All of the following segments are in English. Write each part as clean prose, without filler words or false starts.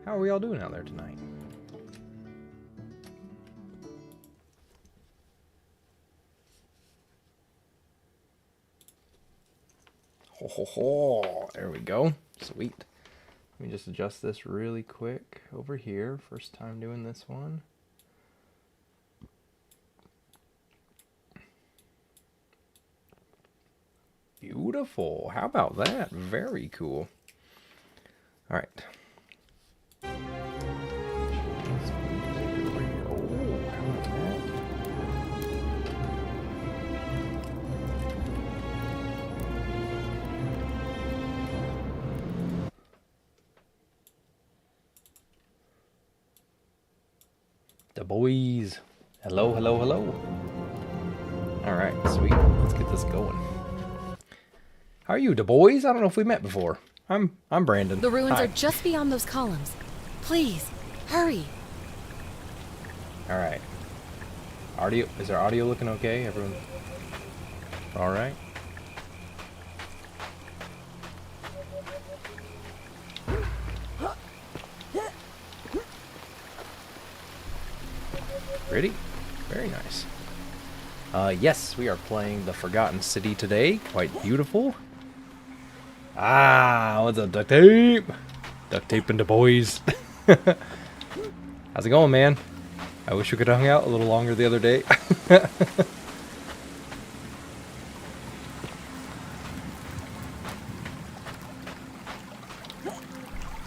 How are we all doing out there tonight? Ho ho ho! There we go. Sweet. Let me just adjust this really quick over here. First time doing this one. Beautiful. How about that? Very cool. All right. The boys. Hello, hello, hello. All right, sweet. Let's get this going. How are you, the boys? I don't know if we met before. I'm Brandon. The ruins Hi. are just beyond those columns. Please, hurry. All right. Audio, is our audio looking okay? Everyone all right? Ready? Very nice. Yes, we are playing The Forgotten City today. Quite beautiful. Ah, what's up, duct tape? Duct tape and the boys. How's it going, man? I wish we could have hung out a little longer the other day.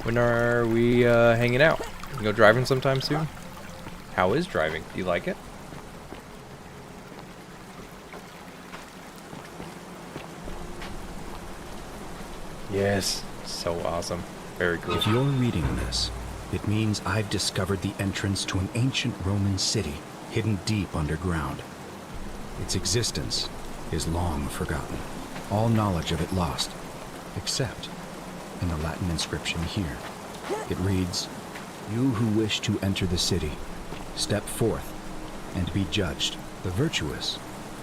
When are we hanging out? You go driving sometime soon? How is driving? Do you like it? Yes, so awesome. Very cool. If you're reading this, it means I've discovered the entrance to an ancient Roman city hidden deep underground. Its existence is long forgotten, all knowledge of it lost, except in the Latin inscription here. It reads, "You who wish to enter the city, step forth and be judged. The virtuous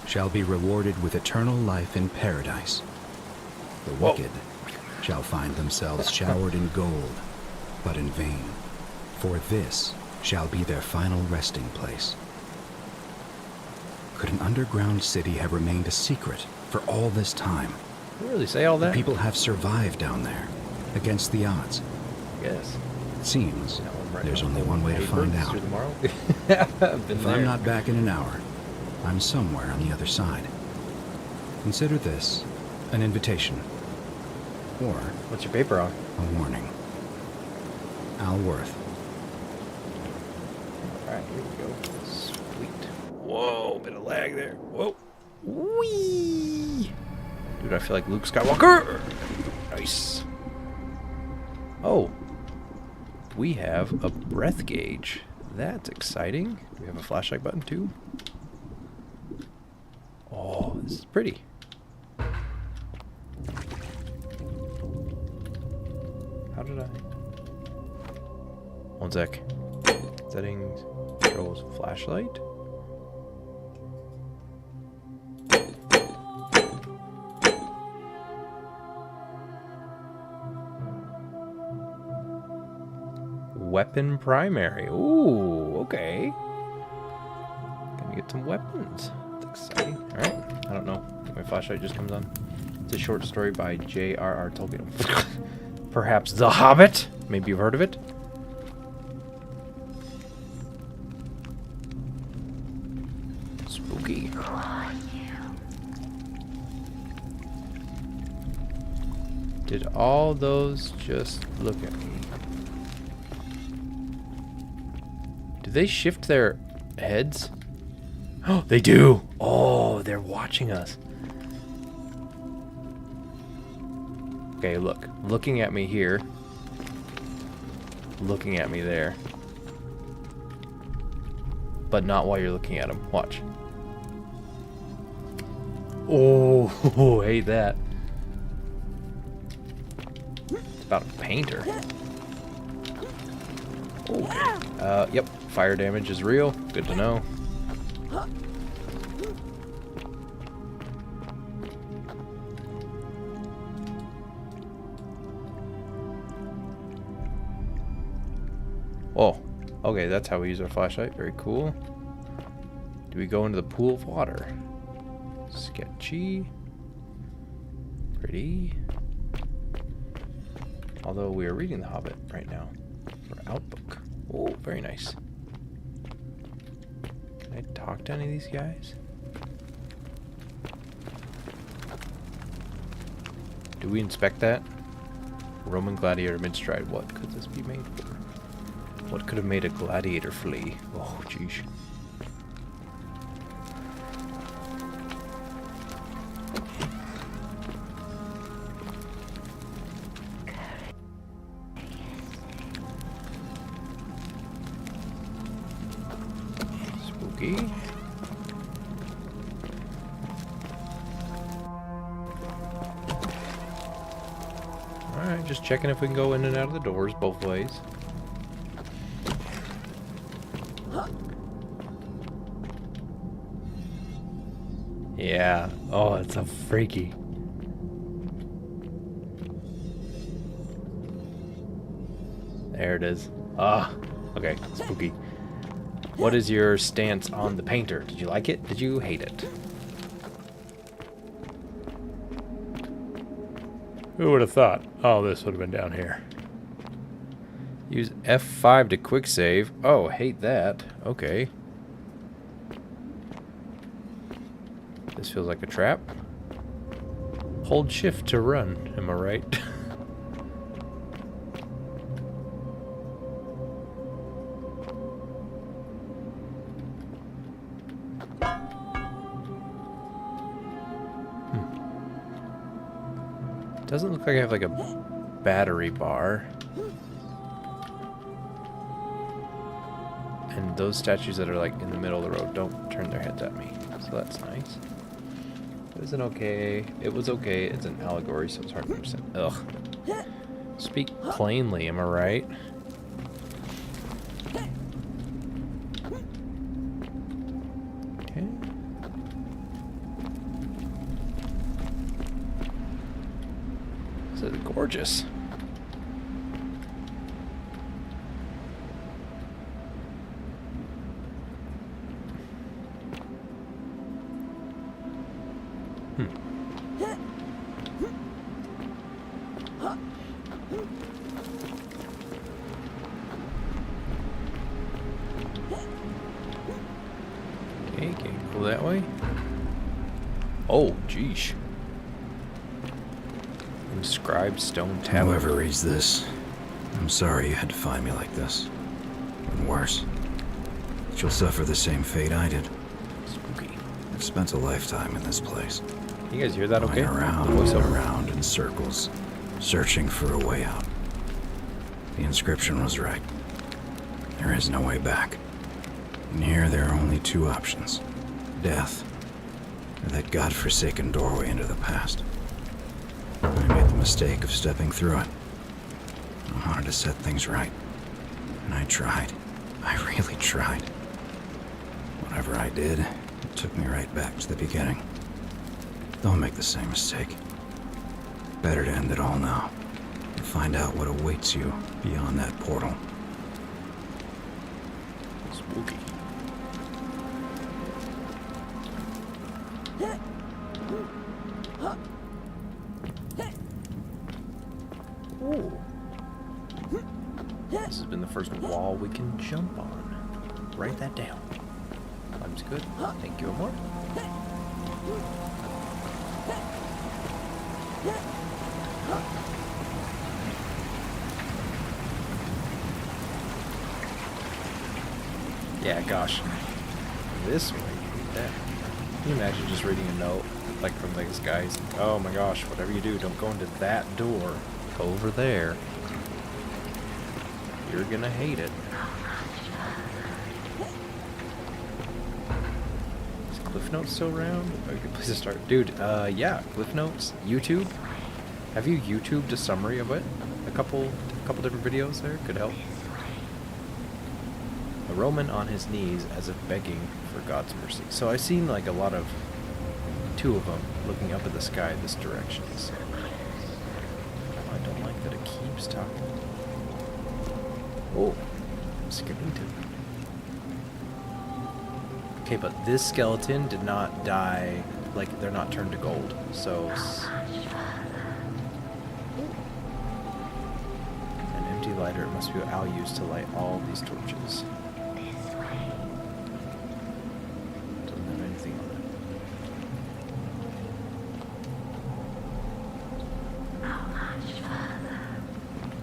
shall be rewarded with eternal life in paradise. The wicked shall find themselves showered in gold, but in vain, for this shall be their final resting place." Could an underground city have remained a secret for all this time? You really say all that? People have survived down there, against the odds. Yes. It seems there's only one way to find out. If I'm not back in an hour, I'm somewhere on the other side. Consider this an invitation. Or What's your paper on? a warning. Al Worth. Alright, here we go. Sweet. Whoa, bit of lag there. Whoa. Whee! Dude, I feel like Luke Skywalker! Nice. Oh. We have a breath gauge. That's exciting. Do we have a flashlight button too? Oh, this is pretty. How did I? One sec. Settings, controls, flashlight. Weapon primary. Ooh, okay. Gonna get some weapons. That's exciting. Alright. I don't know. My flashlight just comes on. It's a short story by J.R.R. Tolkien. Perhaps The Hobbit? Maybe you've heard of it? Spooky. Did all those just look at me? Do they shift their heads? Oh, they do! Oh, they're watching us. Okay, look. Looking at me here. Looking at me there. But not while you're looking at them. Watch. Oh, hate that. It's about a painter. Oh, yep. Fire damage is real. Good to know. Oh, okay, that's how we use our flashlight. Very cool. Do we go into the pool of water? Sketchy. Pretty. Although we are reading The Hobbit right now. For Outbook. Oh, very nice. Can I talk to any of these guys? Do we inspect that? Roman gladiator mid-stride. What could this be made for? What could have made a gladiator flee? Oh, jeez. Spooky. Alright, just checking if we can go in and out of the doors both ways. Yeah. Oh, it's so freaky. There it is. Ah. Okay. Spooky. What is your stance on the painter? Did you like it? Did you hate it? Who would have thought? Oh, this would have been down here. Use F5 to quick save. Oh, hate that. Okay. This feels like a trap. Hold shift to run. Am I right? Doesn't look like I have like a battery bar. And those statues that are like in the middle of the road don't turn their heads at me. So that's nice. It wasn't okay. It was okay. It's an allegory, so it's hard to understand. Ugh. Speak plainly, am I right? Okay. This is gorgeous. Okay, can you go that way? Oh, geesh. Inscribed stone tablet. Whoever reads this, I'm sorry you had to find me like this. And worse, that you'll suffer the same fate I did. Spooky. I've spent a lifetime in this place. You guys hear that okay? Going around The and voiceover. around in circles, searching for a way out. The inscription was right. There is no way back. And here there are only two options. Death, or that godforsaken doorway into the past. I made the mistake of stepping through it. I wanted to set things right. And I tried. I really tried. Whatever I did, it took me right back to the beginning. Don't make the same mistake. Better to end it all now. And find out what awaits you beyond that portal. Spooky. Ooh. This has been the first wall we can jump on. Write that down. Time's good. Thank you, Embark. Yeah, gosh. This way. That. Can you imagine just reading a note like from these guys? Oh my gosh, whatever you do, don't go into that door. Go over there. You're gonna hate it. Is Cliff Notes still around? A good place to start. Dude, yeah, Cliff Notes, YouTube. Have you YouTubed a summary of it? A couple different videos there could help. A Roman on his knees as if begging for God's mercy. So I've seen like a lot of, two of them looking up at the sky this direction. So I don't like that it keeps talking. Oh, skeleton. Okay, but this skeleton did not die, like, they're not turned to gold, so... An empty lighter, it must be what Al used to light all these torches. Doesn't have anything on it.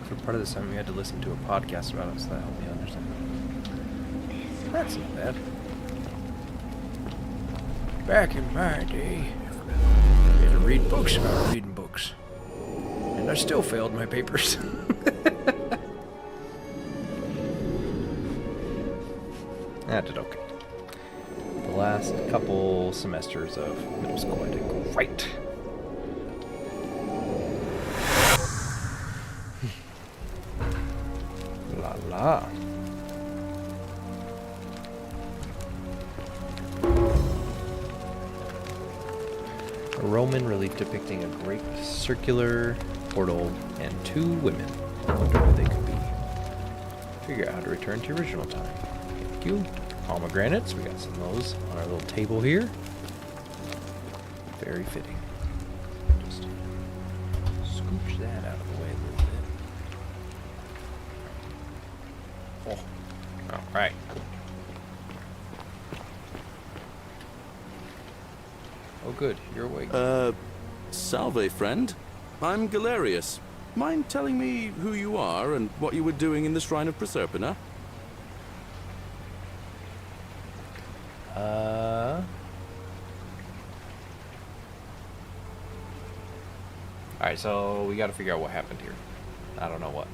For part of this time, we had to listen to a podcast about it, so that helped me understand. That's not bad. Back in my day, I had to read books about reading books. And I still failed my papers. I did okay. The last couple semesters of middle school I did great. La la. A Roman relief depicting a great circular portal and two women. I wonder who they could be. Figure out how to return to original time. Thank you. Pomegranates. We got some of those on our little table here. Very fitting. Just scooch that out of the way a little bit. Oh. Alright. Oh good, you're awake. Salve, friend. I'm Galerius. Mind telling me who you are and what you were doing in the Shrine of Proserpina? Alright, so we gotta figure out what happened here. I don't know what.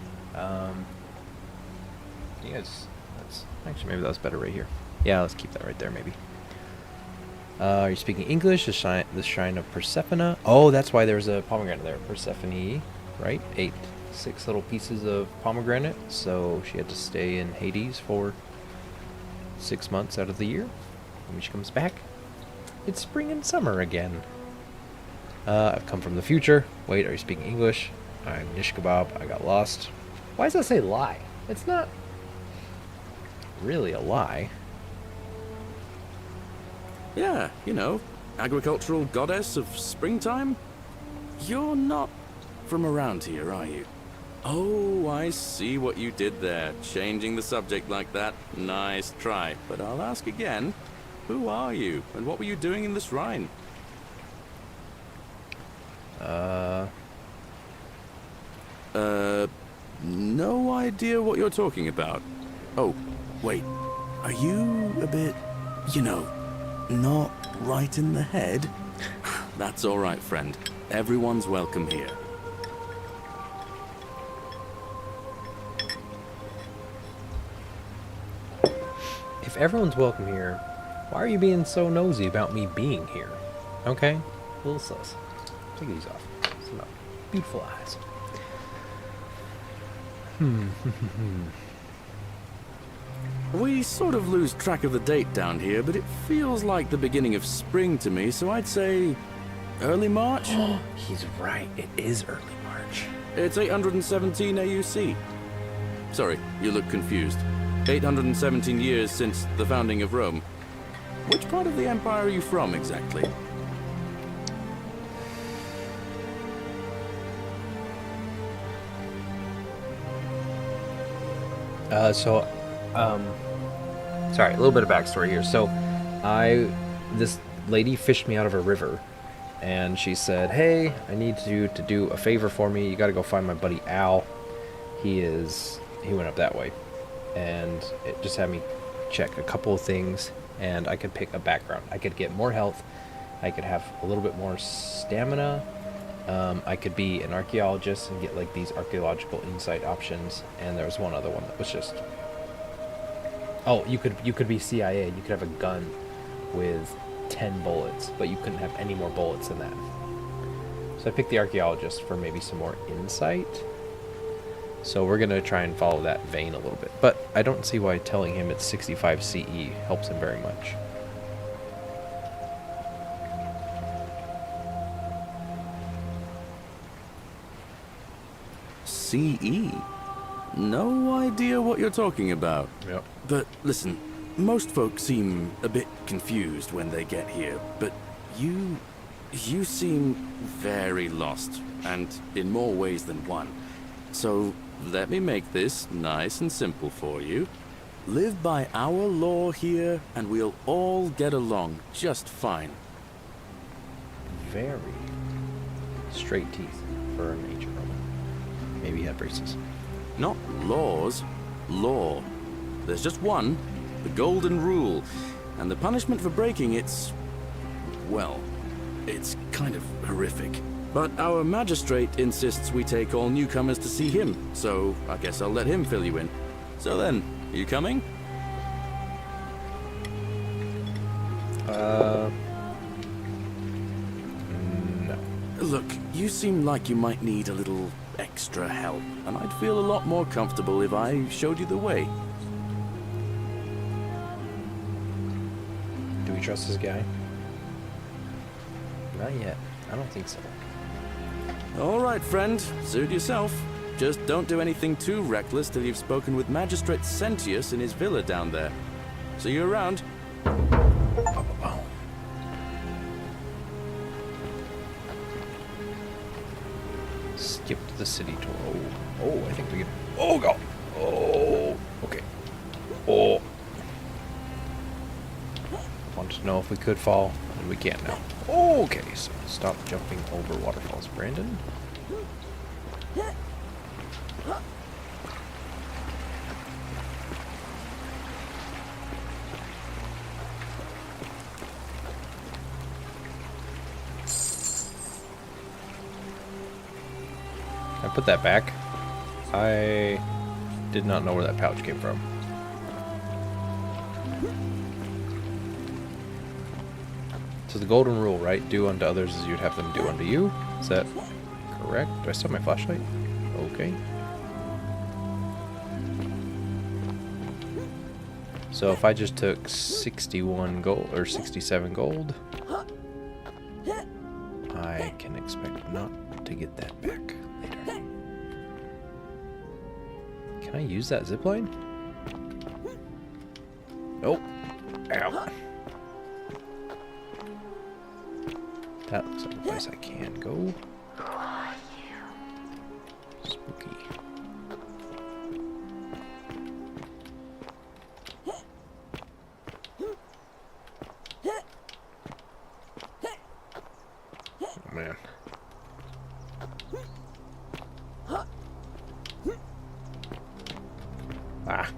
Yes, that's... Actually, maybe that was better right here. Yeah, let's keep that right there, maybe. Are you speaking English? The shrine of Persephone. Oh, that's why there's a pomegranate there. Persephone, right? 6 little pieces of pomegranate. So she had to stay in Hades for 6 months out of the year. And when she comes back, it's spring and summer again. I've come from the future. Wait, are you speaking English? I'm Nish Kebab. I got lost. Why does that say lie? It's not really a lie. Yeah, you know, agricultural goddess of springtime? You're not from around here, are you? Oh, I see what you did there. Changing the subject like that. Nice try. But I'll ask again. Who are you? And what were you doing in the shrine? No idea what you're talking about. Oh, wait. Are you a bit, you know, not right in the head? That's all right, friend. Everyone's welcome here. If everyone's welcome here, why are you being so nosy about me being here? Okay? A little sus. Take these off. Some beautiful eyes. We sort of lose track of the date down here, but it feels like the beginning of spring to me, so I'd say early March? He's right. It is early March. It's 817 AUC. Sorry, you look confused. 817 years since the founding of Rome. Which part of the empire are you from, exactly? Sorry, a little bit of backstory here. So, this lady fished me out of a river, and she said, "Hey, I need you to do a favor for me. You got to go find my buddy Al. He went up that way," and it just had me check a couple of things, and I could pick a background. I could get more health. I could have a little bit more stamina. I could be an archaeologist and get like these archaeological insight options, and there was one other one that was just... Oh, you could be CIA. You could have a gun with 10 bullets, but you couldn't have any more bullets than that. So I picked the archaeologist for maybe some more insight. So we're going to try and follow that vein a little bit. But I don't see why telling him it's 65 CE helps him very much. CE? no idea what you're talking about. Yep. But listen, most folks seem a bit confused when they get here, but you seem very lost, and in more ways than one. So let me make this nice and simple for you. Live by our law here, and we'll all get along just fine. Very straight teeth for an ancient Roman. Maybe he had braces. Not laws, law. There's just one, the golden rule, and the punishment for breaking it's, well, it's kind of horrific. But our magistrate insists we take all newcomers to see him, so I guess I'll let him fill you in. So then, are you coming? No. Look, you seem like you might need a little extra help, and I'd feel a lot more comfortable if I showed you the way. Do we trust this guy? Not yet. I don't think so. All right, friend, suit yourself. Just don't do anything too reckless till you've spoken with Magistrate Sentius in his villa down there. See you around. Oh. Skip to the city tour. Oh, I think we can. Oh, go. Oh, okay. Oh. Wanted to know if we could fall, and we can't now. Okay, so stop jumping over waterfalls, Brandon. I put that back. I did not know where that pouch came from. So the golden rule, right? Do unto others as you'd have them do unto you. Is that correct? Do I still have my flashlight? Okay. So if I just took 61 gold or 67 gold, I can expect not to get that back later. Can I use that zipline? Nope. Ow. That looks like a place I can go. Spooky. Oh, man. Ah.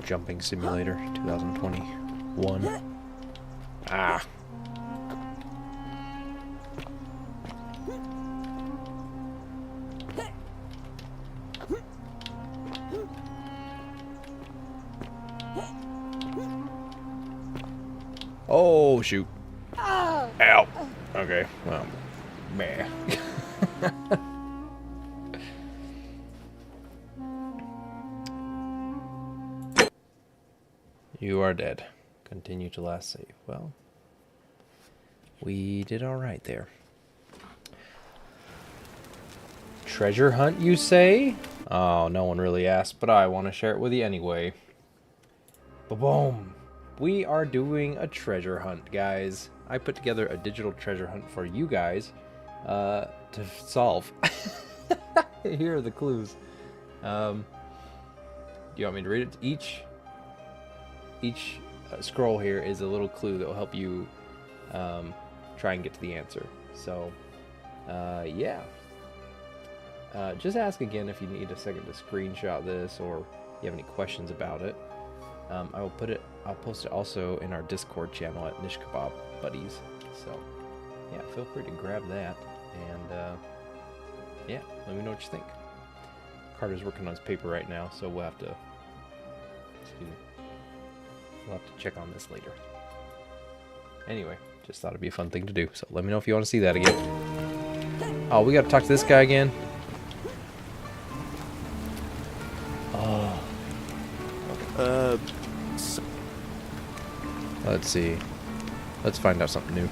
Jumping Simulator 2021. Ah. Oh, shoot. Ow. Okay, well, meh. You are dead. Continue to last save. Well, we did alright there. Treasure hunt, you say? Oh, no one really asked, but I want to share it with you anyway. Ba-boom! We are doing a treasure hunt, guys. I put together a digital treasure hunt for you guys to solve. Here are the clues. Do you want me to read it? Each scroll here is a little clue that will help you try and get to the answer. So, yeah. Just ask again if you need a second to screenshot this or you have any questions about it. I'll post it also in our Discord channel at Nish Kebab Buddies. So, yeah, feel free to grab that and yeah, let me know what you think. Carter's working on his paper right now, so we'll have to check on this later. Anyway, just thought it'd be a fun thing to do. So let me know if you want to see that again. Oh, we got to talk to this guy again. Oh. Let's see. Let's find out something new.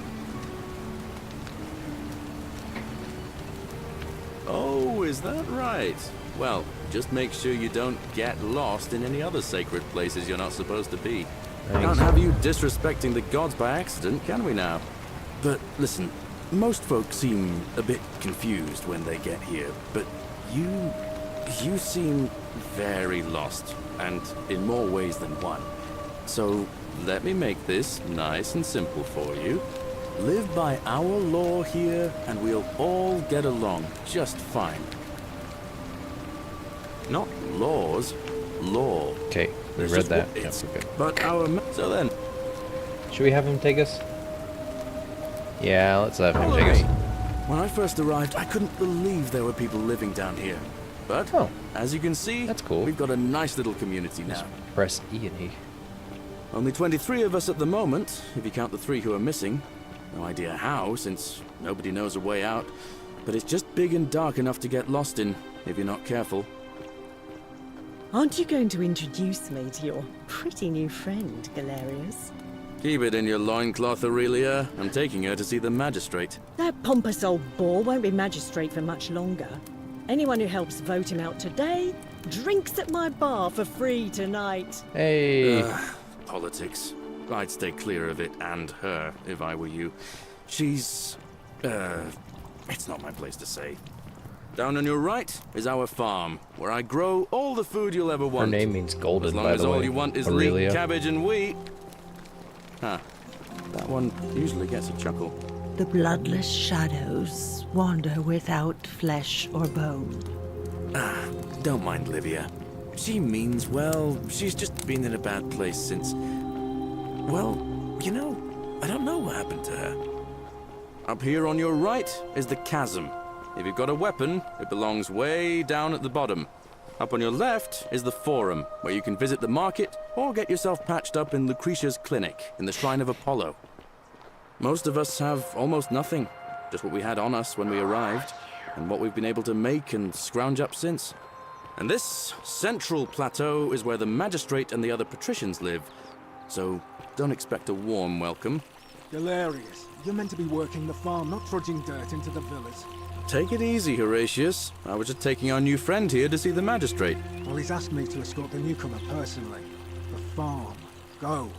Oh, is that right? Well, just make sure you don't get lost in any other sacred places you're not supposed to be. Can't have you disrespecting the gods by accident, can we now? But listen, most folks seem a bit confused when they get here, but you seem very lost, and in more ways than one. So let me make this nice and simple for you. Live by our law here, and we'll all get along just fine. Not laws, law. Okay, we It's read just that. what Yep, it's- we're good. But so then, Should we have him take us? Yeah, let's have him take Alright. us. When I first arrived, I couldn't believe there were people living down here. But, Oh, as you can see, that's cool. we've got a nice little community now. Press E and E. Only 23 of us at the moment, if you count the 3 who are missing. No idea how, since nobody knows a way out. But it's just big and dark enough to get lost in, if you're not careful. Aren't you going to introduce me to your pretty new friend, Galerius? Keep it in your loincloth, Aurelia. I'm taking her to see the magistrate. That pompous old bore won't be magistrate for much longer. Anyone who helps vote him out today drinks at my bar for free tonight. Hey. Politics. I'd stay clear of it, and her, if I were you. She's... it's not my place to say. Down on your right is our farm, where I grow all the food you'll ever Her want. name means golden, As long by as the all way. you want is Aurelia. leek, cabbage, and wheat. Huh. That one usually gets a chuckle. The bloodless shadows wander without flesh or bone. Don't mind Livia. She means well. She's just been in a bad place since... Well, you know, I don't know what happened to her. Up here on your right is the chasm. If you've got a weapon, it belongs way down at the bottom. Up on your left is the forum, where you can visit the market or get yourself patched up in Lucretia's clinic in the Shrine of Apollo. Most of us have almost nothing, just what we had on us when we arrived, and what we've been able to make and scrounge up since. And this central plateau is where the magistrate and the other patricians live, so don't expect a warm welcome. Galerius, you're meant to be working the farm, not trudging dirt into the villas. Take it easy, Horatius. I was just taking our new friend here to see the magistrate. Well, he's asked me to escort the newcomer personally. The farm. Go.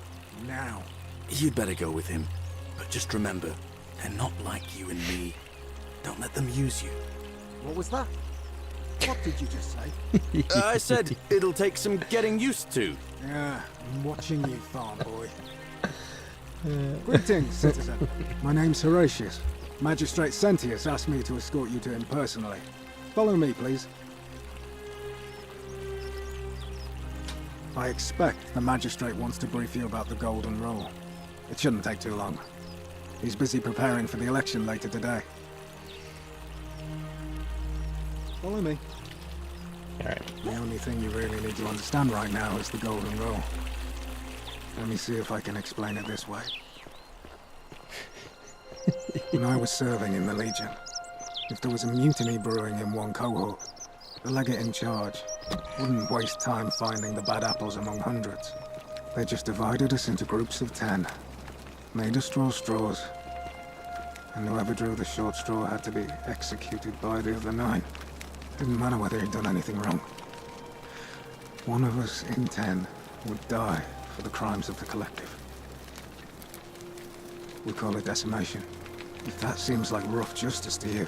Now. You'd better go with him. But just remember, they're not like you and me. Don't let them use you. What was that? What did you just say? I said it'll take some getting used to. Yeah, I'm watching you, farm boy. Greetings, citizen. My name's Horatius. Magistrate Sentius asked me to escort you to him personally. Follow me, please. I expect the magistrate wants to brief you about the Golden Rule. It shouldn't take too long. He's busy preparing for the election later today. Follow me. Alright. The only thing you really need to understand right now is the Golden Rule. Let me see if I can explain it this way. When I was serving in the Legion, if there was a mutiny brewing in one cohort, the legate in charge wouldn't waste time finding the bad apples among hundreds. They just divided us into groups of 10, made us draw straws, and whoever drew the short straw had to be executed by the other 9. Didn't matter whether he'd done anything wrong. One of us in 10 would die for the crimes of the collective. We call it decimation. If that seems like rough justice to you,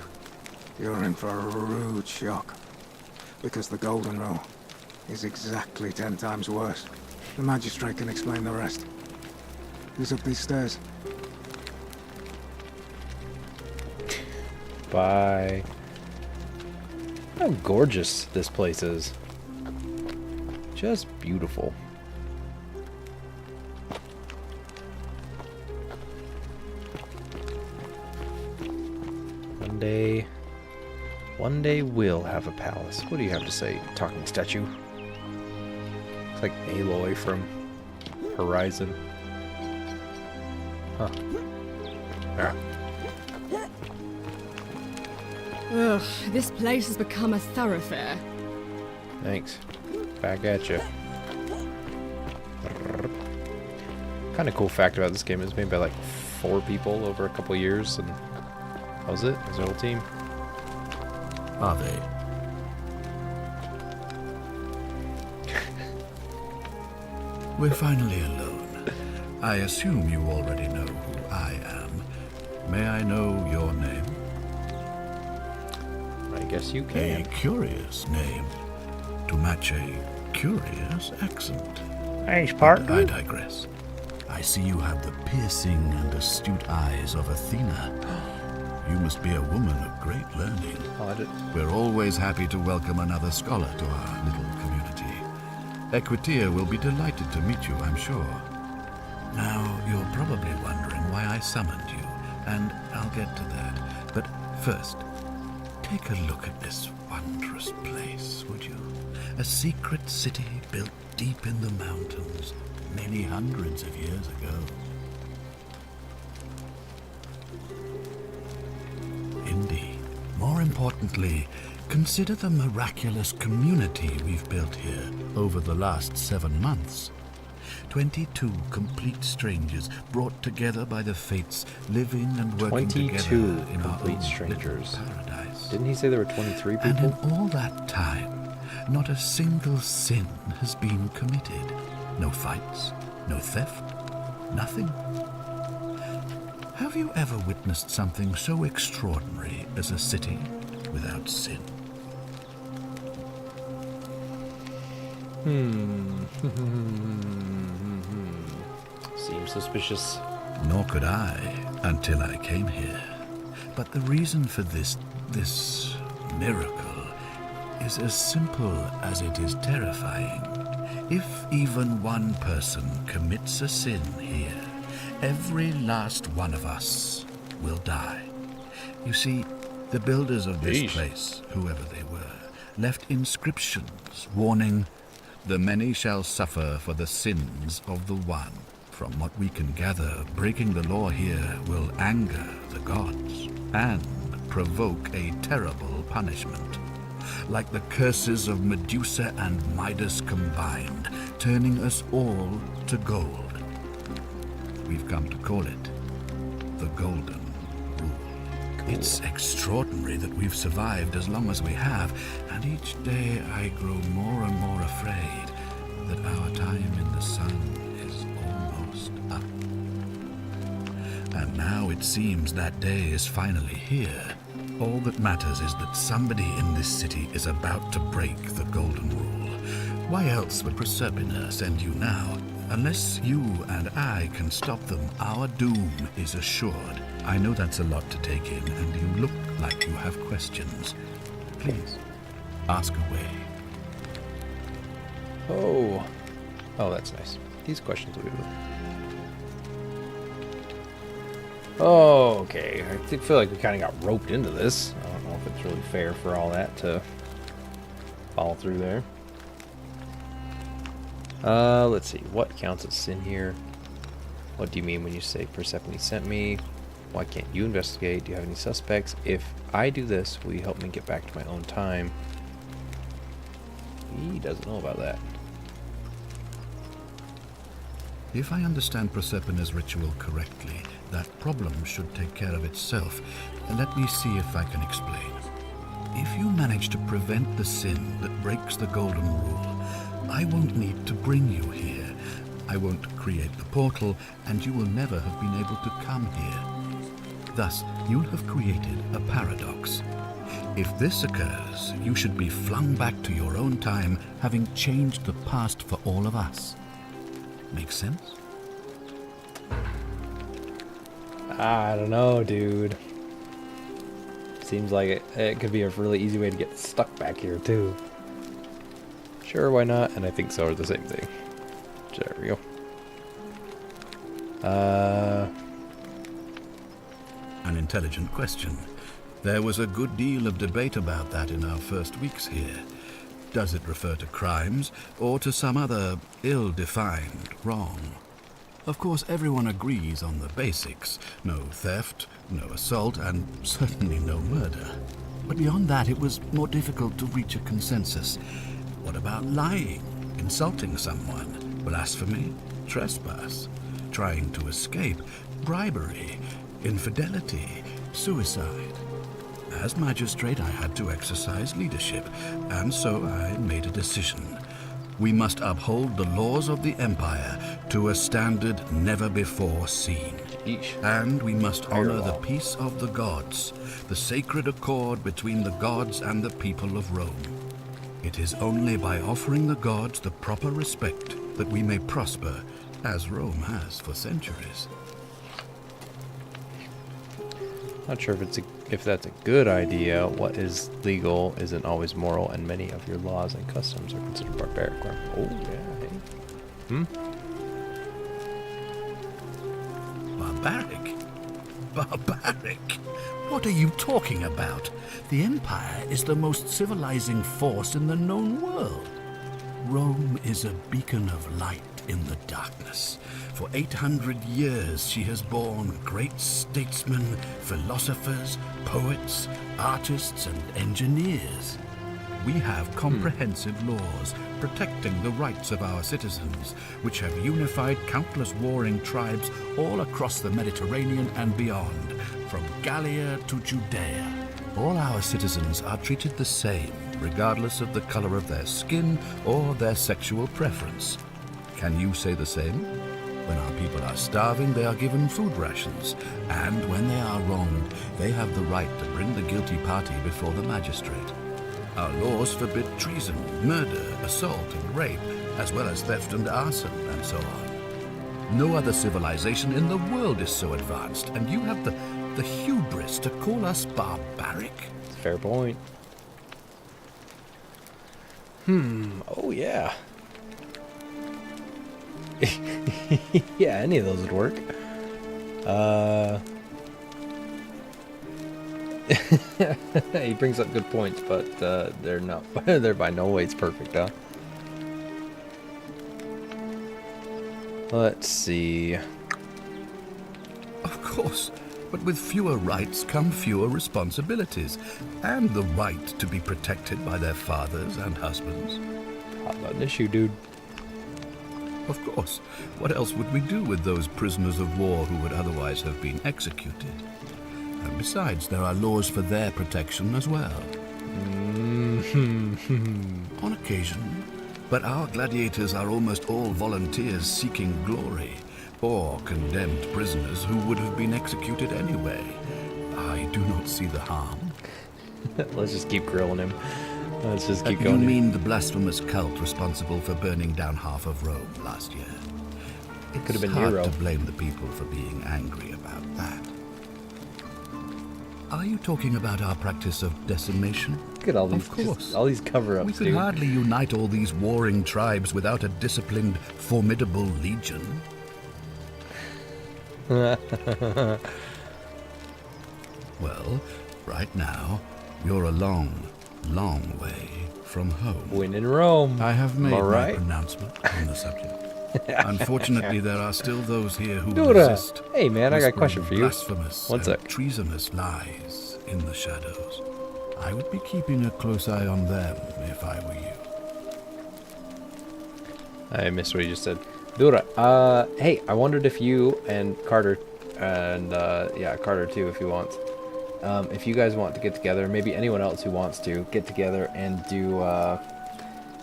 you're in for a rude shock. Because the Golden Rule is exactly 10 times worse. The magistrate can explain the rest. Who's up these stairs? Bye. How gorgeous this place is. Just beautiful. One day we'll have a palace. What do you have to say, talking statue? It's like Aloy from Horizon. Huh. Alright. Ugh, this place has become a thoroughfare. Thanks. Back at you. Kind of cool fact about this game is made by like 4 people over a couple years, and that was it. It was our whole team. Ave, We're finally alone. I assume you already know who I am. May I know your name? I guess you A can. curious name, to match a curious accent. Thanks, But I digress. I see you have the piercing and astute eyes of Athena. You must be a woman of great learning. We're always happy to welcome another scholar to our little community. Equitia will be delighted to meet you, I'm sure. Now, you're probably wondering why I summoned you, and I'll get to that. But first, take a look at this wondrous place, would you? A secret city built deep in the mountains, many hundreds of years ago. Indeed. More importantly, consider the miraculous community we've built here over the last 7 months. 22 complete strangers brought together by the fates, living and working together 22 in our complete own strangers. little paradise. Didn't he say there were 23 And in people? all that time, not a single sin has been committed. No fights, no theft, nothing. Have you ever witnessed something so extraordinary as a city without sin? Seems suspicious. Nor could I until I came here. But the reason for this miracle is as simple as it is terrifying. If even one person commits a sin here, every last one of us will die. You see, the builders of this place, whoever they were, left inscriptions warning, "The many shall suffer for the sins of the one." From what we can gather, breaking the law here will anger the gods and provoke a terrible punishment. Like the curses of Medusa and Midas combined, turning us all to gold. We've come to call it the Golden Rule. It's extraordinary that we've survived as long as we have, and each day I grow more and more afraid that our time in the sun is almost up. And now it seems that day is finally here. All that matters is that somebody in this city is about to break the Golden Rule. Why else would Proserpina send you now? Unless you and I can stop them, our doom is assured. I know that's a lot to take in, and you look like you have questions. Please, ask away. Oh, that's nice. These questions will be good. Oh, okay. I feel like we kind of got roped into this. I don't know if it's really fair for all that to follow through there. Let's see. What counts as sin here? What do you mean when you say Persephone sent me? Why can't you investigate? Do you have any suspects? If I do this, will you help me get back to my own time? He doesn't know about that. If I understand Proserpina's ritual correctly, that problem should take care of itself. And let me see if I can explain. If you manage to prevent the sin that breaks the Golden Rule, I won't need to bring you here. I won't create the portal, and you will never have been able to come here. Thus, you'll have created a paradox. If this occurs, you should be flung back to your own time, having changed the past for all of us. Make sense? I don't know, dude. Seems like it could be a really easy way to get stuck back here, too. Sure, why not? And I think so are the same thing. There we go. An intelligent question. There was a good deal of debate about that in our first weeks here. Does it refer to crimes or to some other ill-defined wrong? Of course, everyone agrees on the basics. No theft, no assault, and certainly no murder. But beyond that, it was more difficult to reach a consensus. What about lying, insulting someone, blasphemy, trespass, trying to escape, bribery, infidelity, suicide? As magistrate, I had to exercise leadership, and so I made a decision. we must uphold the laws of the Empire to a standard never before seen. Yeesh. And we must Higher honor the law. peace of the gods, the sacred accord between the gods and the people of Rome. It is only by offering the gods the proper respect that we may prosper, as Rome has for centuries. Not sure if that's a good idea. What is legal isn't always moral, and many of your laws and customs are considered barbaric. Oh yeah. Hey. Barbaric? Barbaric? What are you talking about? The Empire is the most civilizing force in the known world. Rome is a beacon of light in the darkness. For 800 years she has borne great statesmen, philosophers, poets, artists, and engineers. We have comprehensive laws protecting the rights of our citizens, which have unified countless warring tribes all across the Mediterranean and beyond, from Gallia to Judea. All our citizens are treated the same, regardless of the color of their skin or their sexual preference. Can you say the same? When our people are starving, they are given food rations, and when they are wronged, they have the right to bring the guilty party before the magistrate. Our laws forbid treason, murder, assault, and rape, as well as theft and arson, and so on. No other civilization in the world is so advanced, and you have the hubris to call us barbaric? Fair point. Oh yeah. Yeah, any of those would work. He brings up good points, but they're not. They're by no ways perfect, huh? Let's see. Of course, but with fewer rights come fewer responsibilities, and the right to be protected by their fathers and husbands. Not an issue, dude. Of course. What else would we do with those prisoners of war who would otherwise have been executed? And besides, there are laws for their protection as well. On occasion. But our gladiators are almost all volunteers seeking glory, or condemned prisoners who would have been executed anyway. I do not see the harm. Let's just keep grilling him. Let's just keep going. You mean the blasphemous cult responsible for burning down half of Rome last year? It could have been hard Nero. to blame the people for being angry about that. Are you talking about our practice of decimation? Look at all these, Of course. all these cover-ups, We could dude. hardly unite all these warring tribes without a disciplined, formidable legion. Well, right now, you're a long, long way from home. Win in Rome. I have made All my right. pronouncement on the subject. Unfortunately, there are still those here who Dude, resist. hey man, I got a question whispering for you. Blasphemous One and sec. treasonous lies in the shadows. I would be keeping a close eye on them if I were you. I missed what you just said. Dude, hey, I wondered if you and Carter, and yeah, Carter too, if he wants, if you guys want to get together, maybe anyone else who wants to get together and do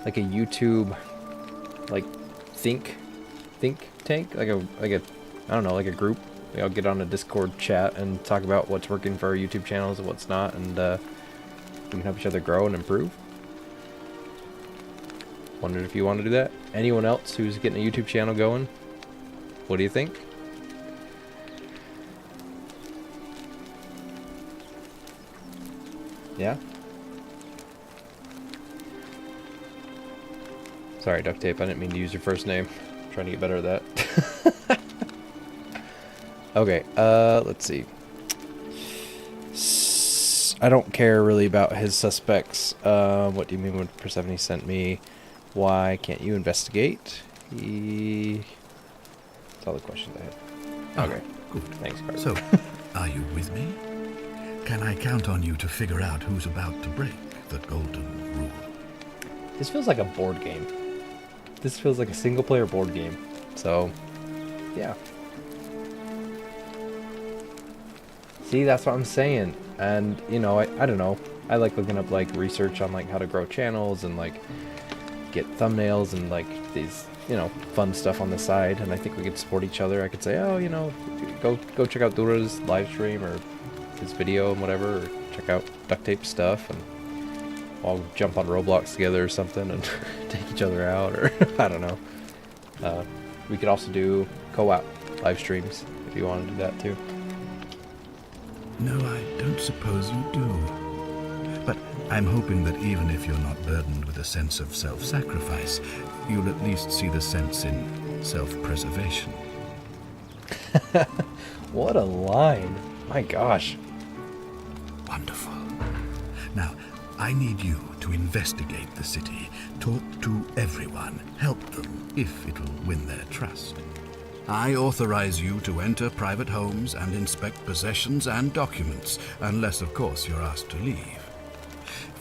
like a YouTube, like think tank, like a I don't know, like a group. We all get on a Discord chat and talk about what's working for our YouTube channels and what's not, and we can help each other grow and improve. Wondered if you want to do that. Anyone else who's getting a YouTube channel going? What do you think? Yeah? Sorry, duct tape. I didn't mean to use your first name. I'm trying to get better at that. Okay, let's see. I don't care really about his suspects. What do you mean when Persephone sent me? Why can't you investigate? That's all the questions I had. Okay. Good. Thanks, Carter. So, are you with me? Can I count on you to figure out who's about to break the golden rule? This feels like a board game. This feels like a single-player board game. So, yeah. See, that's what I'm saying. And, you know, I don't know. I like looking up, like, research on, like, how to grow channels and, like, get thumbnails and like these, you know, fun stuff on the side, and I think we could support each other. I could say, oh, you know, go check out Dura's live stream or his video and whatever, or check out Duct Tape stuff, and I'll jump on Roblox together or something and take each other out, or I don't know. We could also do co-op live streams if you want to do that too. No, I don't suppose you do. But I'm hoping that even if you're not burdened with a sense of self-sacrifice, you'll at least see the sense in self-preservation. What a line. My gosh. Wonderful. Now, I need you to investigate the city, talk to everyone, help them, if it'll win their trust. I authorize you to enter private homes and inspect possessions and documents, unless, of course, you're asked to leave.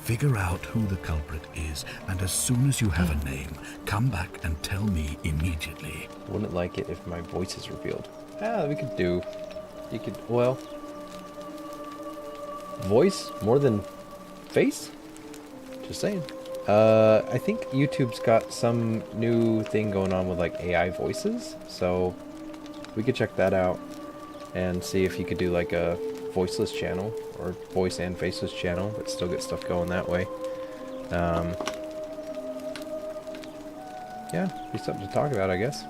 Figure out who the culprit is, and as soon as you have a name, come back and tell me immediately. Wouldn't like it if my voice is revealed. We could do... You could... Well... Voice more than face? Just saying. I think YouTube's got some new thing going on with like AI voices, so we could check that out and see if you could do like a voiceless channel or voice and faceless channel, but still get stuff going that way. Yeah, be something to talk about, I guess.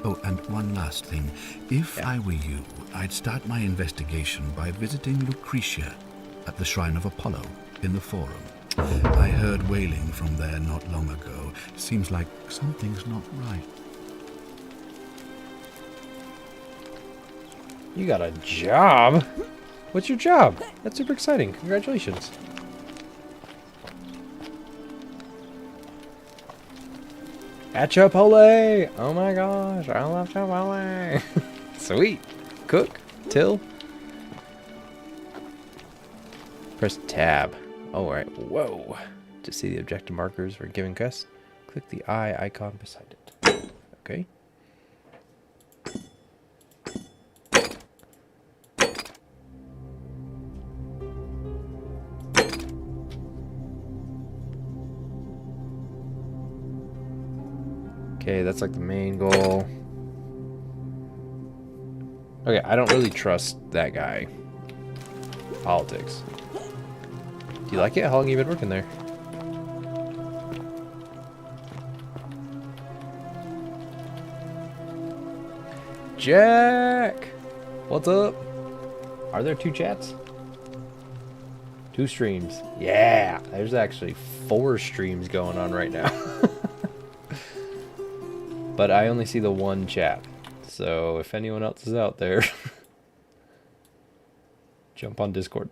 Oh, and one last thing. If I were you, I'd start my investigation by visiting Lucretia at the Shrine of Apollo in the Forum. I heard wailing from there not long ago. Seems like something's not right. You got a job? What's your job? That's super exciting. Congratulations. At Chipotle! Oh my gosh, I love Chipotle! Sweet. Cook. Till. Press tab. Alright, whoa. To see the objective markers for a given quest, click the eye icon beside it. Okay. Okay, that's like the main goal. Okay, I don't really trust that guy. Politics. Do you like it? How long have you been working there? Jack! What's up? Are there 2 chats? 2 streams. Yeah! There's actually 4 streams going on right now. But I only see the 1 chat. So if anyone else is out there, jump on Discord.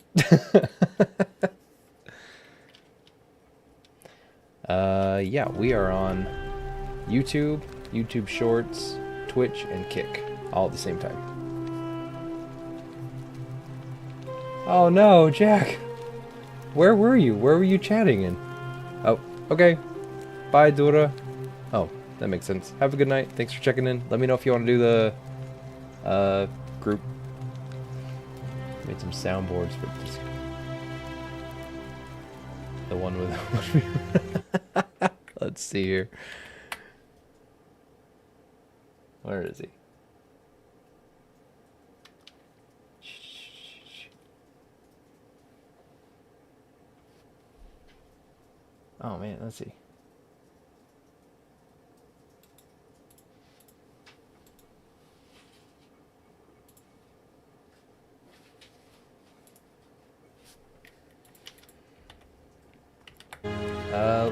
Yeah, we are on YouTube, YouTube Shorts, Twitch, and Kick, all at the same time. Oh no, Jack! Where were you? Where were you chatting in? Oh, okay. Bye, Dura. Oh, that makes sense. Have a good night. Thanks for checking in. Let me know if you want to do the group. Made some soundboards for this. The one with... Let's see here. Where is he? Oh man, let's see.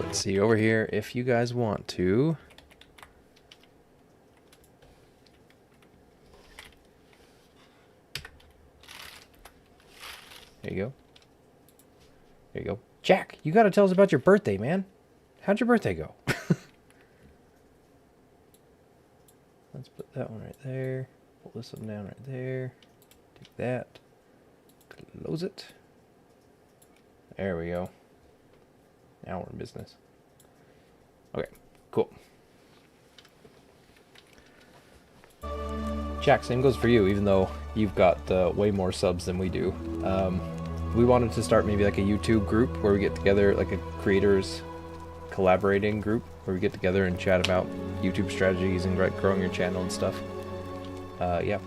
Let's see over here if you guys want to. There you go. There you go. Jack, you gotta tell us about your birthday, man. How'd your birthday go? Let's put that one right there. Pull this one down right there. Take that. Close it. There we go. Now we're in business. Okay, cool. Jack, same goes for you, even though you've got way more subs than we do. We wanted to start maybe like a YouTube group where we get together, like a creators collaborating group where we get together and chat about YouTube strategies and growing your channel and stuff. Yeah.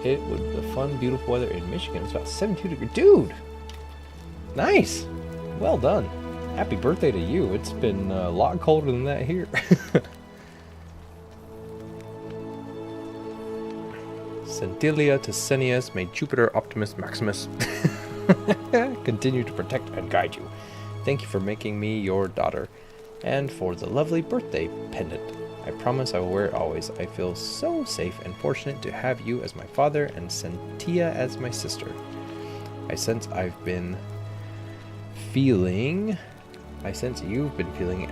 It was the fun, beautiful weather in Michigan. It's about 72 degrees. Dude! Nice! Well done. Happy birthday to you. It's been a lot colder than that here. Centilia to Cenius, may Jupiter Optimus Maximus continue to protect and guide you. Thank you for making me your daughter, and for the lovely birthday pendant. I promise I will wear it always. I feel so safe and fortunate to have you as my father and Centia as my sister. I sense you've been feeling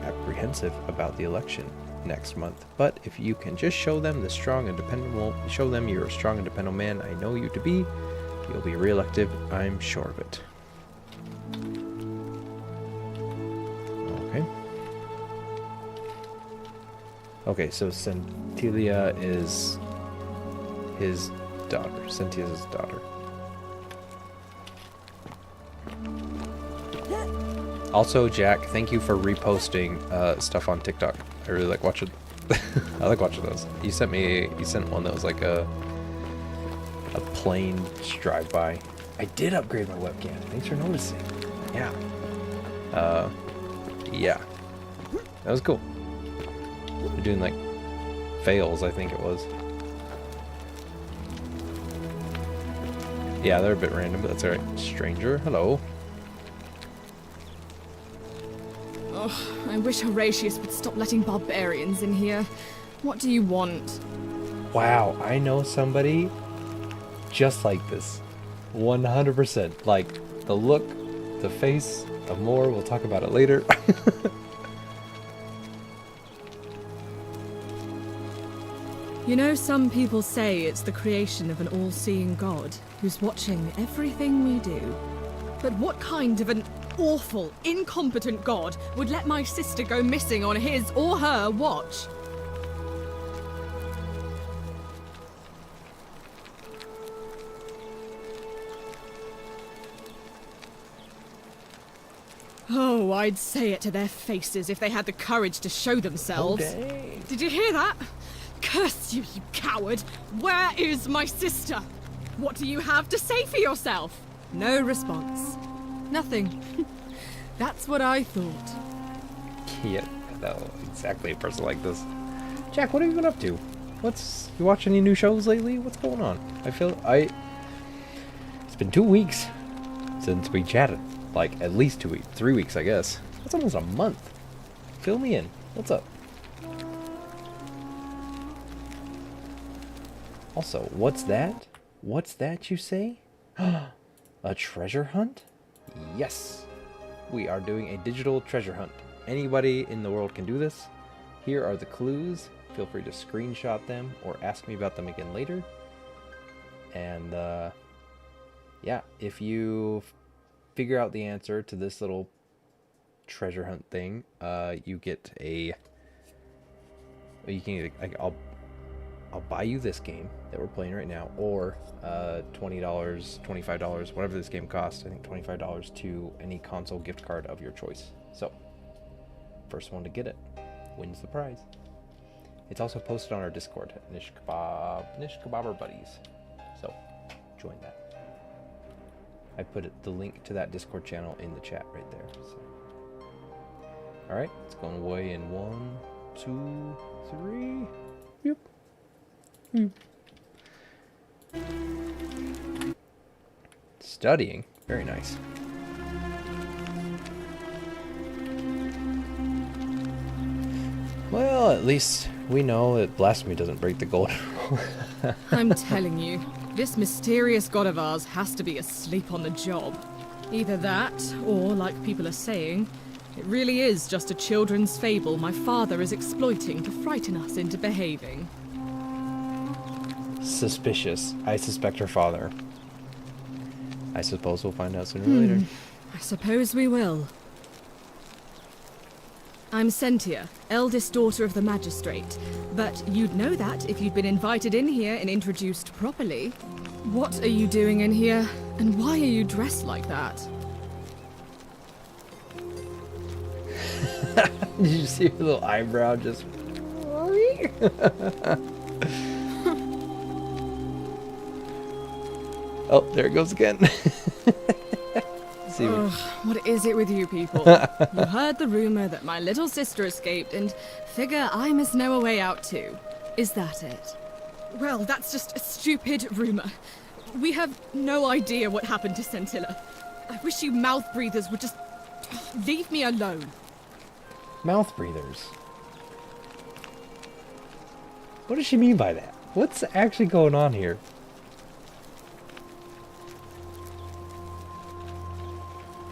apprehensive about the election next month, but if you can just show them you're a strong and dependable man I know you to be, you'll be re-elected, I'm sure of it. Okay, so Centilia is his daughter. Centia's daughter. Also, Jack, thank you for reposting stuff on TikTok. I really like watching. I like watching those. You sent one that was like a plane drive-by. I did upgrade my webcam. Thanks for noticing. Yeah. Yeah. That was cool. They're doing like fails, I think it was. Yeah, they're a bit random, but that's alright. Stranger, hello. Oh, I wish Horatius would stop letting barbarians in here. What do you want? Wow, I know somebody just like this. 100%. Like, the look, the face of more, we'll talk about it later. You know, some people say it's the creation of an all-seeing God who's watching everything we do. But what kind of an awful, incompetent God would let my sister go missing on his or her watch? Oh, I'd say it to their faces if they had the courage to show themselves. Okay. Did you hear that? Curse you, you coward! Where is my sister? What do you have to say for yourself? No response. Nothing. That's what I thought. Yeah, no, exactly a person like this. Jack, what have you been up to? You watch any new shows lately? What's going on? It's been 2 weeks since we chatted. Like, at least 2 weeks. 3 weeks, I guess. That's almost a month. Fill me in. What's up? Also, what's that? What's that, you say? A treasure hunt? Yes. We are doing a digital treasure hunt. Anybody in the world can do this. Here are the clues. Feel free to screenshot them or ask me about them again later. And, yeah, if you figure out the answer to this little treasure hunt thing, you get a... You can either... I'll buy you this game that we're playing right now, or $20, $25, whatever this game costs. I think $25 to any console gift card of your choice. So, first one to get it wins the prize. It's also posted on our Discord, Nish Kebabber Buddies. So, join that. I put the link to that Discord channel in the chat right there. So. All right, it's going away in 1, 2, 3. Yep. Studying. Very nice. Well, at least we know that blasphemy doesn't break the golden rule. I'm telling you, this mysterious god of ours has to be asleep on the job. Either that, or, like people are saying, it really is just a children's fable my father is exploiting to frighten us into behaving. Suspicious. I suspect her father. I suppose we'll find out sooner or later. I suppose we will. I'm Centia, eldest daughter of the magistrate, but you'd know that if you'd been invited in here and introduced properly. What are you doing in here, and why are you dressed like that? Did you see her little eyebrow just... Oh, there it goes again. See Ugh, what is it with you people? You heard the rumor that my little sister escaped and figure I must know a way out too. Is that it? Well, that's just a stupid rumor. We have no idea what happened to Scintilla. I wish you mouth breathers would just leave me alone. Mouth breathers. What does she mean by that? What's actually going on here?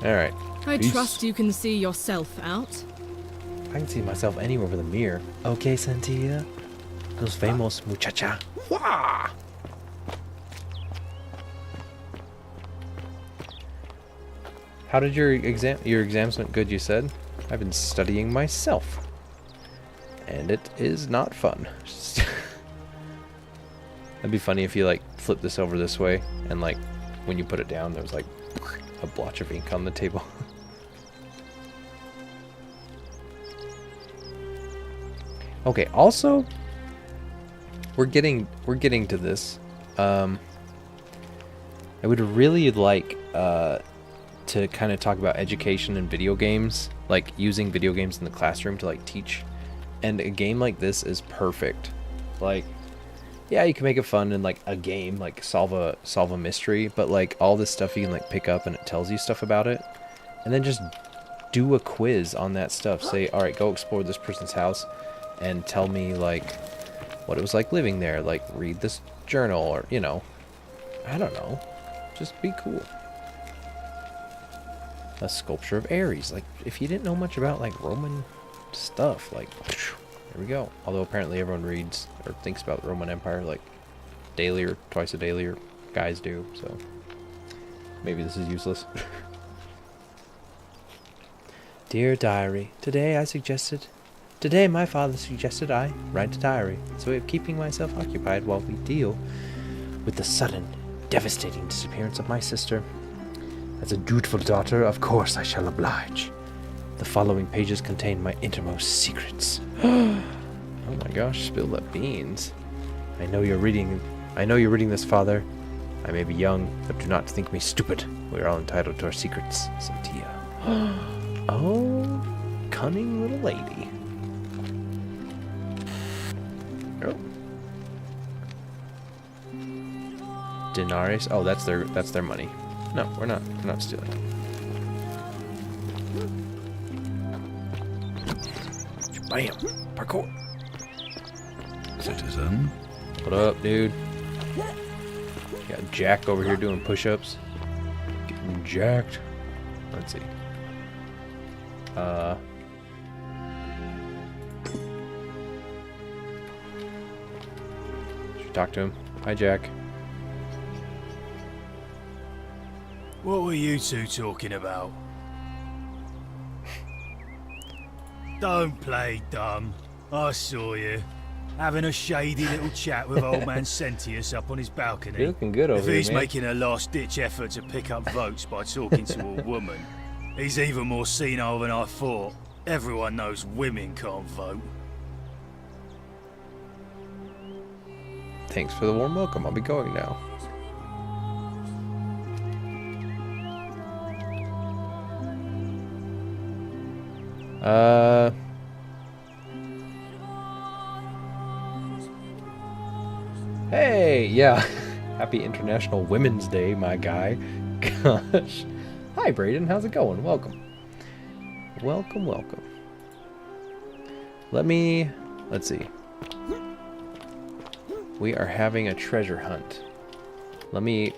Alright. I Peace. trust you can see yourself out. I can see myself anywhere with a mirror. Okay, Santia. Those famous muchacha. Wah! How did your exams went good, you said? I've been studying myself. And it is not fun. That'd be funny if you like flip this over this way and like when you put it down there was like a blotch of ink on the table. Okay, also we're getting to this. I would really like to kind of talk about education in video games, like using video games in the classroom to like teach. And a game like this is perfect. Like, yeah, you can make it fun in like a game, like solve a mystery, but like all this stuff you can like pick up and it tells you stuff about it, and then just do a quiz on that stuff. Say, all right, go explore this person's house and tell me like what it was like living there. Like read this journal, or you know, I don't know, just be cool. A sculpture of Ares. Like if you didn't know much about like Roman stuff, like there we go. Although apparently everyone reads or thinks about the Roman Empire like daily or twice a daily, or guys do, so maybe this is useless. Dear diary, today my father suggested I write a diary. It's a way of keeping myself occupied while we deal with the sudden, devastating disappearance of my sister. As a dutiful daughter, of course I shall oblige. The following pages contain my innermost secrets. Oh my gosh, spill the beans. I know you're reading this, Father. I may be young, but do not think me stupid. We are all entitled to our secrets, Cynthia. Oh, cunning little lady. Oh. Denaries. Oh, that's their money. No, we're not stealing. Bam! Parkour! Citizen? What up, dude? Got Jack over here doing push-ups. Getting jacked. Let's see. Should we talk to him? Hi, Jack. What were you two talking about? Don't play dumb. I saw you. Having a shady little chat with old man Sentius up on his balcony. You're looking good over If here, he's man. making a last-ditch effort to pick up votes by talking to a woman, he's even more senile than I thought. Everyone knows women can't vote. Thanks for the warm welcome. I'll be going now. Hey, yeah. Happy International Women's Day, my guy. Gosh. Hi, Brayden. How's it going? Welcome. Welcome, welcome. Let's see. We are having a treasure hunt. Let me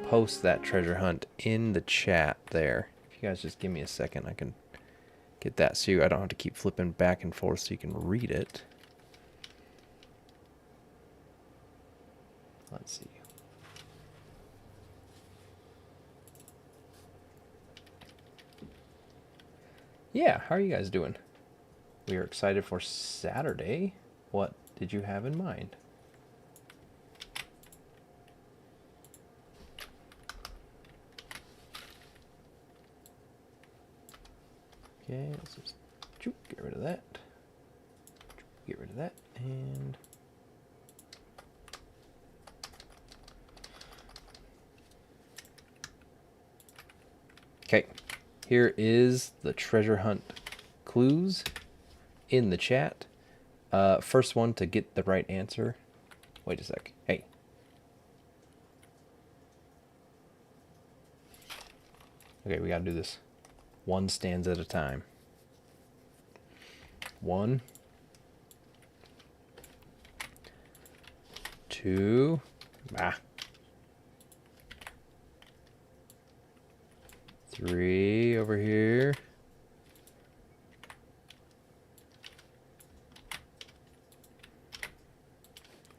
post that treasure hunt in the chat there. If you guys just give me a second, I can get that so I don't have to keep flipping back and forth so you can read it. Let's see. Yeah, how are you guys doing? We are excited for Saturday. What did you have in mind? Okay, let's just Get rid of that. Get rid of that. And... okay. Here is the treasure hunt clues in the chat. First one to get the right answer. Wait a sec. Hey. Okay, we gotta do this. One stanza at a time. 1, 2, 3 over here.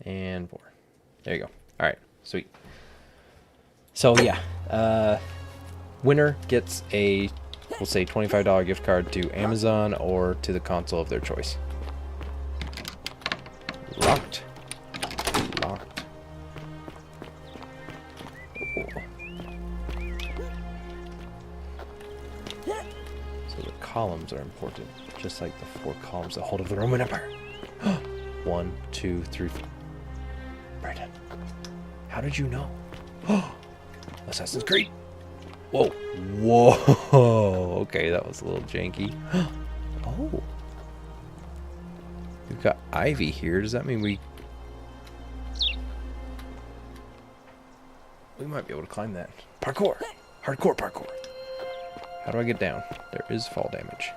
And 4. There you go. All right, sweet. So yeah, winner gets a, we'll say, $25 gift card to Amazon or to the console of their choice. Locked. Locked. Oh. So the columns are important, just like the 4 columns that hold of the Roman Empire. 1, 2, 3, 4. Brandon, how did you know? Assassin's Creed. Whoa. Whoa. Okay, that was a little janky. Oh. We've got ivy here. Does that mean we might be able to climb that? Parkour. Hardcore parkour. How do I get down? There is fall damage.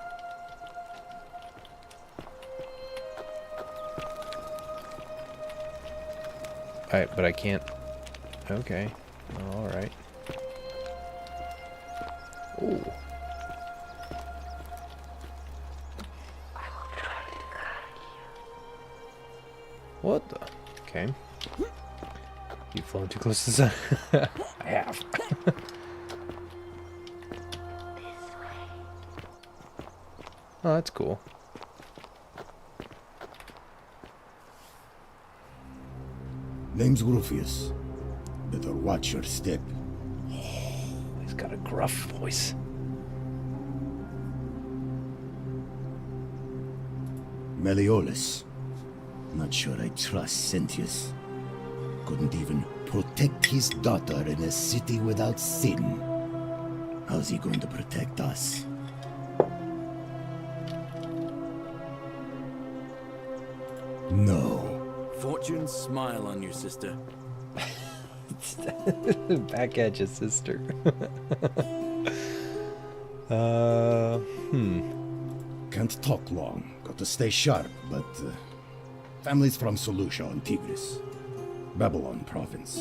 Alright, but I can't. Okay. Alright. Oh. What the? Okay. You flown too close to the sun. I have. Oh, that's cool. Name's Rufius. Better watch your step. He's got a gruff voice. Meliodas. Not sure I trust Sentius. Couldn't even protect his daughter in a city without sin. How's he going to protect us? No. Fortune smile on you, sister. Back at you, sister. Can't talk long. Got to stay sharp, but family's from Seleucia on Tigris, Babylon province.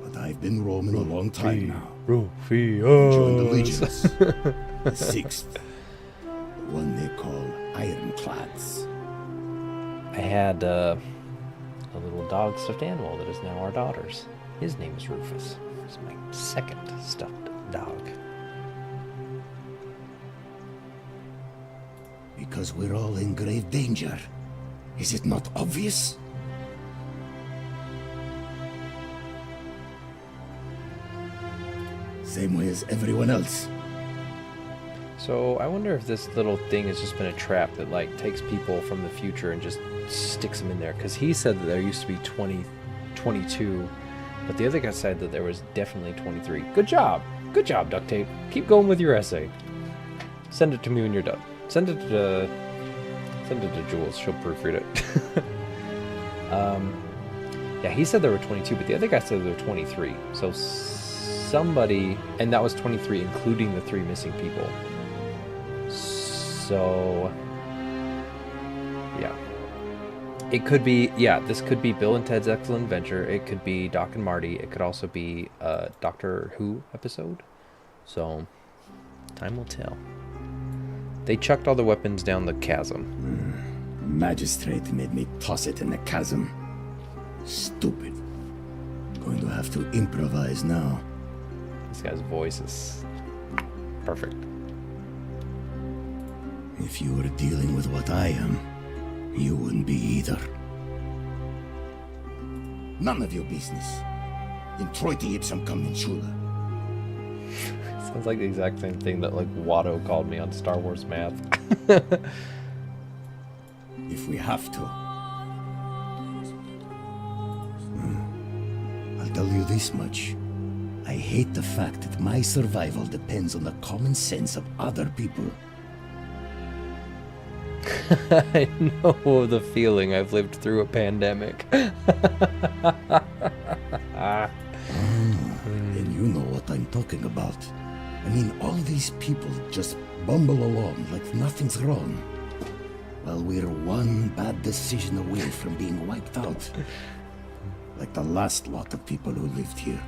But I've been roaming a long time now. Rufius. Joined the legions, the 6th, the one they call Ironclads. I had a little dog stuffed animal that is now our daughter's. His name is Rufus. He's my 2nd stuffed dog. Because we're all in grave danger. Is it not obvious? Same way as everyone else. So I wonder if this little thing has just been a trap that like takes people from the future and just sticks them in there. Because he said that there used to be 22, but the other guy said that there was definitely 23. Good job. Good job, Duct Tape. Keep going with your essay. Send it to me when you're done. Send it to Jules. She'll proofread it. Yeah, he said there were 22, but the other guy said there were 23. So somebody, and that was 23, including the 3 missing people. So, yeah. It could be, yeah, this could be Bill and Ted's Excellent Adventure. It could be Doc and Marty. It could also be a Doctor Who episode. So, time will tell. They chucked all the weapons down the chasm. Magistrate made me toss it in the chasm. Stupid. Going to have to improvise now. This guy's voice is perfect. If you were dealing with what I am, you wouldn't be either. None of your business. Introiti ipsum commensula. Sounds like the exact same thing that like Watto called me on Star Wars Math. If we have to. I'll tell you this much. I hate the fact that my survival depends on the common sense of other people. I know the feeling. I've lived through a pandemic. Then you know what I'm talking about. I mean, all these people just bumble along like nothing's wrong. While we're one bad decision away from being wiped out. Like the last lot of people who lived here.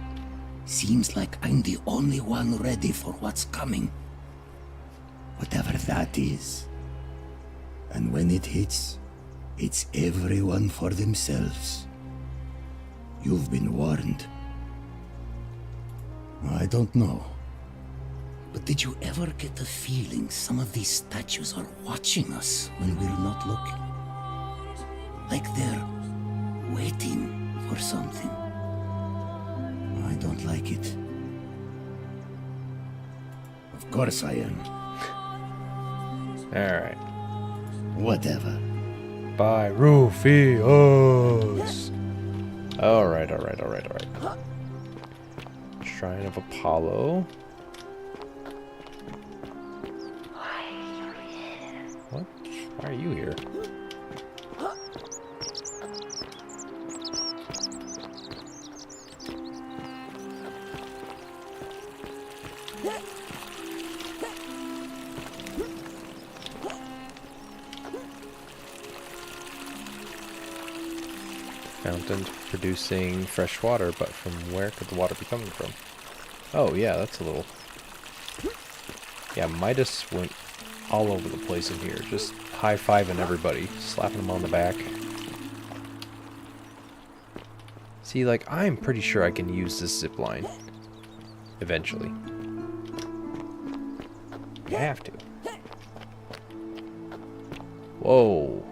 Seems like I'm the only one ready for what's coming. Whatever that is. And when it hits, it's everyone for themselves. You've been warned. I don't know. But did you ever get the feeling some of these statues are watching us when we're not looking? Like they're waiting for something. I don't like it. Of course I am. Alright. Whatever. By Rufius. Alright. Shrine of Apollo. What? Why are you here? Fountains producing fresh water, but from where could the water be coming from? Oh yeah, that's a little... Yeah, Midas went all over the place in here, just high-fiving everybody, slapping them on the back. See, like, I'm pretty sure I can use this zip line. Eventually. I have to. Whoa.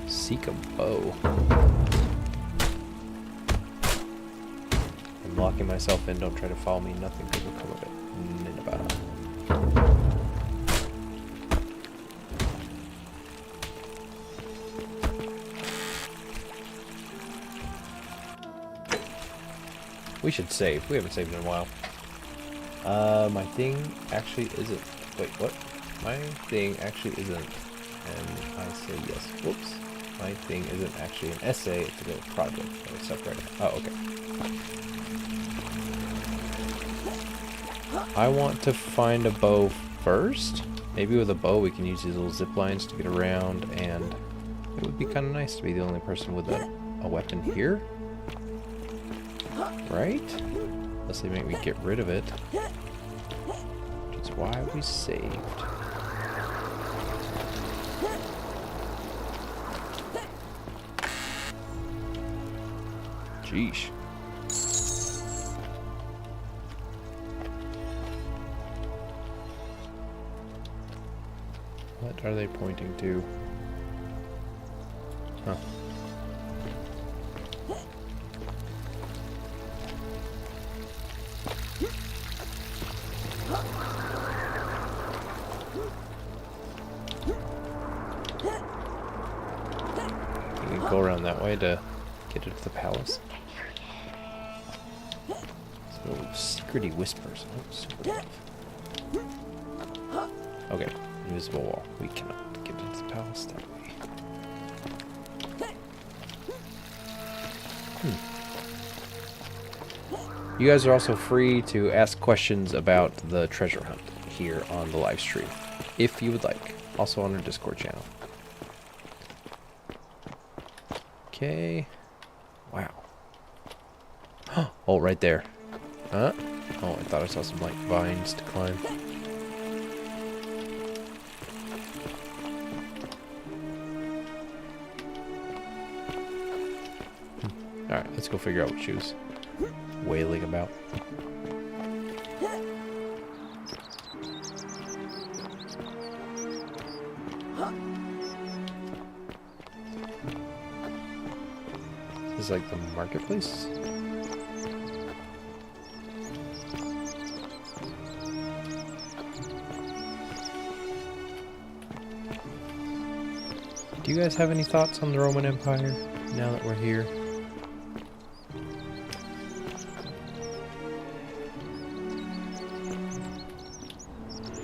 Seek a bow. I'm locking myself in. Don't try to follow me. Nothing good will come of it. Nineveh. We should save. We haven't saved in a while. My thing actually isn't. Wait, what? My thing actually isn't. And I say yes. Whoops. My thing isn't actually an essay, it's a little project. Oh, subreddit. Oh, okay. I want to find a bow first. Maybe with a bow we can use these little zip lines to get around, and it would be kind of nice to be the only person with a weapon here. Right? Unless they make me get rid of it. Which is why we saved. Sheesh. What are they pointing to? Huh. You can go around that way to get into the palace. So, secrety whispers. Oh, super love. Okay, invisible wall. We cannot get into the palace that way. You guys are also free to ask questions about the treasure hunt here on the live stream, if you would like. Also on our Discord channel. Okay. Wow. Oh, right there. Huh? Oh, I thought I saw some, like, vines to climb. Alright, let's go figure out what she was wailing about. This is like the marketplace? Do you guys have any thoughts on the Roman Empire now that we're here?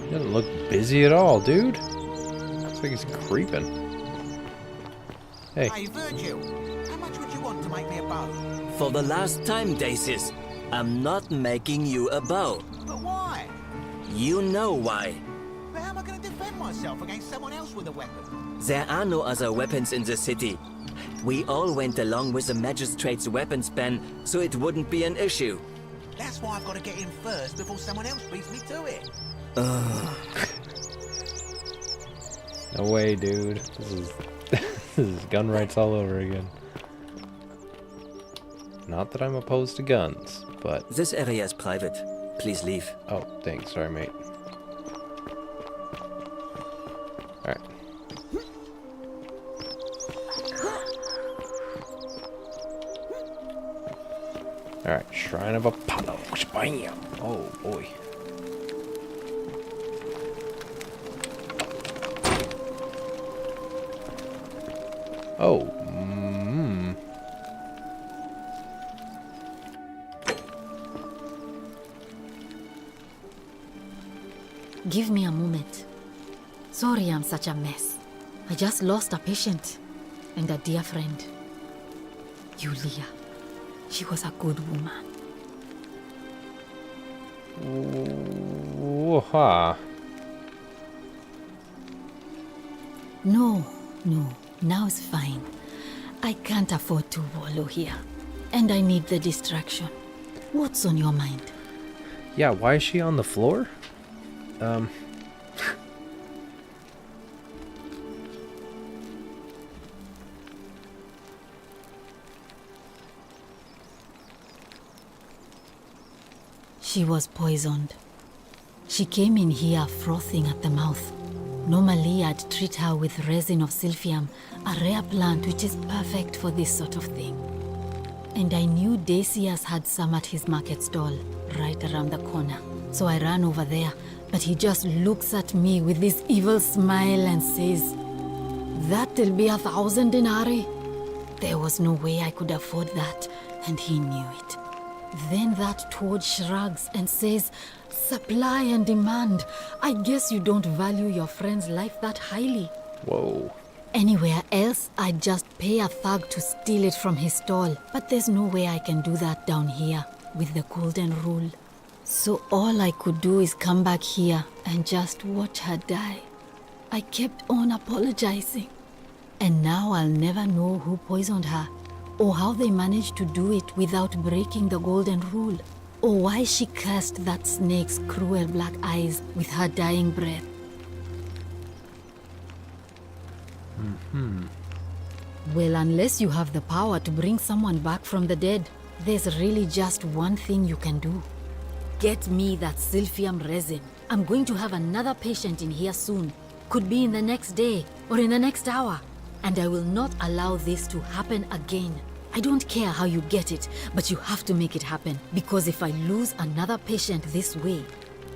He doesn't look busy at all, dude. Looks like he's creeping. Hey. Hey, Virgil, how much would you want to make me a bow? For the last time, Dacis, I'm not making you a bow. But why? You know why. But how am I going to defend myself against someone else with a weapon? There are no other weapons in the city. We all went along with the magistrate's weapons ban, so it wouldn't be an issue. That's why I've got to get in first before someone else beats me to it. No way, dude. This is this is gun rights all over again. Not that I'm opposed to guns, but... This area is private. Please leave. Oh, thanks. Sorry, mate. Alright. Alright, Shrine of Apollo. Bam! Oh, boy. Oh, Give me a moment. Sorry I'm such a mess. I just lost a patient and a dear friend. Yulia. She was a good woman. Whoa-ha. No. Now it's fine. I can't afford to wallow here. And I need the distraction. What's on your mind? Yeah, why is she on the floor? She was poisoned. She came in here frothing at the mouth. Normally, I'd treat her with resin of silphium, a rare plant which is perfect for this sort of thing. And I knew Decius had some at his market stall, right around the corner. So I ran over there, but he just looks at me with this evil smile and says, "That'll be 1,000 denarii." There was no way I could afford that, and he knew it. Then that toad shrugs and says, "Supply and demand. I guess you don't value your friend's life that highly." Whoa. Anywhere else, I'd just pay a thug to steal it from his stall. But there's no way I can do that down here, with the golden rule. So all I could do is come back here and just watch her die. I kept on apologizing. And now I'll never know who poisoned her, or how they managed to do it without breaking the golden rule, or why she cursed that snake's cruel black eyes with her dying breath. Well, unless you have the power to bring someone back from the dead, there's really just one thing you can do. Get me that silphium resin. I'm going to have another patient in here soon. Could be in the next day, or in the next hour. And I will not allow this to happen again. I don't care how you get it, but you have to make it happen. Because if I lose another patient this way,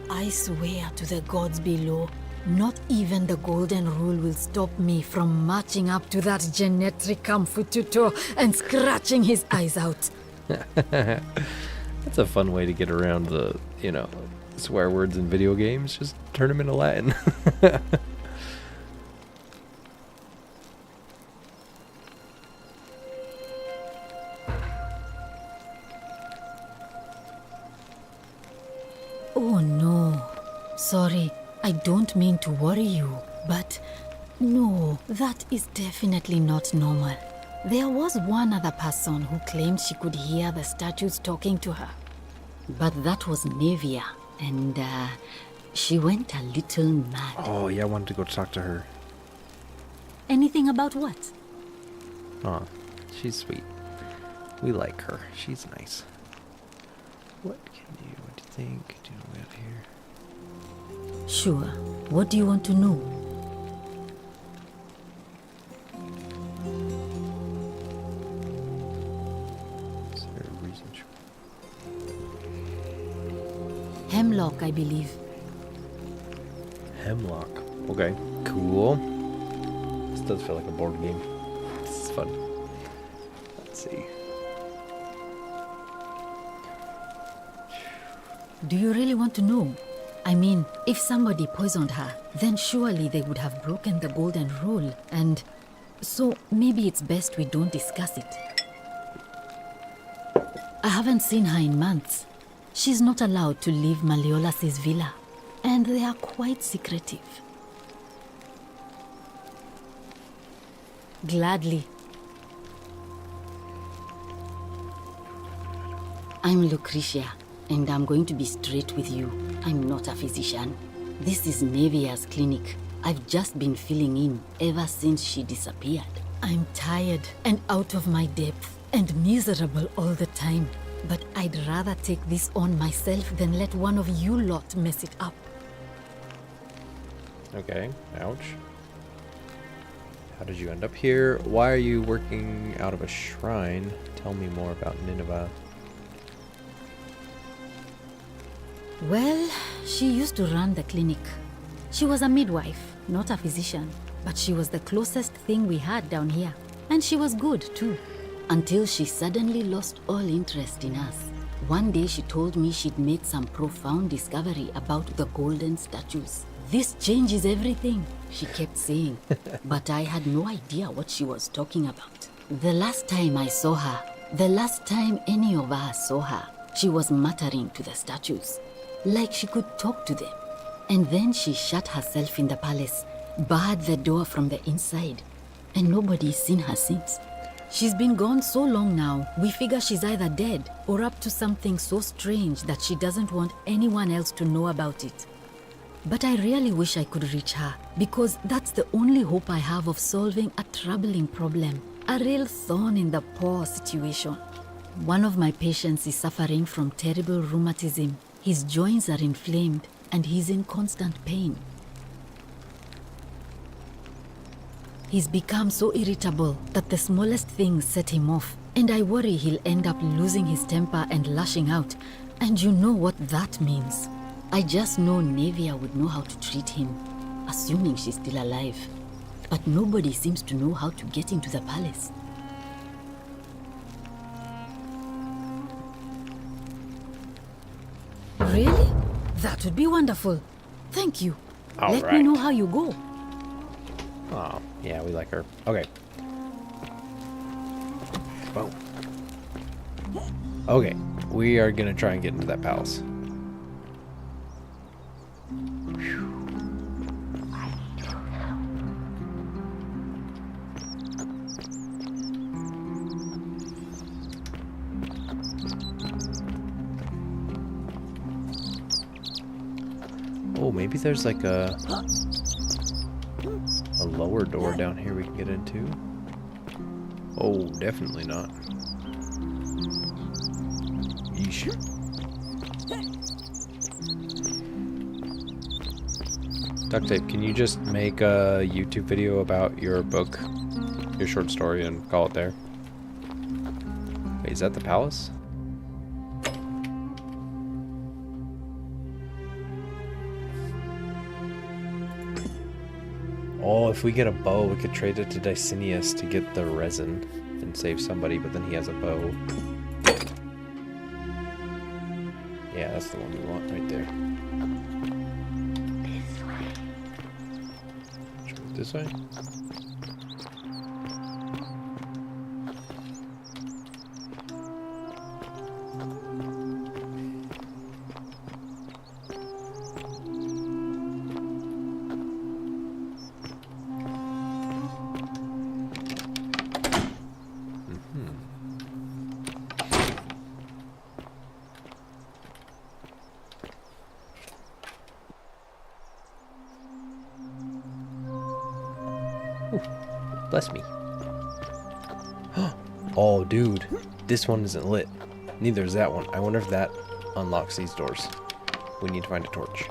I swear to the gods below, not even the golden rule will stop me from marching up to that genetricum fututo and scratching his eyes out. That's a fun way to get around the, swear words in video games. Just turn them into Latin. Oh no. Sorry, I don't mean to worry you, but no, that is definitely not normal. There was one other person who claimed she could hear the statues talking to her. But that was Nevia, and she went a little mad. Oh, yeah, I wanted to go talk to her. Anything about what? Aw, she's sweet. We like her. She's nice. What do you think? Do you know about here? Sure. What do you want to know? Hemlock, I believe. Hemlock. Okay, cool. This does feel like a board game. This is fun. Let's see. Do you really want to know? I mean, if somebody poisoned her, then surely they would have broken the golden rule, and so maybe it's best we don't discuss it. I haven't seen her in months. She's not allowed to leave Malleolas's villa, and they are quite secretive. Gladly. I'm Lucretia, and I'm going to be straight with you. I'm not a physician. This is Nevia's clinic. I've just been filling in ever since she disappeared. I'm tired and out of my depth and miserable all the time. But I'd rather take this on myself than let one of you lot mess it up. Okay, ouch. How did you end up here? Why are you working out of a shrine? Tell me more about Nineveh. Well, she used to run the clinic. She was a midwife, not a physician, but she was the closest thing we had down here. And she was good, too. Until she suddenly lost all interest in us. One day she told me she'd made some profound discovery about the golden statues. This changes everything, she kept saying. But I had no idea what she was talking about. The last time I saw her, the last time any of us saw her, she was muttering to the statues, like she could talk to them. And then she shut herself in the palace, barred the door from the inside, and nobody's seen her since. She's been gone so long now, we figure she's either dead or up to something so strange that she doesn't want anyone else to know about it. But I really wish I could reach her, because that's the only hope I have of solving a troubling problem, a real thorn in the paw situation. One of my patients is suffering from terrible rheumatism. His joints are inflamed and he's in constant pain. He's become so irritable that the smallest things set him off, and I worry he'll end up losing his temper and lashing out, and you know what that means. I just know Nevia would know how to treat him, assuming she's still alive. But nobody seems to know how to get into the palace. Really? That would be wonderful. Thank you. Let me know how you go. Oh, yeah, we like her. Okay. Boom. Okay, we are gonna try and get into that palace. Oh, maybe there's like a lower door down here we can get into. Oh, definitely not. Yeesh. Duct Tape, can you just make a YouTube video about your book, your short story, and call it there? Wait, is that the palace? Oh, if we get a bow, we could trade it to Dicinius to get the resin and save somebody, but then he has a bow. Yeah, that's the one we want right there. This way? Bless me. Oh, dude. This one isn't lit. Neither is that one. I wonder if that unlocks these doors. We need to find a torch.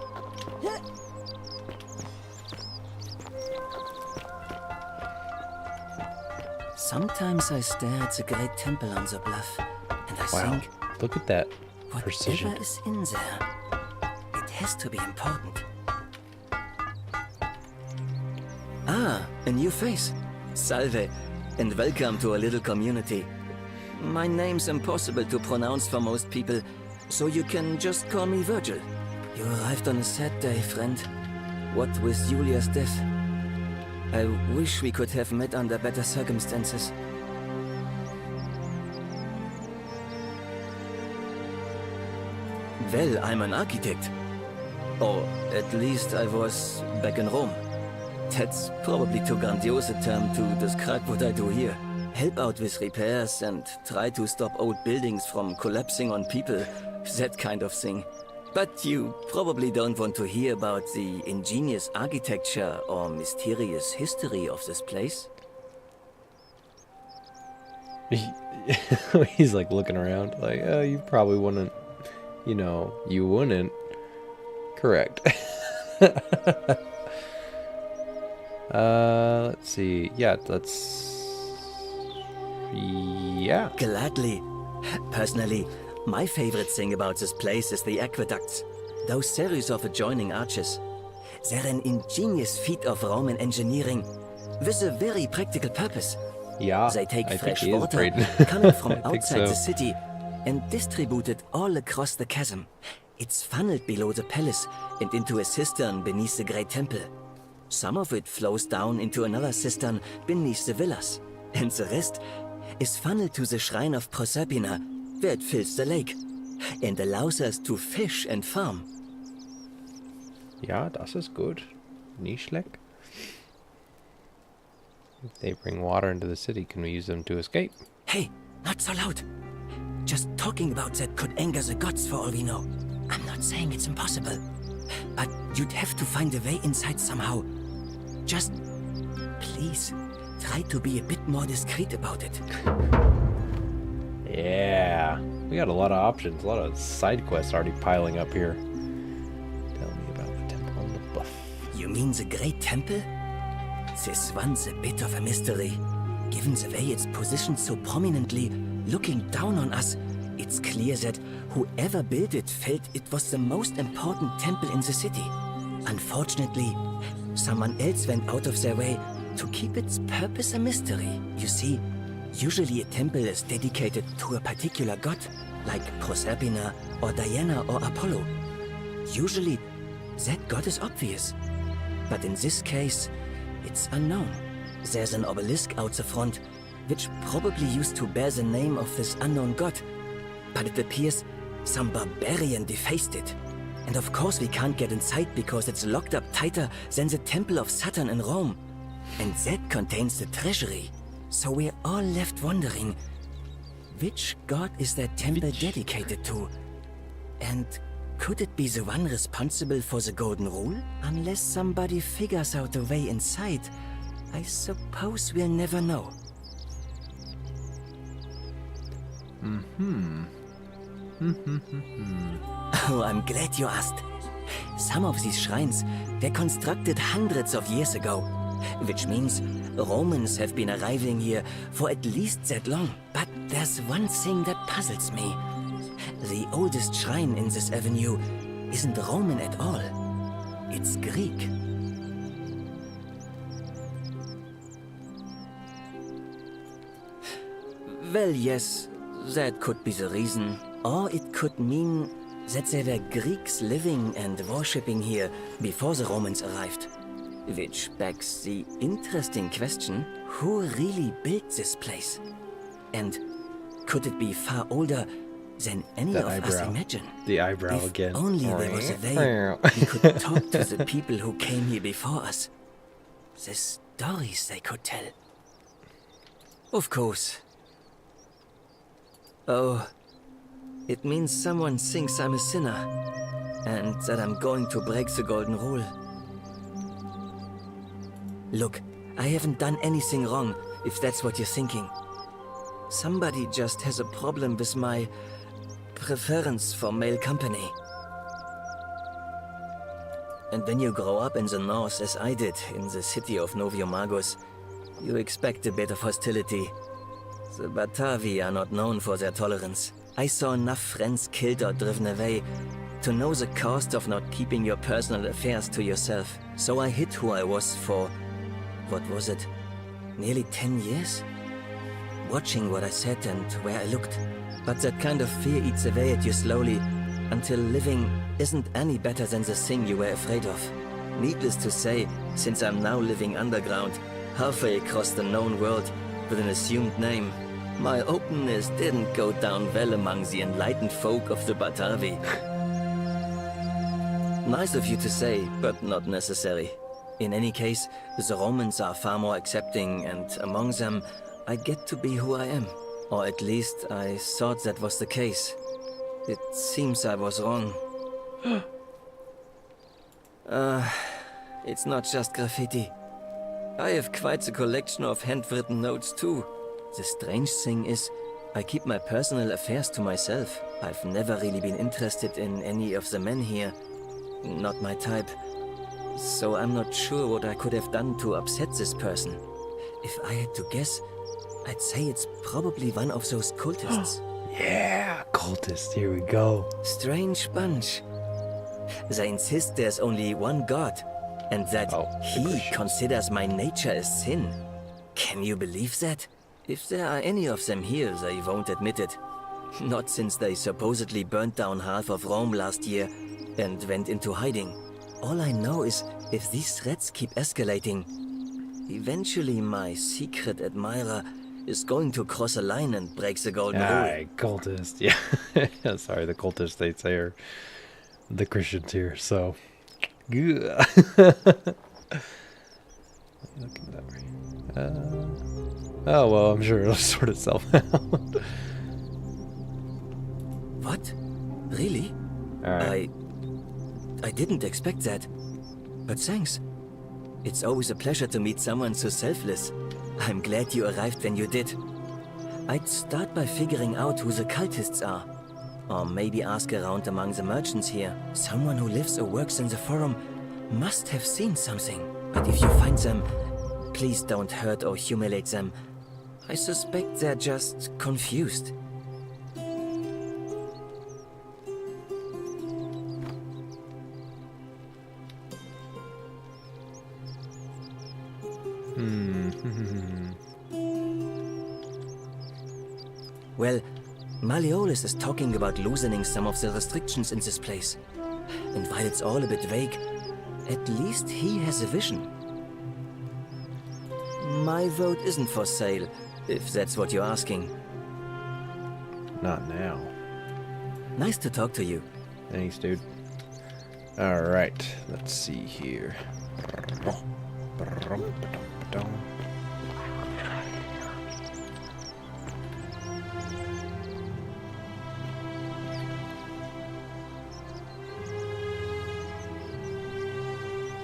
Sometimes I stare at the great temple on the bluff, and I think, Look at that whatever precision. is in there, has to be important. Ah, a new face. Salve, and welcome to a little community. My name's impossible to pronounce for most people, so you can just call me Virgil. You arrived on a sad day, friend. What with Julia's death? I wish we could have met under better circumstances. Well, I'm an architect. Or at least I was back in Rome. That's probably too grandiose a term to describe what I do here. Help out with repairs and try to stop old buildings from collapsing on people, that kind of thing. But you probably don't want to hear about the ingenious architecture or mysterious history of this place. He's like looking around, like, oh, you probably wouldn't, you know, you wouldn't. Correct. Let's see. Yeah, yeah. Gladly. Personally, my favorite thing about this place is the aqueducts. Those series of adjoining arches. They're an ingenious feat of Roman engineering with a very practical purpose. Yeah, they take I fresh think he is water great. coming from outside so. the city and distribute it all across the chasm. It's funneled below the palace and into a cistern beneath the great temple. Some of it flows down into another cistern beneath the villas, and the rest is funneled to the shrine of Proserpina, where it fills the lake and allows us to fish and farm. Ja, das ist gut. Nicht schlecht. If they bring water into the city, can we use them to escape? Hey, not so loud. Just talking about that could anger the gods for all we know. I'm not saying it's impossible, but you'd have to find a way inside somehow. Just, please, try to be a bit more discreet about it. Yeah, we got a lot of options, a lot of side quests already piling up here. Tell me about the temple on the bluff. You mean the Great Temple? This one's a bit of a mystery. Given the way it's positioned so prominently, looking down on us, it's clear that whoever built it felt it was the most important temple in the city. Unfortunately, someone else went out of their way to keep its purpose a mystery. You see, usually a temple is dedicated to a particular god, like Proserpina or Diana or Apollo. Usually, that god is obvious. But in this case, it's unknown. There's an obelisk out the front, which probably used to bear the name of this unknown god. But it appears some barbarian defaced it. And of course we can't get inside because it's locked up tighter than the Temple of Saturn in Rome. And that contains the treasury. So we're all left wondering, which god is that temple dedicated to? And could it be the one responsible for the Golden Rule? Unless somebody figures out a way inside, I suppose we'll never know. Oh, I'm glad you asked. Some of these shrines were constructed hundreds of years ago, which means Romans have been arriving here for at least that long. But there's one thing that puzzles me. The oldest shrine in this avenue isn't Roman at all. It's Greek. Well, yes, that could be the reason. Or it could mean that there were Greeks living and worshipping here before the Romans arrived. Which begs the interesting question, who really built this place? And could it be far older than any of us imagine? The eyebrow if again. Only there was a way we could talk to the people who came here before us. The stories they could tell. Of course. Oh, it means someone thinks I'm a sinner, and that I'm going to break the Golden Rule. Look, I haven't done anything wrong, if that's what you're thinking. Somebody just has a problem with my preference for male company. And when you grow up in the north, as I did, in the city of Noviomagus, you expect a bit of hostility. The Batavi are not known for their tolerance. I saw enough friends killed or driven away to know the cost of not keeping your personal affairs to yourself. So I hid who I was for, what was it, nearly 10 years? Watching what I said and where I looked. But that kind of fear eats away at you slowly, until living isn't any better than the thing you were afraid of. Needless to say, since I'm now living underground, halfway across the known world, with an assumed name, my openness didn't go down well among the enlightened folk of the Batavi. Nice of you to say, but not necessary. In any case, the Romans are far more accepting, and among them, I get to be who I am. Or at least, I thought that was the case. It seems I was wrong. It's not just graffiti. I have quite the collection of handwritten notes too. The strange thing is, I keep my personal affairs to myself. I've never really been interested in any of the men here. Not my type. So I'm not sure what I could have done to upset this person. If I had to guess, I'd say it's probably one of those cultists. Yeah, cultist, here we go. Strange bunch. They insist there's only one God, and that he considers my nature as sin. Can you believe that? If there are any of them here, they won't admit it. Not since they supposedly burnt down half of Rome last year and went into hiding. All I know is, if these threats keep escalating, eventually my secret admirer is going to cross a line and break the golden rule. Cultist, yeah. Sorry, the cultists, they say, are the Christians here, so... Looking that way. Oh, well, I'm sure it'll sort itself out. What? Really? Alright. I didn't expect that. But thanks. It's always a pleasure to meet someone so selfless. I'm glad you arrived when you did. I'd start by figuring out who the cultists are. Or maybe ask around among the merchants here. Someone who lives or works in the forum must have seen something. But if you find them, please don't hurt or humiliate them. I suspect they're just confused. Well, Malleolus is talking about loosening some of the restrictions in this place. And while it's all a bit vague, at least he has a vision. My vote isn't for sale, if that's what you're asking. Not now. Nice to talk to you. Thanks, dude. Alright, let's see here.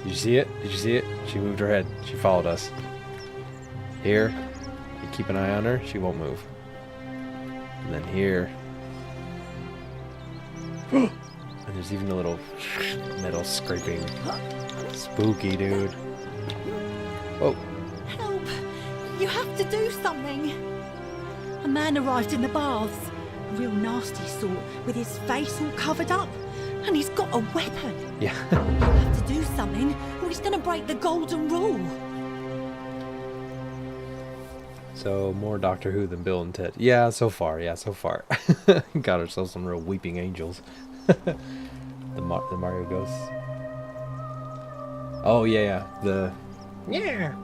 Did you see it? Did you see it? She moved her head. She followed us. Here, you keep an eye on her, she won't move. And then here. And there's even a little metal scraping. Spooky, dude. Whoa. Help! You have to do something! A man arrived in the baths. A real nasty sort, with his face all covered up. And he's got a weapon. Yeah. You have to do something, or he's gonna break the golden rule. So, more Doctor Who than Bill and Ted. Yeah, so far. Yeah, so far. Got ourselves some real weeping angels. the Mario ghosts. Oh, yeah. Yeah.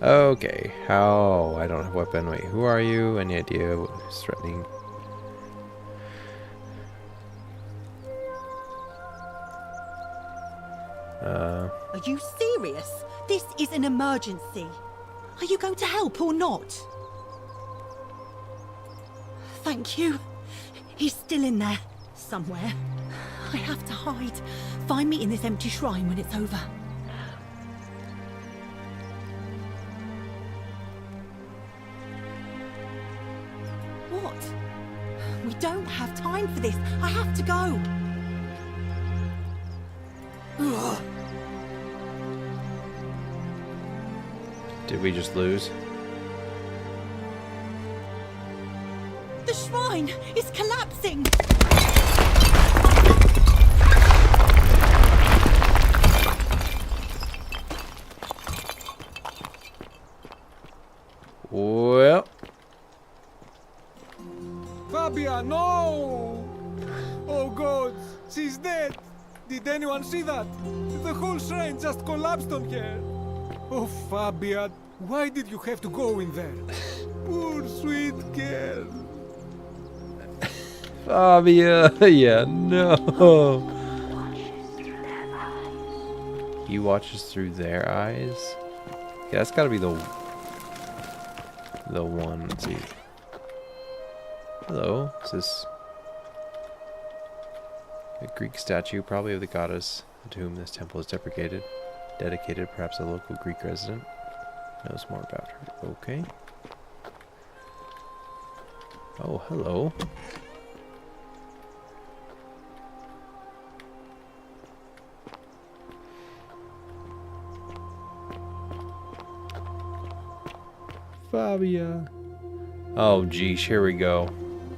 Okay. How? I don't have a weapon. Wait, who are you? Any idea who's threatening? Are you serious? This is an emergency. Are you going to help or not? Thank you. He's still in there, somewhere. I have to hide. Find me in this empty shrine when it's over. What? We don't have time for this. I have to go. Ugh. Did we just lose? The shrine is collapsing! She's dead! Did anyone see that? The whole shrine just collapsed on her. Oh, Fabia, why did you have to go in there? Poor sweet girl. Fabia, yeah, no. He watches through their eyes. Yeah, that's gotta be the one. Let's see. Hello, is this a Greek statue, probably of the goddess to whom this temple is dedicated, perhaps a local Greek resident knows more about her. Okay. Oh, hello. Fabia. Oh, geez, here we go.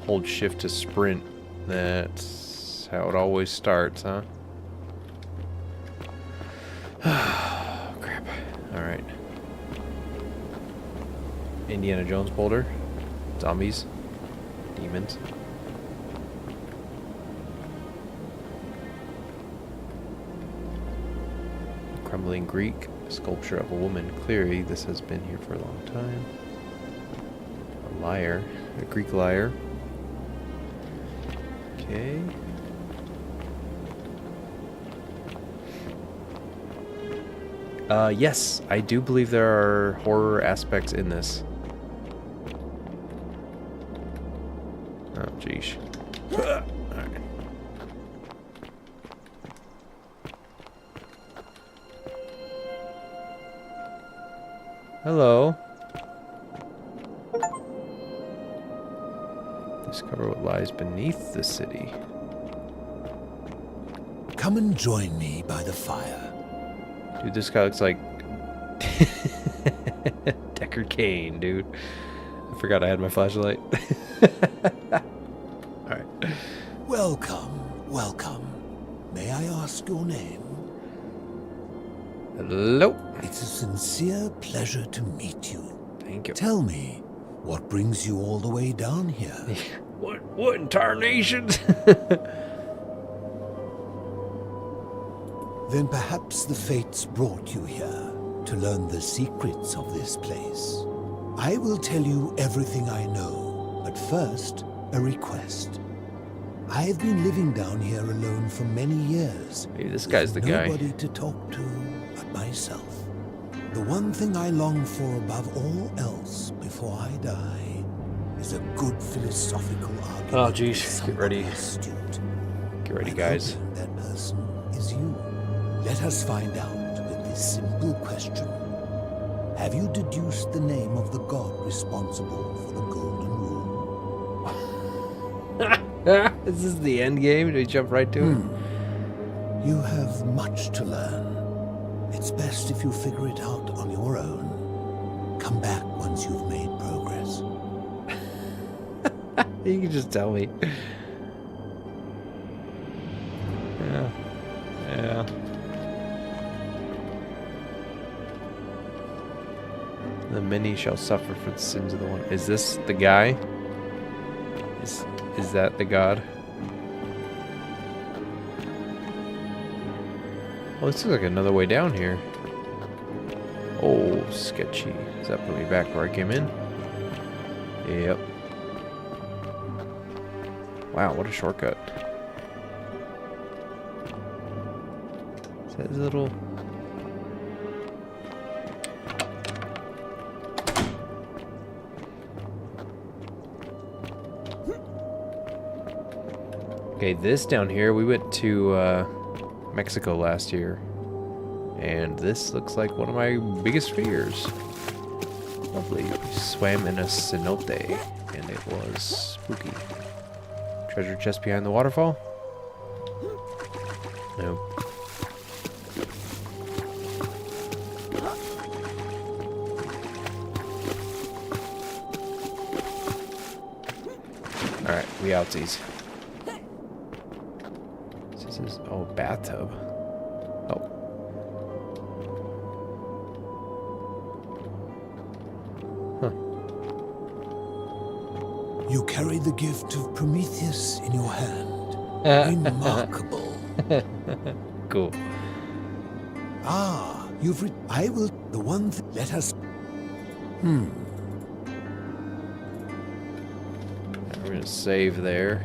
Hold shift to sprint. That's how it always starts, huh? Oh, crap. Alright. Indiana Jones boulder. Zombies. Demons. Crumbling Greek. Sculpture of a woman. Clearly, this has been here for a long time. A lyre. A Greek lyre. Okay. Yes, I do believe there are horror aspects in this. Oh, jeez. Alright. Hello. Discover what lies beneath the city. Come and join me by the fire. Dude, this guy looks like Deckard Cain, dude. I forgot I had my flashlight. Alright. Welcome, welcome. May I ask your name? Hello. It's a sincere pleasure to meet you. Thank you. Tell me, what brings you all the way down here? What in tarnation? Then perhaps the fates brought you here to learn the secrets of this place. I will tell you everything I know, but first, a request. I have been living down here alone for many years. Maybe this guy's the guy. Nobody to talk to but myself. The one thing I long for above all else before I die is a good philosophical argument. Oh, jeez. Get ready. Astute. Get ready, guys. That person is you. Let us find out with this simple question. Have you deduced the name of the god responsible for the golden rule? Is this the end game? Do we jump right to it? You have much to learn. It's best if you figure it out on your own. Come back once you've made progress. You can just tell me. Yeah. Yeah. The many shall suffer for the sins of the one. Is this the guy? Is that the god? Oh, this looks like another way down here. Oh, sketchy. Does that put me back where I came in? Yep. Wow, what a shortcut. Is that his little... Okay, this down here, we went to Mexico last year, and this looks like one of my biggest fears. Lovely. We swam in a cenote, and it was spooky. Treasure chest behind the waterfall? Nope. Alright, we outsies. This is, oh, bathtub. Oh. Huh. You carry the gift of Prometheus in your hand. Remarkable. Cool. Ah, I will. The one thing. Let us. We're gonna save there.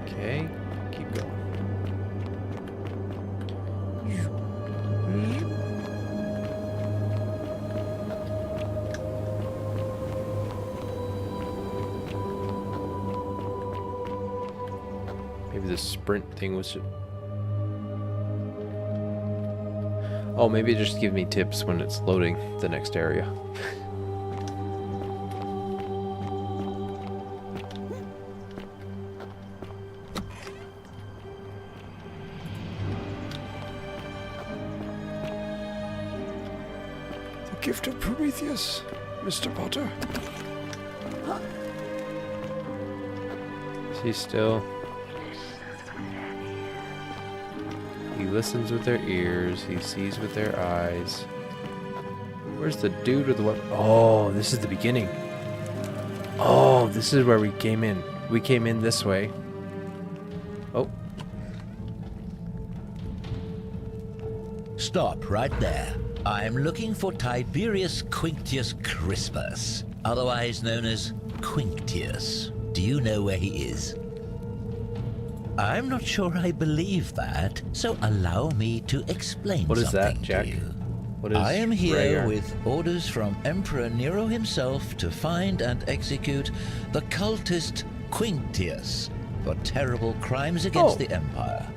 Okay, keep going. Maybe the sprint thing was. Oh, maybe it just gives me tips when it's loading the next area. The gift of Prometheus, Mr. Potter. Is he still? He listens with their ears. He sees with their eyes. Where's the dude with the weapon? Oh, this is the beginning. Oh, this is where we came in. We came in this way. Oh. Stop right there. I'm looking for Tiberius Quinctius Crispus, otherwise known as Quinctius. Do you know where he is? I'm not sure I believe that, so allow me to explain What is something that, Jack? to you. What is I am here Rhaegar? with orders from Emperor Nero himself to find and execute the cultist Quinctius for terrible crimes against the Empire.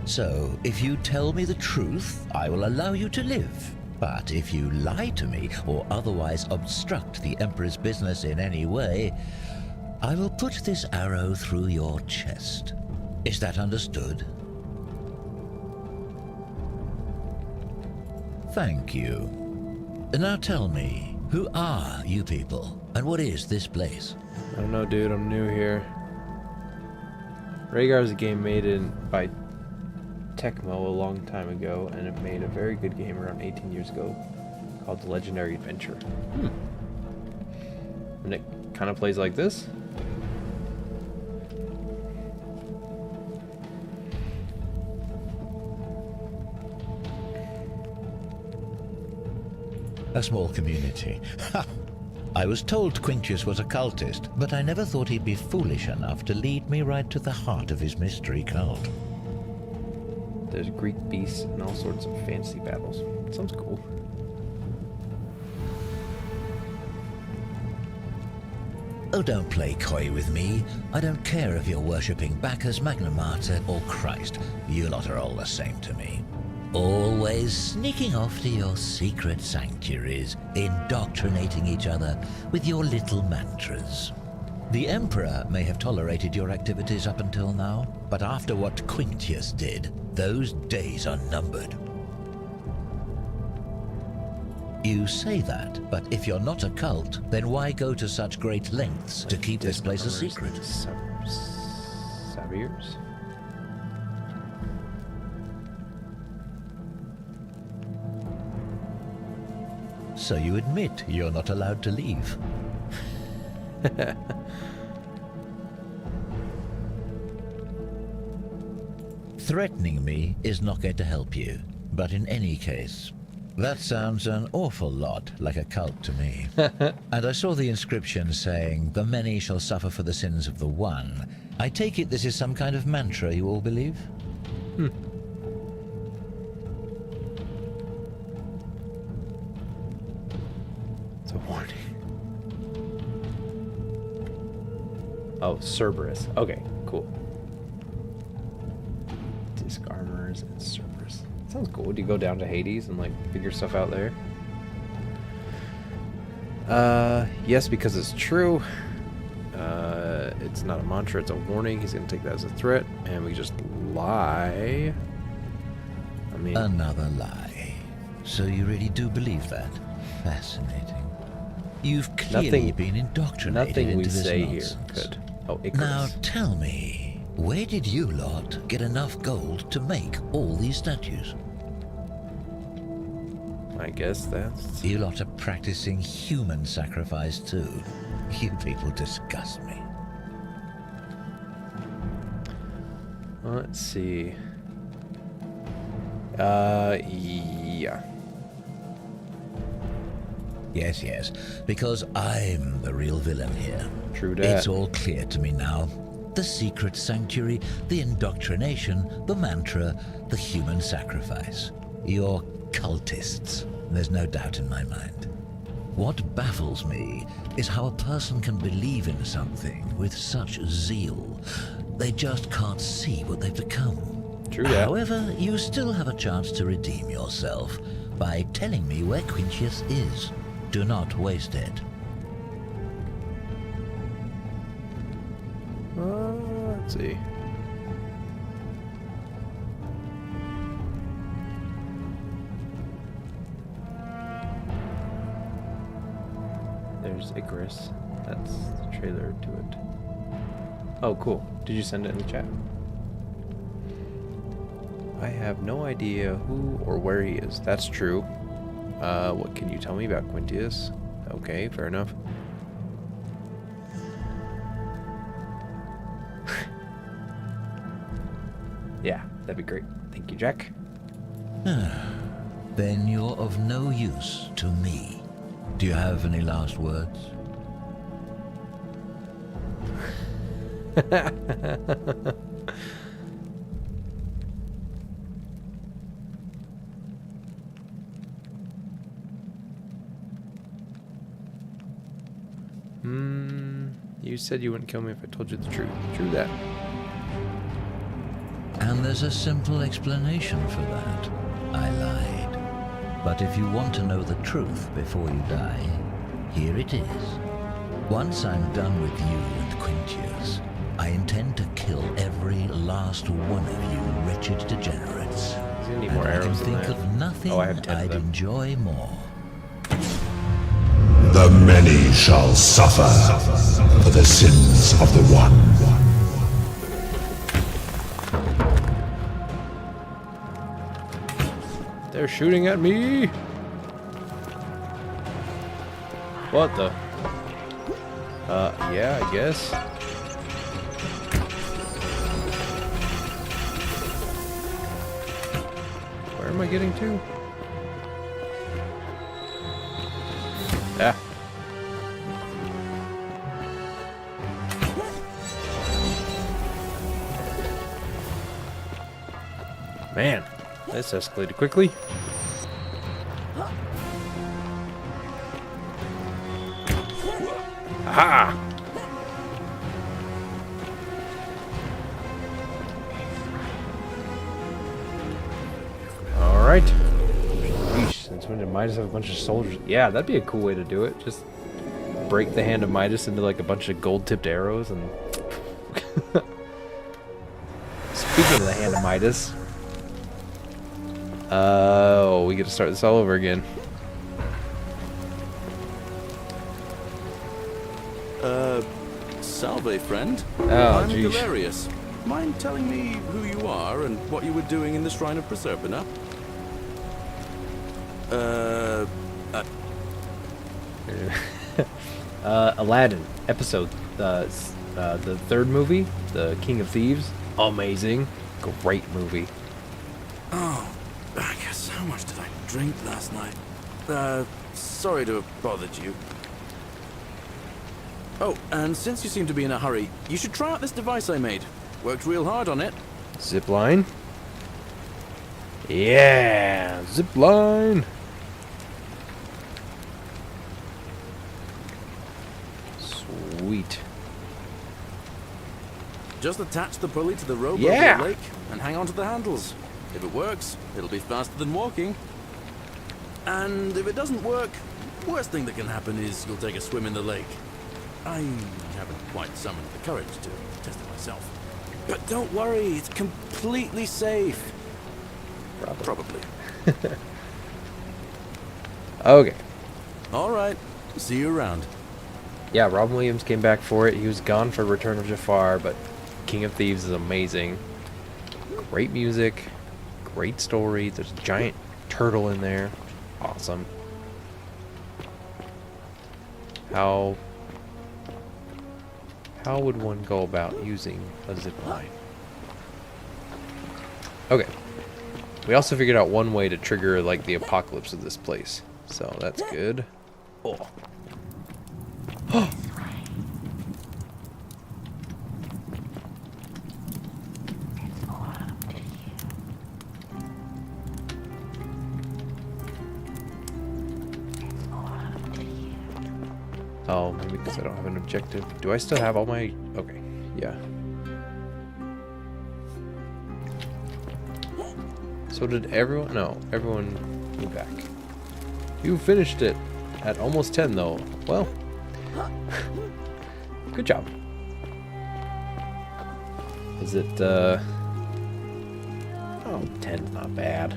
So, if you tell me the truth, I will allow you to live. But if you lie to me or otherwise obstruct the Emperor's business in any way, I will put this arrow through your chest. Is that understood? Thank you. Now tell me, who are you people, and what is this place? I don't know, dude. I'm new here. Rhaegar is a game made by Tecmo a long time ago, and it made a very good game around 18 years ago called The Legendary Adventure. And it kind of plays like this. A small community. Ha! I was told Quinctius was a cultist, but I never thought he'd be foolish enough to lead me right to the heart of his mystery cult. There's Greek beasts and all sorts of fantasy battles. Sounds cool. Oh, don't play coy with me. I don't care if you're worshipping Bacchus, Magna Mater, or Christ. You lot are all the same to me. Always sneaking off to your secret sanctuaries, indoctrinating each other with your little mantras. The Emperor may have tolerated your activities up until now, but after what Quinctius did, those days are numbered. You say that, but if you're not a cult, then why go to such great lengths to keep this place a secret? Saviors? So you admit you're not allowed to leave? Threatening me is not going to help you, but in any case, that sounds an awful lot like a cult to me. And I saw the inscription saying, "The many shall suffer for the sins of the one." I take it this is some kind of mantra you all believe? It's a warning. Oh, Cerberus. Okay, cool. Disc armors and Cerberus. Sounds cool. Do you go down to Hades and like figure stuff out there? Yes, because it's true. It's not a mantra, it's a warning. He's gonna take that as a threat, and we just lie. I mean, another lie. So you really do believe that? Fascinating. You've clearly been indoctrinated into this say nonsense. here could. Oh, Now Icarus. tell me, where did you lot get enough gold to make all these statues? I guess that's... You lot are practicing human sacrifice too. You people disgust me. Let's see. Yeah. Yes, yes, because I'm the real villain here. True that. It's all clear to me now. The secret sanctuary, the indoctrination, the mantra, the human sacrifice. You're cultists. There's no doubt in my mind. What baffles me is how a person can believe in something with such zeal. They just can't see what they've become. True that. However, you still have a chance to redeem yourself by telling me where Quintius is. Do not waste it. Let's see. There's Icarus. That's the trailer to it. Oh, cool. Did you send it in the chat? I have no idea who or where he is. That's true. What can you tell me about Quintius? Okay, fair enough. Yeah, that'd be great. Thank you, Jack. Then you're of no use to me. Do you have any last words? You said you wouldn't kill me if I told you the truth. True that. And there's a simple explanation for that. I lied. But if you want to know the truth before you die, here it is. Once I'm done with you and Quintius, I intend to kill every last one of you wretched degenerates. He's gonna need And more I can arrows than think that. of nothing Oh, I have 10 of I'd them. enjoy more. The many shall suffer for the sins of the one. They're shooting at me! What the? Yeah, I guess. Where am I getting to? Ah. Man, this escalated quickly. Aha! Alright. Yeesh, since when did Midas have a bunch of soldiers? Yeah, that'd be a cool way to do it. Just break the hand of Midas into like a bunch of gold-tipped arrows and... Speaking of the hand of Midas... Oh, we get to start this all over again. Salve, friend. Oh, I'm geez. Galerius. Mind telling me who you are and what you were doing in the Shrine of Proserpina? Aladdin episode, the third movie, the King of Thieves. Amazing, great movie. Oh, I guess how much did I drink last night? Sorry to have bothered you. Oh, and since you seem to be in a hurry, you should try out this device I made. Worked real hard on it. Zipline. Yeah, zipline. Sweet. Just attach the pulley to the rope Yeah. over the lake and hang on to the handles. If it works, it'll be faster than walking. And if it doesn't work, worst thing that can happen is you'll take a swim in the lake. I haven't quite summoned the courage to test it myself. But don't worry, it's completely safe. Probably. Okay. Alright, see you around. Yeah, Robin Williams came back for it. He was gone for Return of Jafar, but King of Thieves is amazing. Great music, great story. There's a giant turtle in there. Awesome. How would one go about using a zip line? Okay. We also figured out one way to trigger, like, the apocalypse of this place. So, that's good. Oh. Oh, maybe because I don't have an objective. Do I still have all my... Okay, yeah. So did everyone? No, everyone moved back. You finished it at almost 10, though. Well, good job. Is it, Oh, 10's not bad.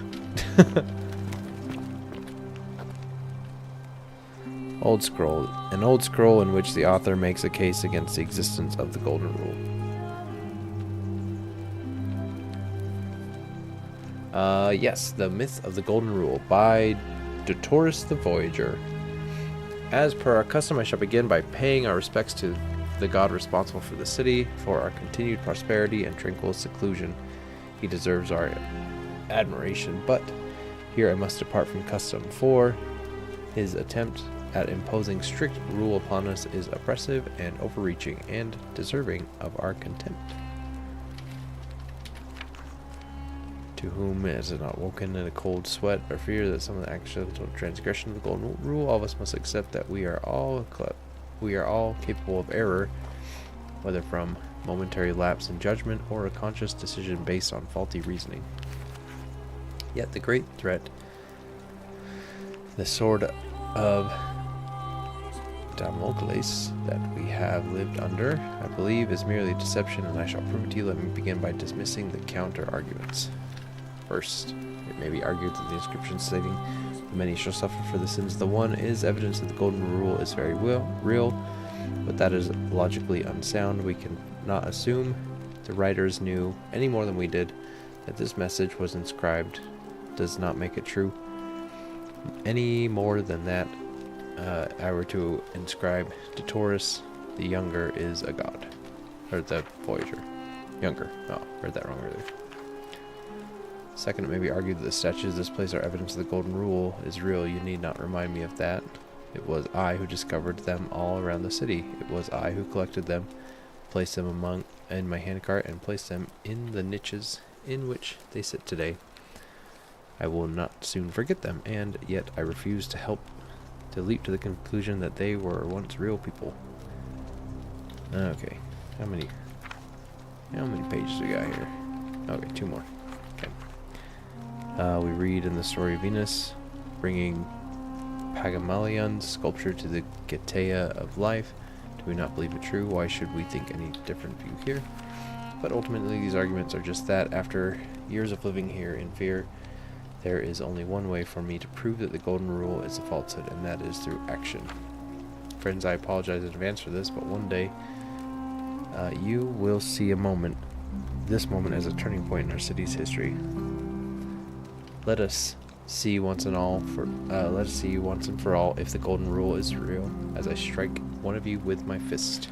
Old Scroll. An old scroll in which the author makes a case against the existence of the Golden Rule. Yes, The Myth of the Golden Rule by Dotoris the Voyager. As per our custom, I shall begin by paying our respects to the god responsible for the city, for our continued prosperity and tranquil seclusion. He deserves our admiration, but here I must depart from custom, for his attempt at imposing strict rule upon us is oppressive and overreaching, and deserving of our contempt. To whom has it not woken in a cold sweat or fear that some of the accidental transgression of the Golden Rule, all of us must accept that we are all capable of error, whether from momentary lapse in judgment or a conscious decision based on faulty reasoning. Yet the great threat, the sword of Damocles that we have lived under, I believe, is merely deception, and I shall prove it to you. Let me begin by dismissing the counter-arguments. First, it may be argued that the inscription stating the many shall suffer for the sins of the one is evidence that the Golden Rule is very real, but that is logically unsound. We cannot assume the writers knew any more than we did that this message was inscribed does not make it true. Any more than that, I were to inscribe Dotoris the Younger is a god. Or the Voyager. Younger. Oh, read that wrong earlier. Second, it may be argued that the statues of this place are evidence of the Golden Rule is real. You need not remind me of that. It was I who discovered them all around the city. It was I who collected them, placed them in my handcart, and placed them in the niches in which they sit today. I will not soon forget them, and yet I refuse to leap to the conclusion that they were once real people. Okay, how many pages we got here? Okay, 2 more. Okay. We read in the story of Venus, bringing Pygmalion's sculpture to the Getaea of life. Do we not believe it true? Why should we think any different view here? But ultimately, these arguments are just that. After years of living here in fear, there is only one way for me to prove that the Golden Rule is a falsehood, and that is through action. Friends, I apologize in advance for this, but one day you will see this moment as a turning point in our city's history. Let us see once and for all if the Golden Rule is real, as I strike one of you with my fist.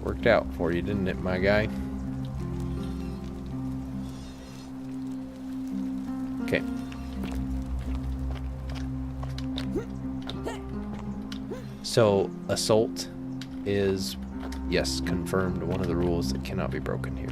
Worked out for you, didn't it, my guy? Okay. So, assault is, yes, confirmed, one of the rules that cannot be broken here.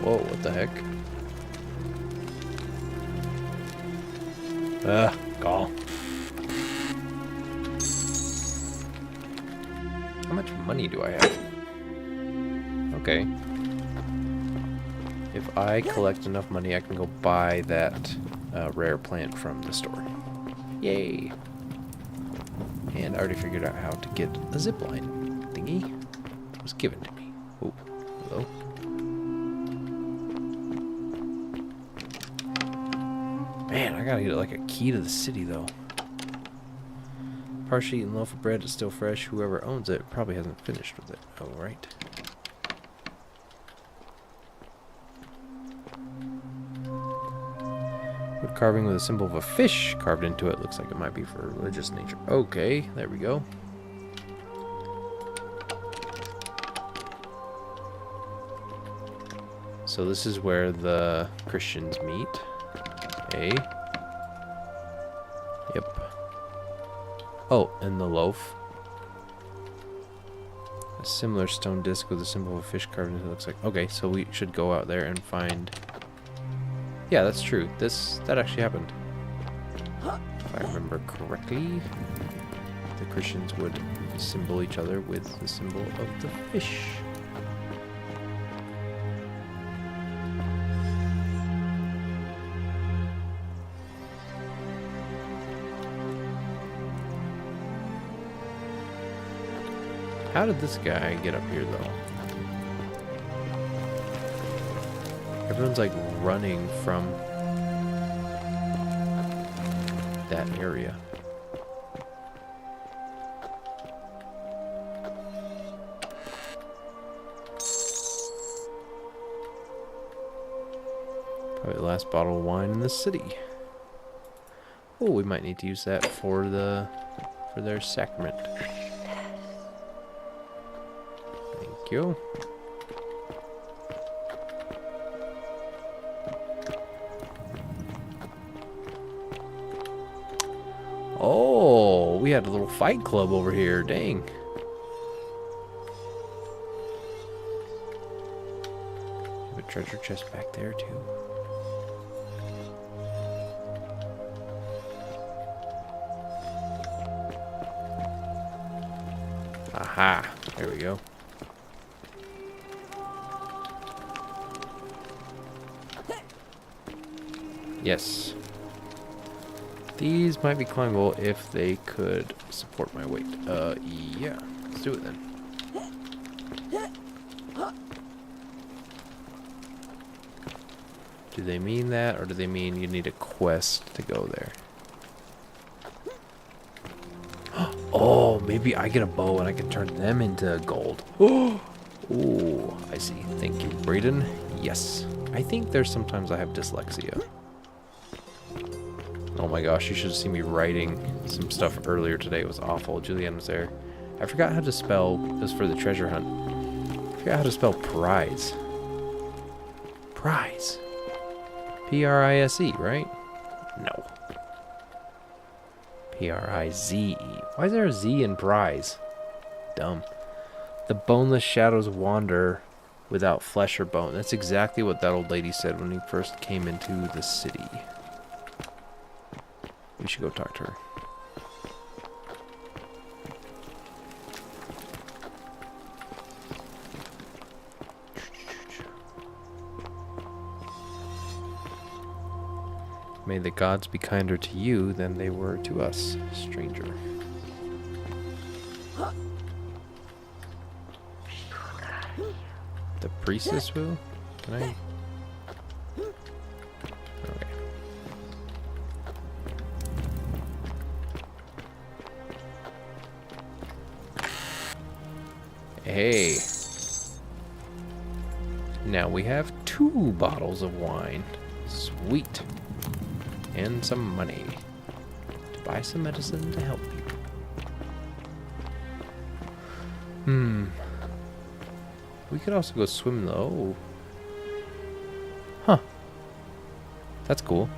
Whoa, what the heck? Call. How much money do I have? Okay. If I collect enough money, I can go buy that rare plant from the store. Yay! And I already figured out how to get a zipline thingy. It was given to me. Oh, hello. Man, I gotta get like a key to the city though. Partially eaten loaf of bread is still fresh. Whoever owns it probably hasn't finished with it. Oh, right. Wood carving with a symbol of a fish carved into it. Looks like it might be for religious nature. Okay, there we go. So this is where the Christians meet. Okay. Yep. Oh, and the loaf. A similar stone disc with a symbol of a fish carved into it. Looks like. Okay, so we should go out there and find. Yeah, that's true. That actually happened. If I remember correctly, the Christians would symbol each other with the symbol of the fish. How did this guy get up here, though? Everyone's like running from that area. Probably the last bottle of wine in the city. Oh, we might need to use that for their sacrament. Thank you. Oh, we had a little fight club over here. Dang. Have a treasure chest back there too. Aha, there we go. Yes. These might be climbable if they could support my weight. Yeah. Let's do it then. Do they mean that, or do they mean you need a quest to go there? Oh, maybe I get a bow and I can turn them into gold. Oh, I see. Thank you, Brayden. Yes. I think there's sometimes I have dyslexia. Oh my gosh, you should have seen me writing some stuff earlier today. It was awful. Julianne was there. I forgot how to spell, it was for the treasure hunt. I forgot how to spell prize. Prize. P-R-I-S-E, right? No. P-R-I-Z-E. Why is there a Z in prize? Dumb. The boneless shadows wander without flesh or bone. That's exactly what that old lady said when we first came into the city. We should go talk to her. May the gods be kinder to you than they were to us, stranger. The priestess will? Can I? Okay. Hey. Now we have 2 bottles of wine. Sweet. And some money to buy some medicine to help you. We could also go swim though. Huh. That's cool.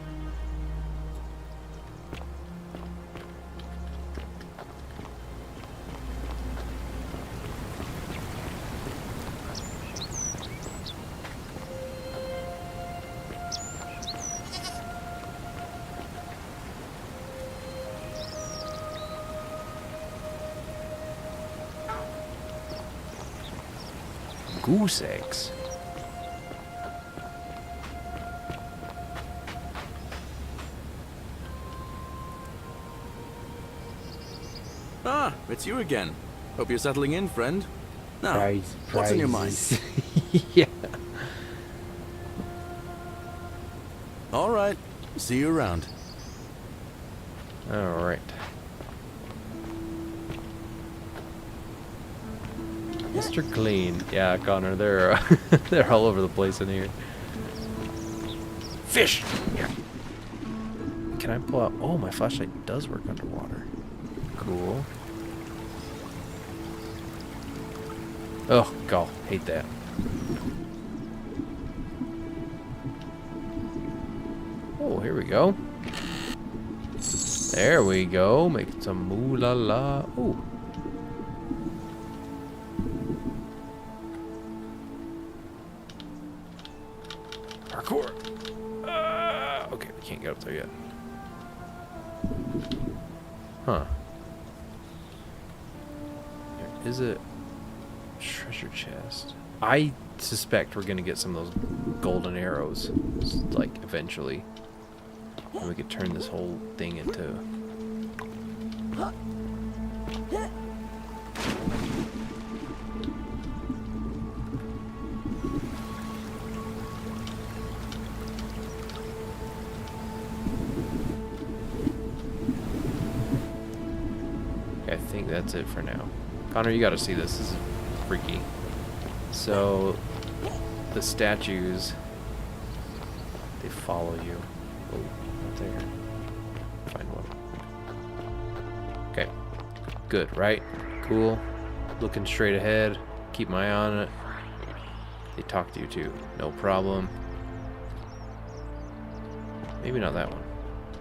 Goose eggs. Ah, it's you again. Hope you're settling in, friend. Now, what's in your mind? Yeah. All right. See you around. All right. Mr. Clean. Yeah, Connor, they're they're all over the place in here. Fish! Yeah. Can I pull out? Oh, my flashlight does work underwater. Cool. Oh, God, hate that. Oh, here we go. There we go. Making some moolah la. Ooh. Parkour. Okay, we can't get up there yet. Huh. There is a treasure chest. I suspect we're gonna get some of those golden arrows, like, eventually. And we could turn this whole thing into... I think that's it for now. Connor, you gotta see this. This is freaky. So, the statues, they follow you. Oh, not there. Find one. Okay. Good, right? Cool. Looking straight ahead. Keep my eye on it. They talk to you too. No problem. Maybe not that one.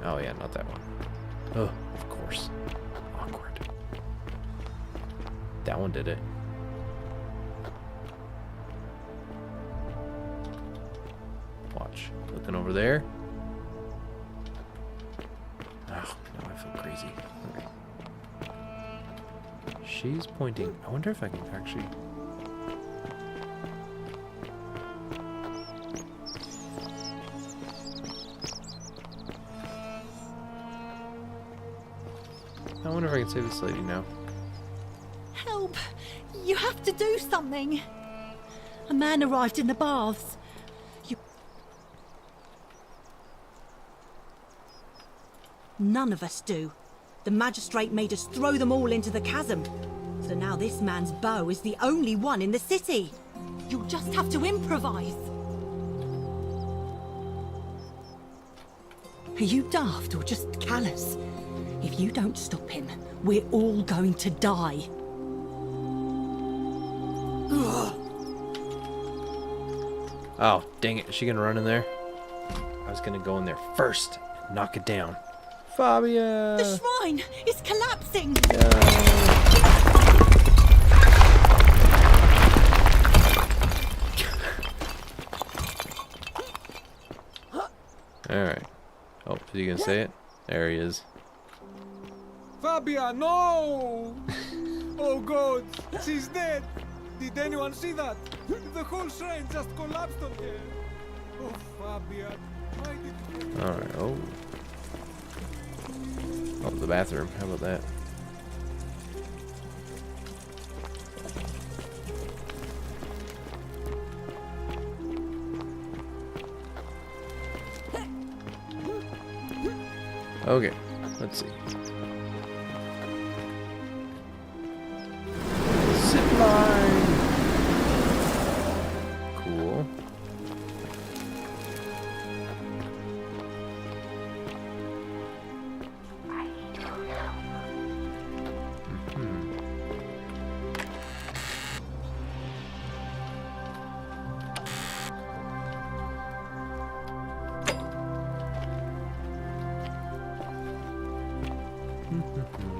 Oh yeah, not that one. Oh, of course. Awkward. That one did it. Watch. Looking over there. Oh, now I feel crazy. Okay. She's pointing. I wonder if I can actually... I wonder if I can save this lady now. Help! You have to do something. A man arrived in the baths. None of us do. The magistrate made us throw them all into the chasm. So now this man's bow is the only one in the city. You'll just have to improvise. Are you daft or just callous? If you don't stop him, we're all going to die. Oh, dang it. Is she gonna run in there? I was gonna go in there first and knock it down. Fabia! The shrine is collapsing! Alright. Oh, is he gonna say it? There he is. Fabia, no! Oh God, she's dead! Did anyone see that? The whole shrine just collapsed on her. Oh, Fabia, why did you... Alright, oh. Oh, the bathroom. How about that? Okay, let's see. Zipline! Cool.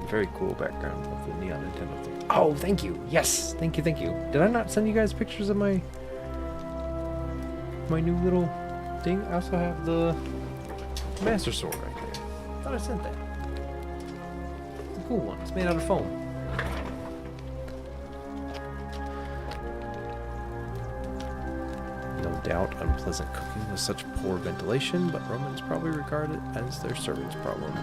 Very cool background of the neon Nintendo thing. Oh, thank you. Yes, thank you, thank you. Did I not send you guys pictures of my new little thing? I also have the Master Sword right there. I thought I sent that. It's a cool one. It's made out of foam. No doubt, unpleasant cooking with such poor ventilation, but Romans probably regard it as their servants' problem.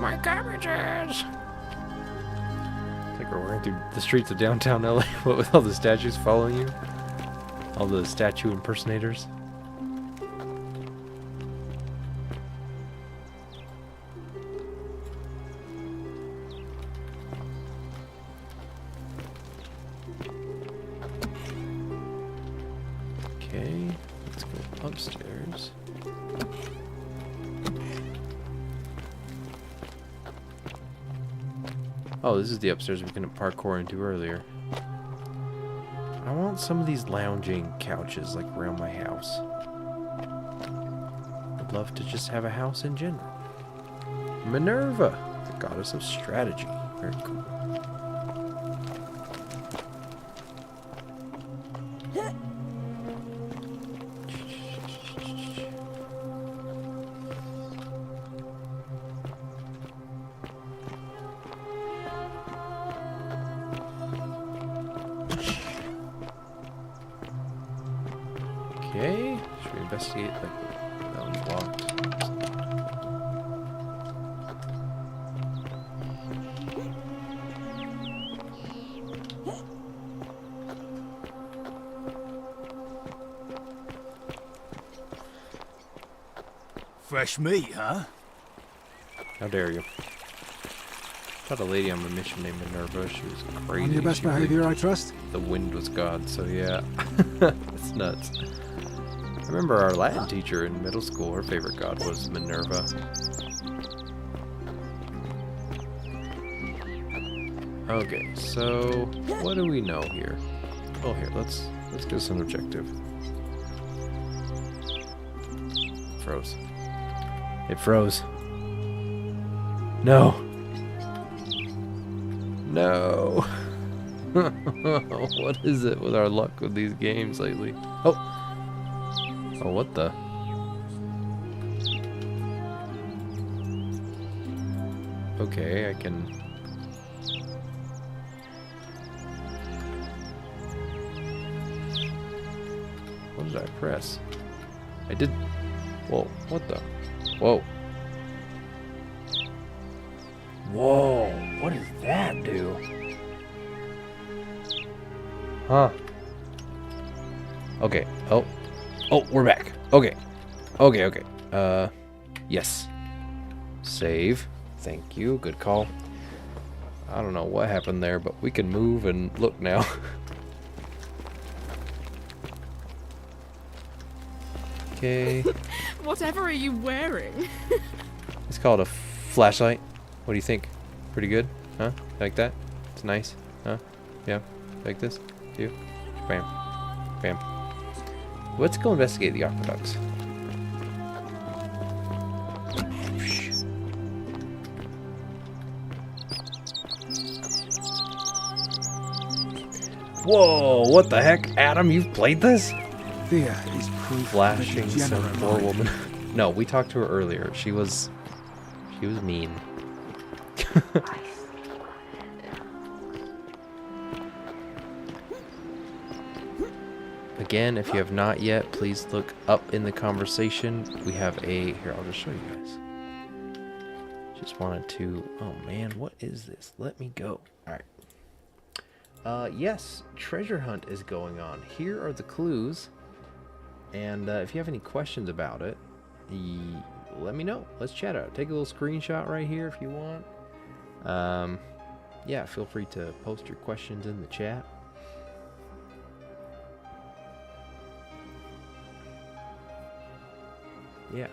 My cabbages! It's like we're running through the streets of downtown LA, what with all the statues following you? All the statue impersonators. upstairs. Oh, this is the upstairs we couldn't parkour into earlier. I want some of these lounging couches like around my house. I'd love to just have a house in general. Minerva, the goddess of strategy. Very cool. Okay, should we investigate like that one's locked? Fresh meat, huh? How dare you? Got a lady on my mission named Minerva. She was crazy. On your best behavior, I trust? The wind was God, so yeah. It's nuts. I remember our Latin teacher in middle school, her favorite god was Minerva. Okay, so what do we know here? Oh, here, let's get us an objective. Froze. It froze. No. No. What is it with our luck with these games lately? Oh. Oh, what the? Okay, I can... What did I press? I did... Whoa, what the? Whoa. Whoa, what does that do? Huh. Okay, oh, we're back. Okay, yes. Save, thank you, good call. I don't know what happened there, but we can move and look now. Okay. Whatever are you wearing? It's called a flashlight. What do you think? Pretty good? Huh? Like that? It's nice? Huh? Yeah? Like this? You? Bam. Bam. Let's go investigate the aqueducts. Whoa! What the heck? Adam, you've played this? Thea is proof Flashing of a some degenerate poor mind. woman. No, we talked to her earlier. She was mean. Again, if you have not yet, please look up in the conversation. We have a... Here, I'll just show you guys. Just wanted to... Oh, man, what is this? Let me go. All right. Yes, treasure hunt is going on. Here are the clues. And if you have any questions about it, let me know. Let's chat out. Take a little screenshot right here if you want. Yeah, feel free to post your questions in the chat. Yeah.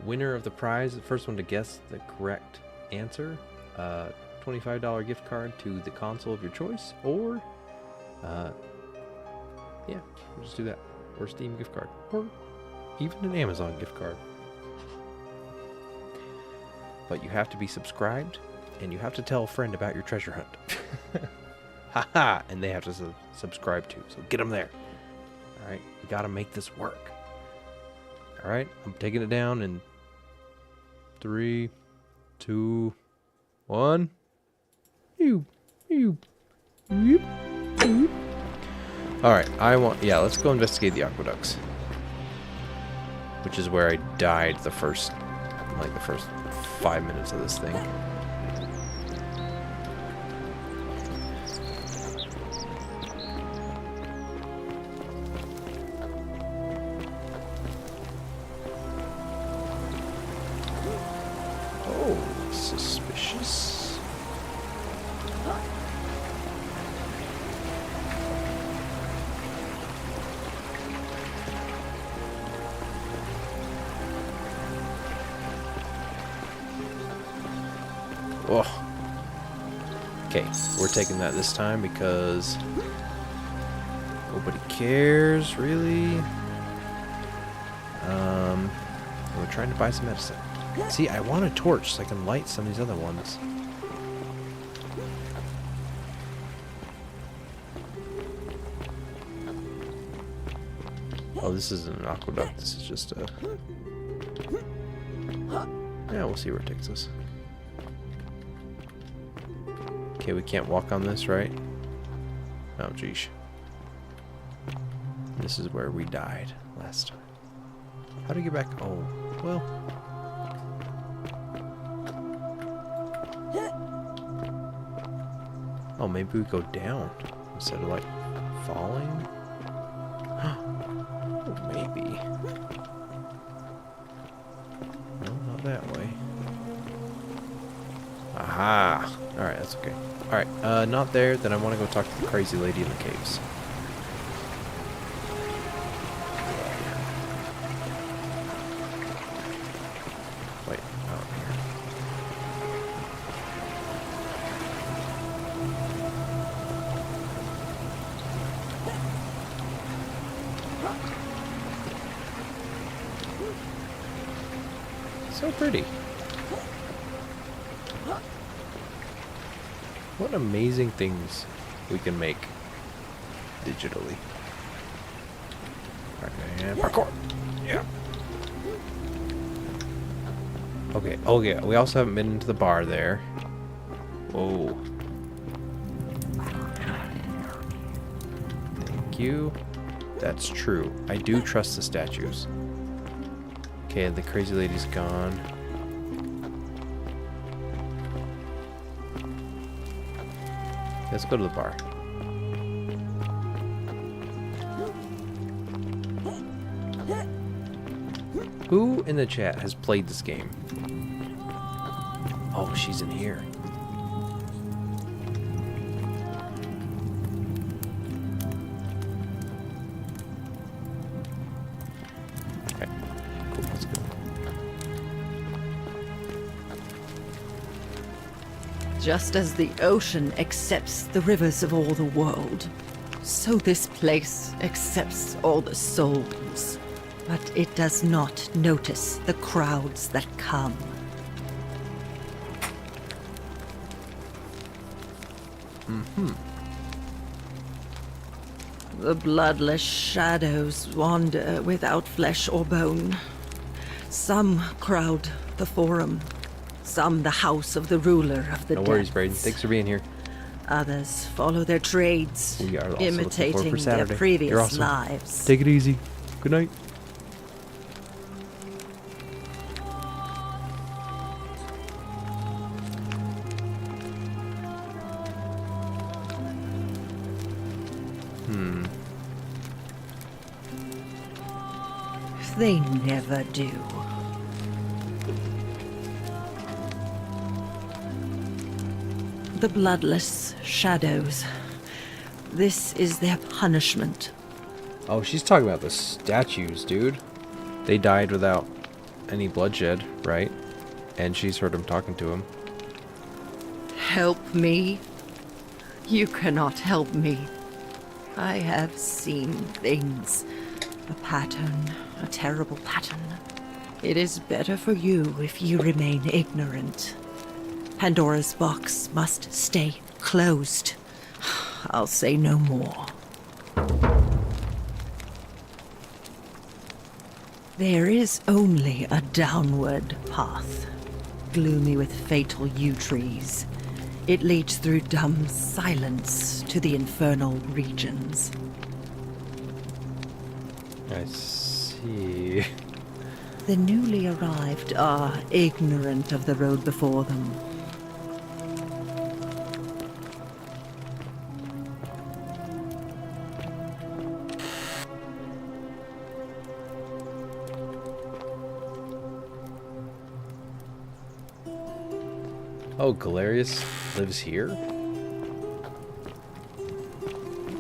Winner of the prize, the first one to guess the correct answer, $25 gift card to the console of your choice, or yeah, we'll just do that. Or Steam gift card, or even an Amazon gift card. But you have to be subscribed, and you have to tell a friend about your treasure hunt. Haha! And they have to subscribe too, so get them there. Alright, we gotta make this work. Alright, I'm taking it down in 3, 2, 1. Alright, let's go investigate the aqueducts. Which is where I died the first 5 minutes of this thing. Oh, suspicious. Oh. Okay, we're taking that this time because nobody cares, really. We're trying to buy some medicine. See, I want a torch so I can light some of these other ones. Oh, this isn't an aqueduct. This is just a... Yeah, we'll see where it takes us. Okay, we can't walk on this, right? Oh, jeez. This is where we died last time. How do you get back? Oh, well. Oh, maybe we go down instead of, like, falling? Oh, maybe. No, not that way. Aha! Alright, that's okay. Alright, not there. Then I want to go talk to the crazy lady in the caves. Wait, out here. So pretty. What amazing things we can make digitally. Alright, and parkour! Yeah. Okay, oh yeah, we also haven't been into the bar there. Whoa. Thank you. That's true. I do trust the statues. Okay, the crazy lady's gone. Let's go to the bar. Who in the chat has played this game? Oh, she's in here. Okay, cool, let's go. Just as the ocean accepts the rivers of all the world, so this place accepts all the souls. But it does not notice the crowds that come. Mm-hmm. The bloodless shadows wander without flesh or bone. Some crowd the forum, some the house of the ruler of the No depths. worries, Braden. Thanks for being here. Others follow their trades, We are also imitating looking forward for their Saturday. previous You're awesome. lives. Take it easy. Good night. They never do. The bloodless shadows. This is their punishment. Oh, she's talking about the statues, dude. They died without any bloodshed, right? And she's heard him talking to him. Help me? You cannot help me. I have seen things. A pattern, a terrible pattern. It is better for you if you remain ignorant. Pandora's box must stay closed. I'll say no more. There is only a downward path, gloomy with fatal yew trees. It leads through dumb silence to the infernal regions. I see. The newly arrived are ignorant of the road before them. Oh, Galerius lives here?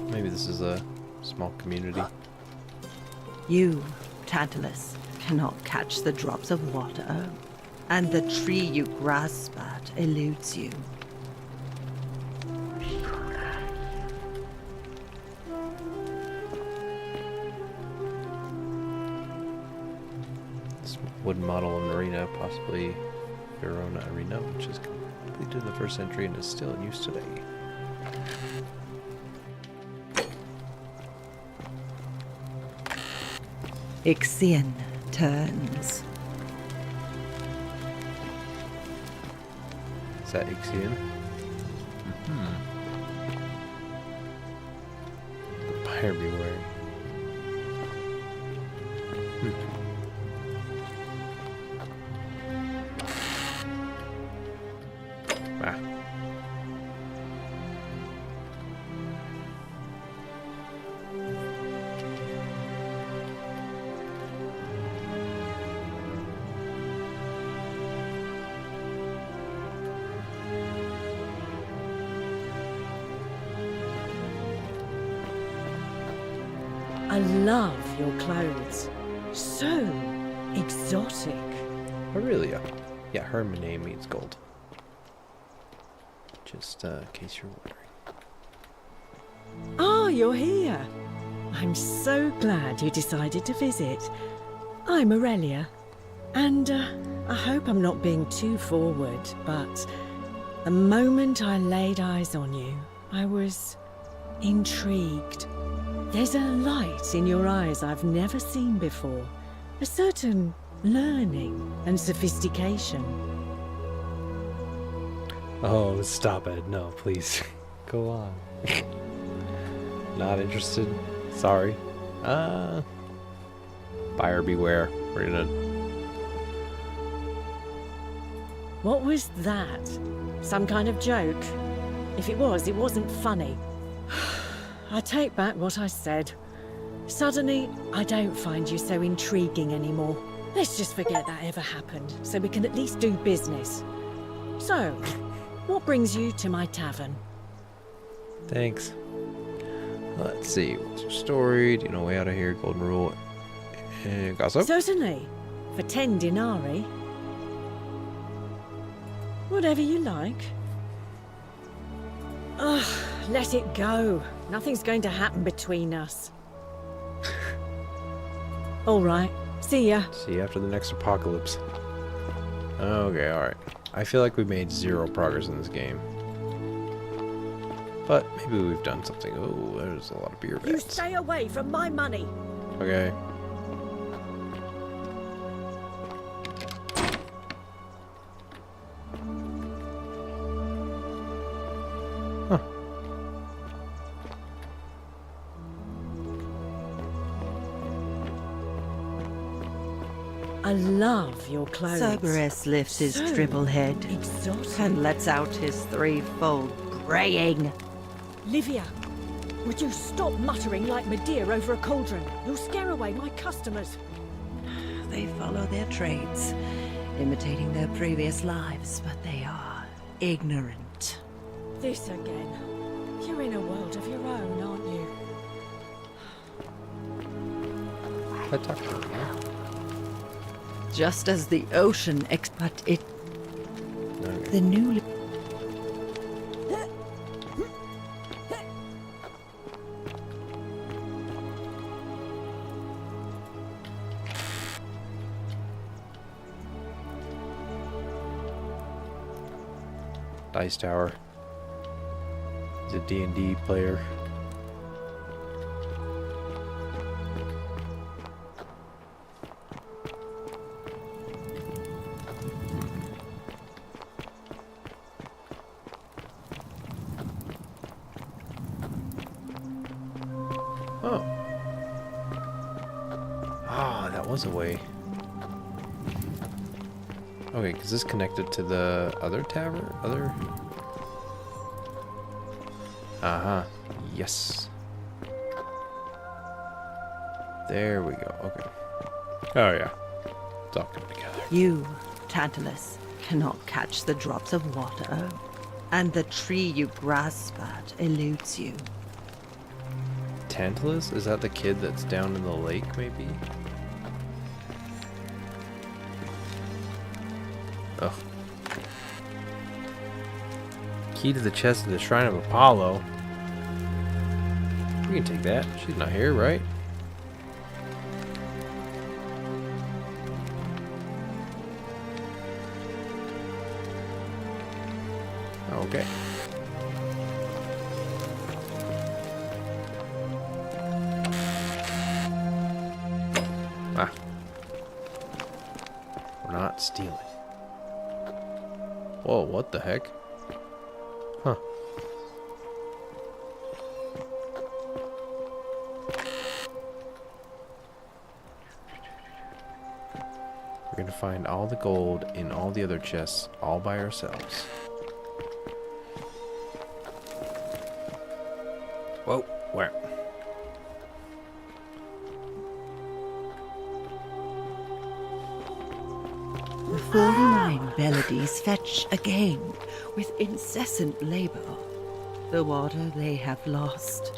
Maybe this is a small community. You, Tantalus, cannot catch the drops of water. and the tree you grasp at eludes you. This wooden model of Marina, possibly Verona Arena, which is completed in the 1st century and is still in use today. Ixion turns. Is that Ixion? The buyer beware. Ah. I love your clothes. So exotic. Aurelia. Yeah, her name means gold. Just in case you're wondering. Ah, you're here. I'm so glad you decided to visit. I'm Aurelia, and I hope I'm not being too forward, but the moment I laid eyes on you, I was intrigued. There's a light in your eyes I've never seen before, a certain learning and sophistication. Oh, stop it. No, please. Go on. Not interested. Sorry. Buyer beware. We're gonna... What was that? Some kind of joke? If it was, it wasn't funny. I take back what I said. Suddenly, I don't find you so intriguing anymore. Let's just forget that ever happened, so we can at least do business. So, what brings you to my tavern? Thanks. Let's see. What's your story? Do you know way out of here? Golden rule. Gossip? Certainly. For 10 denarii. Whatever you like. Ugh, let it go. Nothing's going to happen between us. All right. See ya. See you after the next apocalypse. Okay, alright. I feel like we made 0 progress in this game. But maybe we've done something. Oh, there's a lot of beer vats. You stay away from my money. Okay. Huh. I love your clothes. Cerberus lifts his So dribble head exotic. and lets out his threefold braying. Livia, would you stop muttering like Medea over a cauldron? You'll scare away my customers. They follow their trades, imitating their previous lives, but they are ignorant. This again. You're in a world of your own, aren't you? I talked to her. Just as the ocean but it... Okay. The new... Dice Tower. He's a D&D player. Oh. Ah, that was a way. Okay, is this connected to the other tavern? Other? Uh-huh. Yes. There we go. Okay. Oh, yeah. It's all coming together. You, Tantalus, cannot catch the drops of water, and the tree you grasp at eludes you. Tantalus? Is that the kid that's down in the lake, maybe? Ugh. Key to the chest of the Shrine of Apollo. We can take that. She's not here, right? Okay. Ah. We're not stealing. Whoa, what the heck? Huh. We're gonna find all the gold in all the other chests all by ourselves. Whoa, where? The 49 melodies fetch again with incessant labor the water they have lost.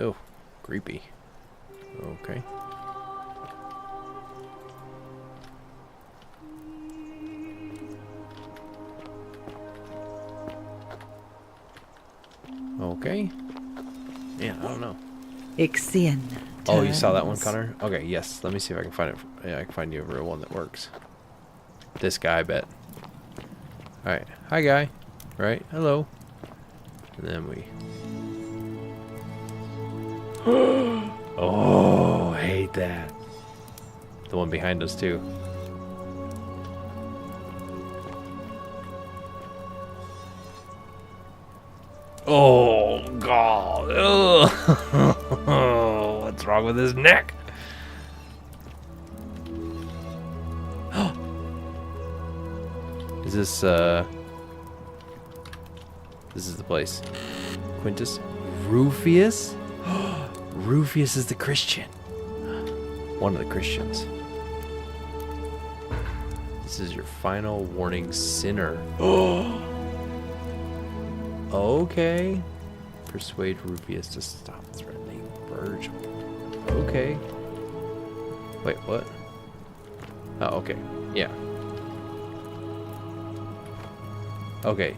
Oh, creepy. Okay. Okay. Yeah, I don't know. Ixion. Oh, you saw that one, Connor? Okay, yes. Let me see if I can find it. Yeah, I can find you a real one that works. This guy, I bet. Alright. Hi, guy. Right? Hello. And then we... Oh, I hate that. The one behind us, too. Oh, God. Ugh. What's wrong with his neck? Is this, This is the place. Quintus? Rufius? Rufius is the Christian. One of the Christians. This is your final warning, sinner. Okay. Persuade Rufius to stop threatening Virgil. Okay. Wait, what? Oh, okay. Yeah. Okay.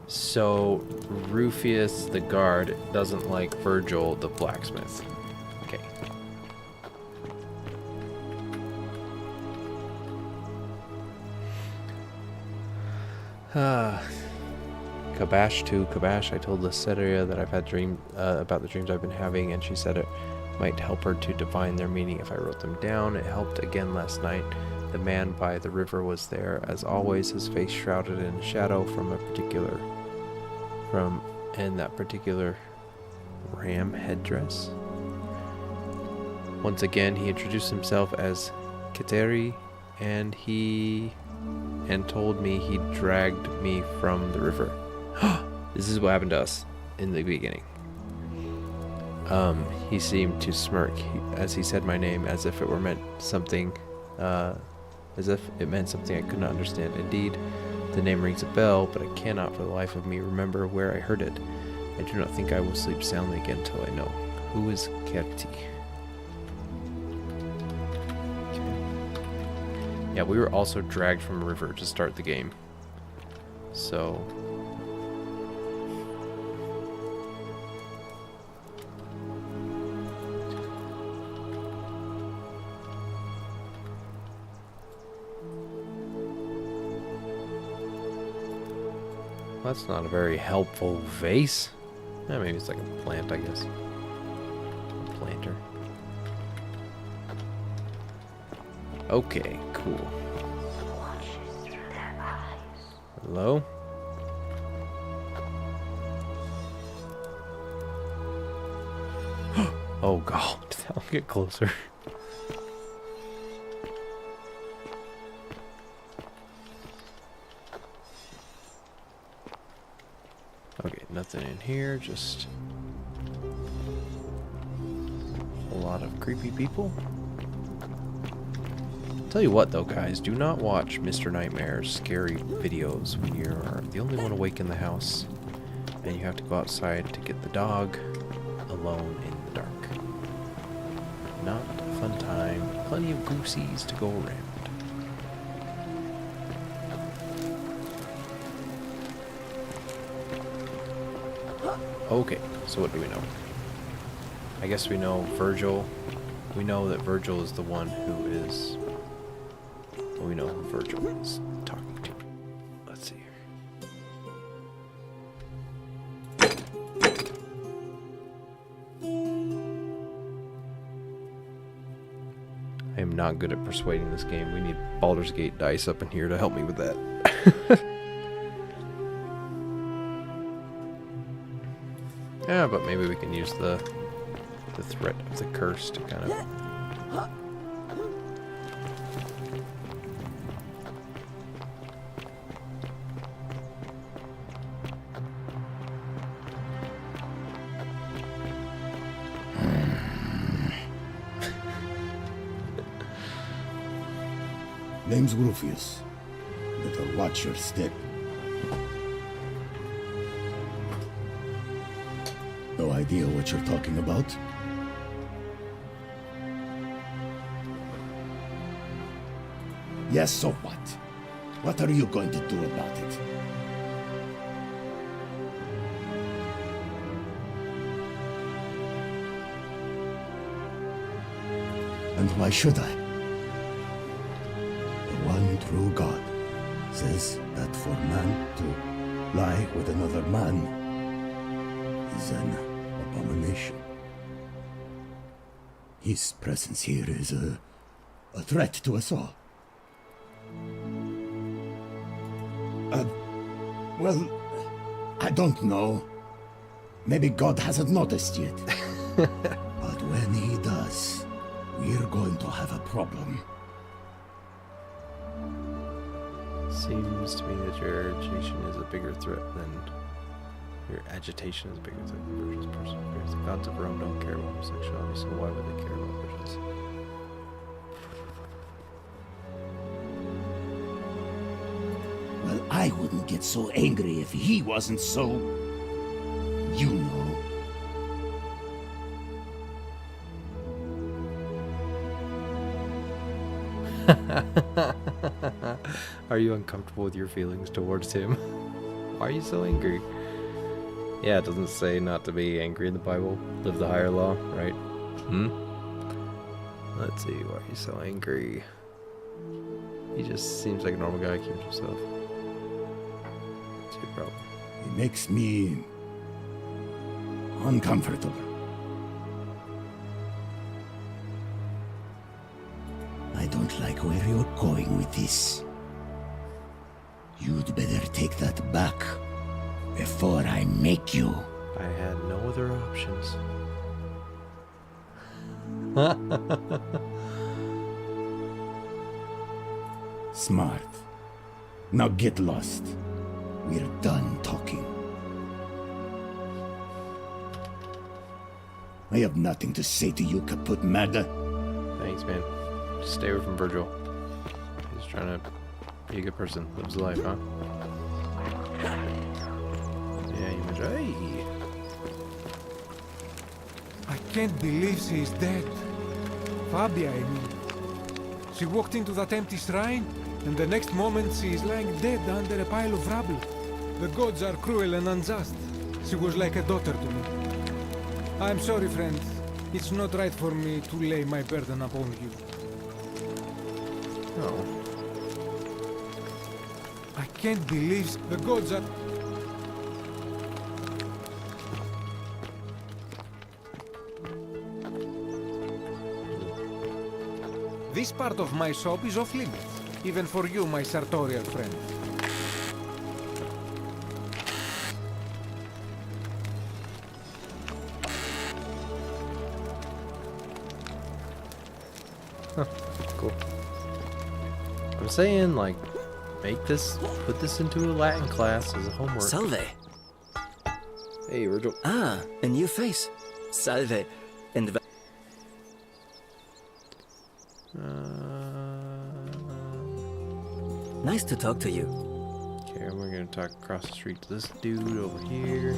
So, Rufius the guard doesn't like Virgil the blacksmith. Okay. Kabash to Kabash, I told Lycidia that I've had dream about the dreams I've been having, and she said it might help her to divine their meaning if I wrote them down. It helped again last night. The man by the river was there, as always, his face shrouded in shadow in that particular ram headdress. Once again, he introduced himself as Kateri, and told me he dragged me from the river. This is what happened to us in the beginning. He seemed to smirk as he said my name, as if it meant something I could not understand. Indeed, the name rings a bell, but I cannot for the life of me remember where I heard it. I do not think I will sleep soundly again till I know. Who is Kerti? Okay. Yeah, we were also dragged from a river to start the game. So... that's not a very helpful vase. Yeah, maybe it's like a plant, I guess. A planter. Okay, cool. Hello? Oh God, I'll get closer. Okay, nothing in here, just a lot of creepy people. Tell you what though, guys, do not watch Mr. Nightmare's scary videos when you're the only one awake in the house. And you have to go outside to get the dog alone in the dark. Not a fun time. Plenty of goosies to go around. Okay, so what do we know? I guess we know Virgil. We know that Virgil is the one who is... Well, we know who Virgil is talking to. Let's see here. I am not good at persuading this game. We need Baldur's Gate dice up in here to help me with that. Yeah, but maybe we can use the threat of the curse to kind of... Name's Rufius. Better watch your step. No idea what you're talking about? Yes, so what? What are you going to do about it? And why should I? The one true God says that for man to lie with another man is an abomination. His presence here is a threat to us all. Well, I don't know. Maybe God hasn't noticed yet. But when he does, we're going to have a problem. Seems to me that your agitation is a bigger threat than... Your agitation is bigger than Virgil's perseverance. The gods of Rome don't care about homosexuality, so why would they care about Virgil's? Well, I wouldn't get so angry if he wasn't so... you know. Are you uncomfortable with your feelings towards him? Why are you so angry? Yeah, it doesn't say not to be angry in the Bible. Live the higher law, right? Let's see, why are you so angry? He just seems like a normal guy, keeps himself. What's your problem? It makes me... uncomfortable. I don't like where you're going with this. You'd better take that back before I make you. I had no other options. Smart. Now get lost. We're done talking. I have nothing to say to you, kaput merda. Thanks, man. Just stay away from Virgil. He's trying to be a good person. Lives a life, huh? Yeah, you mentioned... Hey! I can't believe she is dead. Fabia, I mean. She walked into that empty shrine, and the next moment she is lying dead under a pile of rubble. The gods are cruel and unjust. She was like a daughter to me. I'm sorry, friend. It's not right for me to lay my burden upon you. Oh. I can't believe the gods are... This part of my shop is off limits, even for you, my sartorial friend. Huh, cool. I'm saying, like, make this, put this into a Latin class as a homework. Salve. Hey, Virgil. Ah, a new face. Salve. And nice to talk to you. Okay, we're gonna talk across the street to this dude over here.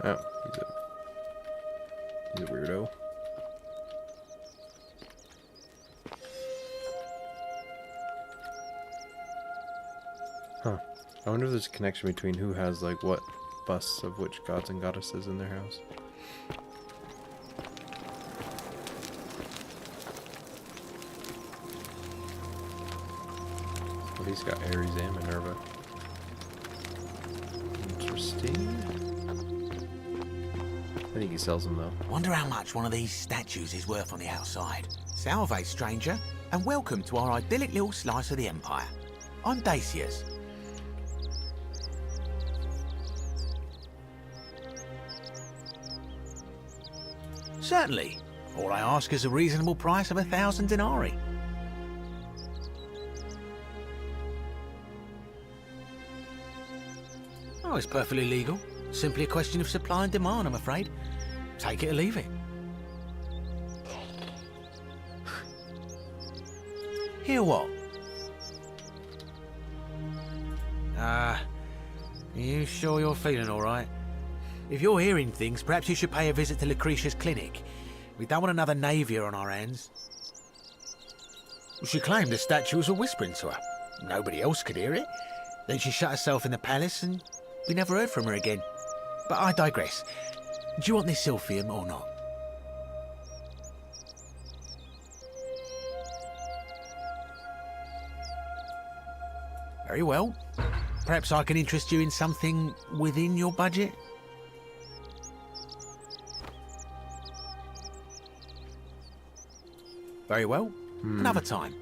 Oh, he's a weirdo. Huh. I wonder if there's a connection between who has, like, what busts of which gods and goddesses in their house. Well, he's got Ares and Minerva. Interesting. I think he sells them, though. Wonder how much one of these statues is worth on the outside. Salve, stranger, and welcome to our idyllic little slice of the Empire. I'm Dacius. Certainly. All I ask is a reasonable price of 1,000 denarii. Oh, it's perfectly legal. Simply a question of supply and demand, I'm afraid. Take it or leave it. Hear what? You sure you're feeling all right? If you're hearing things, perhaps you should pay a visit to Lucretia's clinic. We don't want another Navia on our hands. She claimed the statues were whispering to her. Nobody else could hear it. Then she shut herself in the palace and we never heard from her again. But I digress. Do you want this silphium or not? Very well. Perhaps I can interest you in something within your budget? Very well. Another time.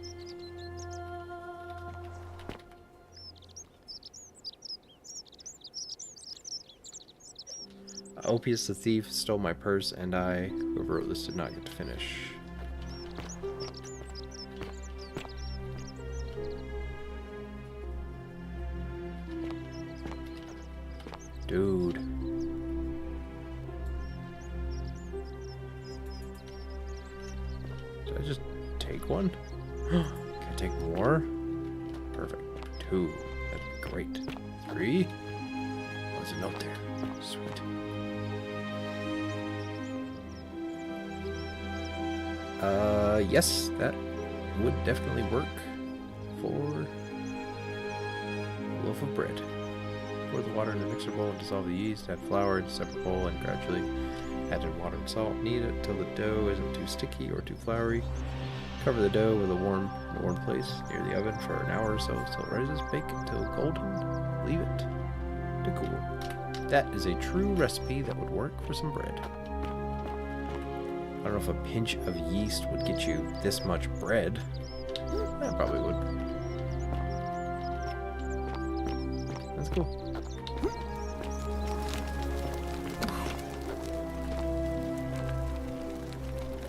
Opius the thief stole my purse, and I, whoever wrote this, did not get to finish. Dude. Did I just take one? Can I take more? Perfect. 2. That's great. 3. What's a note there? Sweet. Yes, that would definitely work for a loaf of bread. Pour the water in the mixer bowl and dissolve the yeast. Add flour in a separate bowl and gradually add in water and salt. Knead it until the dough isn't too sticky or too floury. Cover the dough with a warm place near the oven for an hour or so until it rises. Bake until golden. Leave it to cool. That is a true recipe that would work for some bread. I don't know if a pinch of yeast would get you this much bread. That probably would. That's cool.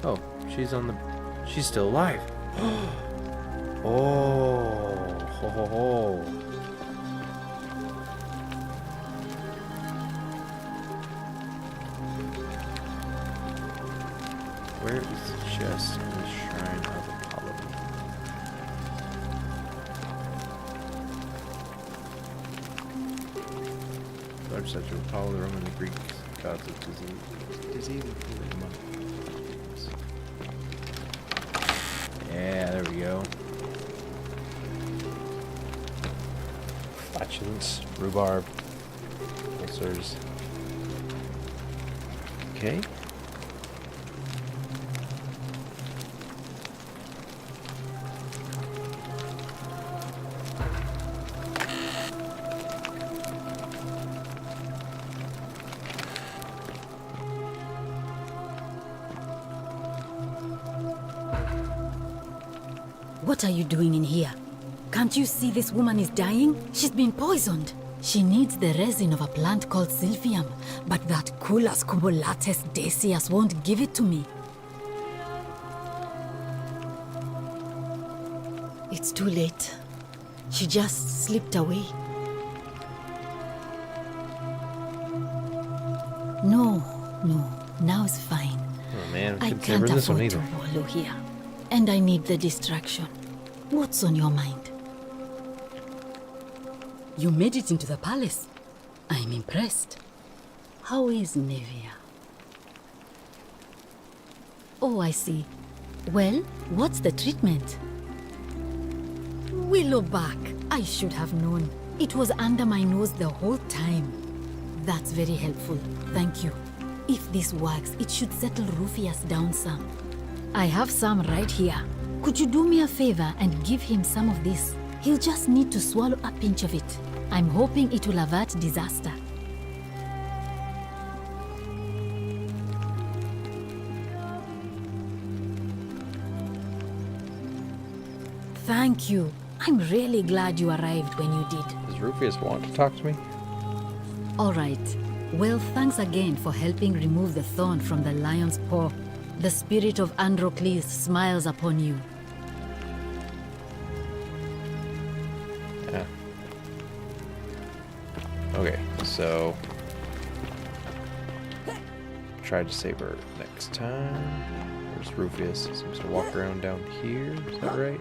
Oh, she's still alive. Oh, ho, ho, ho. Where is the chest in the shrine of Apollo? Large statue of Apollo, the Roman and the Greek gods of disease and healing among us. Yeah, there we go. Flatulence, rhubarb, ulcers. Okay. What are you doing in here? Can't you see this woman is dying? She's been poisoned. She needs the resin of a plant called silphium, but that Culas cubulates Decius won't give it to me. It's too late. She just slipped away. No, now it's fine. Oh man, I couldn't can't savor this one afford to either. wallow here. And I need the distraction. What's on your mind? You made it into the palace. I'm impressed. How is Nevia? Oh, I see. Well, what's the treatment? Willowback. I should have known. It was under my nose the whole time. That's very helpful. Thank you. If this works, it should settle Rufius down some. I have some right here. Could you do me a favor and give him some of this? He'll just need to swallow a pinch of it. I'm hoping it will avert disaster. Thank you. I'm really glad you arrived when you did. Does Rufius want to talk to me? All right. Well, thanks again for helping remove the thorn from the lion's paw. The spirit of Androcles smiles upon you. Yeah. Okay, so try to save her next time. Where's Rufius? Seems to walk around down here. Is that right?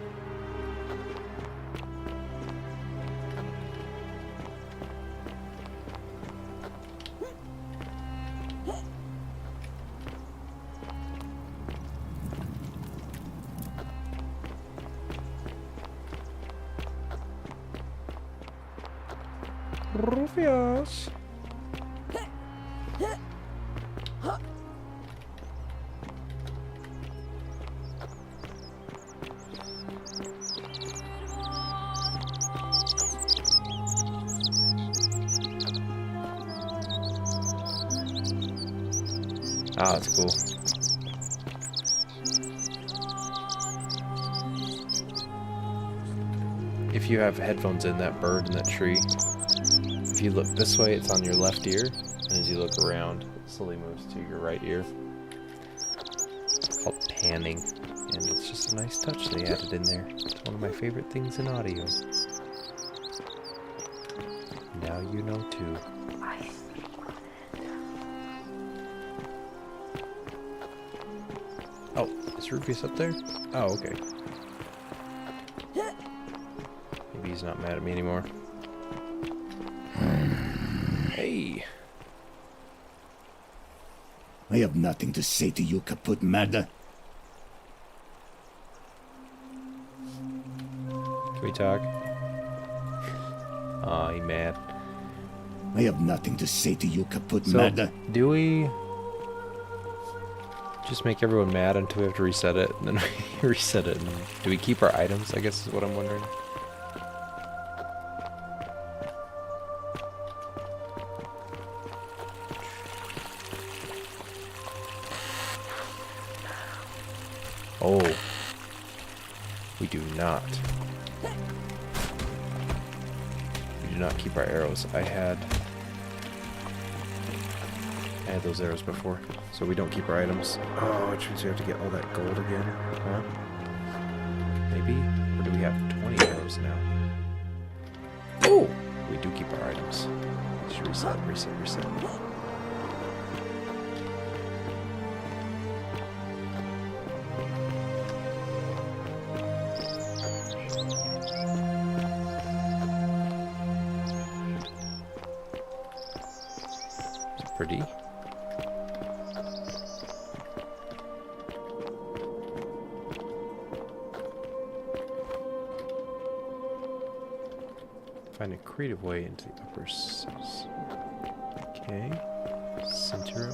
Rufius. Ah, that's cool. If you have headphones in, that bird in that tree, if you look this way, it's on your left ear, and as you look around, it slowly moves to your right ear. It's called panning, and it's just a nice touch they added in there. It's one of my favorite things in audio. Now you know too. Oh, is Rufius up there? Oh, okay. Maybe he's not mad at me anymore. Hey. I have nothing to say to you, kaput murder. Can we talk? Aw, he mad. I have nothing to say to you, kaput So, murder. do we just make everyone mad until we have to reset it, and then we reset it, and do we keep our items, I guess is what I'm wondering. Oh, we do not. We do not keep our arrows. I had those arrows before, so we don't keep our items. Oh, which means we have to get all that gold again, huh? Maybe? Or do we have 20 arrows now? Oh, we do keep our items. Just reset. Pretty. Find a creative way into the upper okay. Centuro.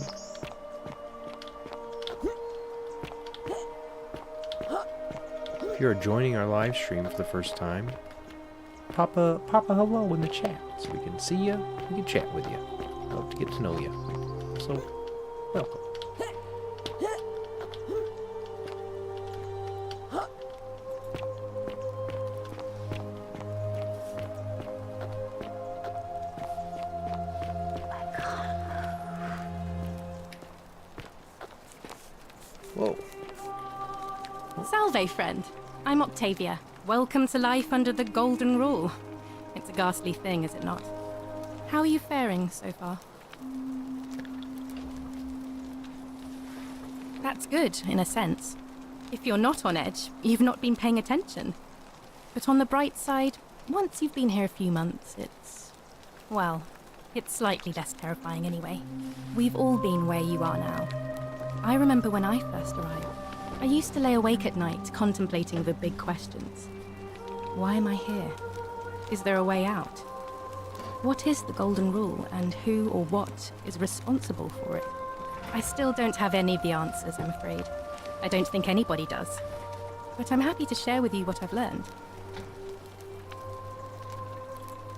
If you are joining our live stream for the first time, pop a hello in the chat so we can see you, we can chat with you. Love to get to know you. So, welcome. Whoa. Salve, friend. I'm Octavia. Welcome to life under the Golden Rule. It's a ghastly thing, is it not? How are you faring so far? That's good, in a sense. If you're not on edge, you've not been paying attention. But on the bright side, once you've been here a few months, well, it's slightly less terrifying anyway. We've all been where you are now. I remember when I first arrived. I used to lay awake at night contemplating the big questions. Why am I here? Is there a way out? What is the Golden Rule, and who or what is responsible for it? I still don't have any of the answers, I'm afraid. I don't think anybody does. But I'm happy to share with you what I've learned.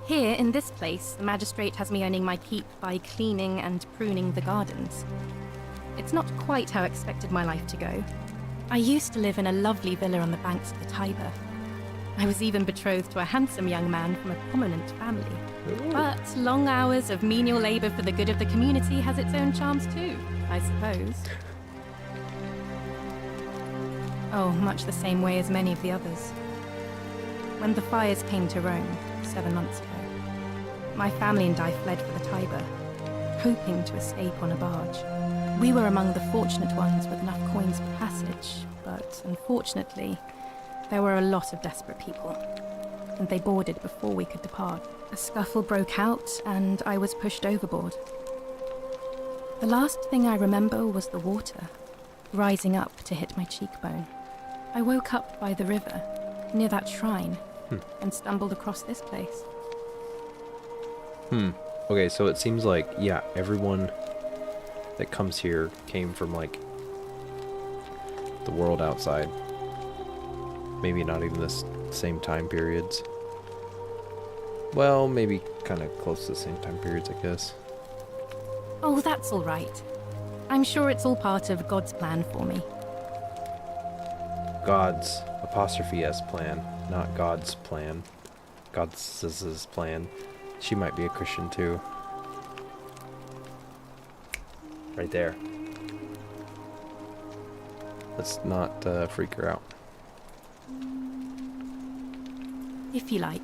Here, in this place, the magistrate has me earning my keep by cleaning and pruning the gardens. It's not quite how I expected my life to go. I used to live in a lovely villa on the banks of the Tiber. I was even betrothed to a handsome young man from a prominent family. Ooh. But long hours of menial labour for the good of the community has its own charms too, I suppose. Oh, much the same way as many of the others. When the fires came to Rome 7 months ago, my family and I fled for the Tiber, hoping to escape on a barge. We were among the fortunate ones with enough coins for passage, but unfortunately, there were a lot of desperate people, and they boarded before we could depart. A scuffle broke out, and I was pushed overboard. The last thing I remember was the water, rising up to hit my cheekbone. I woke up by the river, near that shrine, and stumbled across this place. Okay, so it seems like, yeah, everyone that comes here came from, like, the world outside. Maybe not even the same time periods. Well, maybe kind of close to the same time periods, I guess. Oh, that's all right. I'm sure it's all part of God's plan for me. God's, apostrophe S plan, not God's plan. God's plan. She might be a Christian too. Right there. Let's not freak her out. If you like.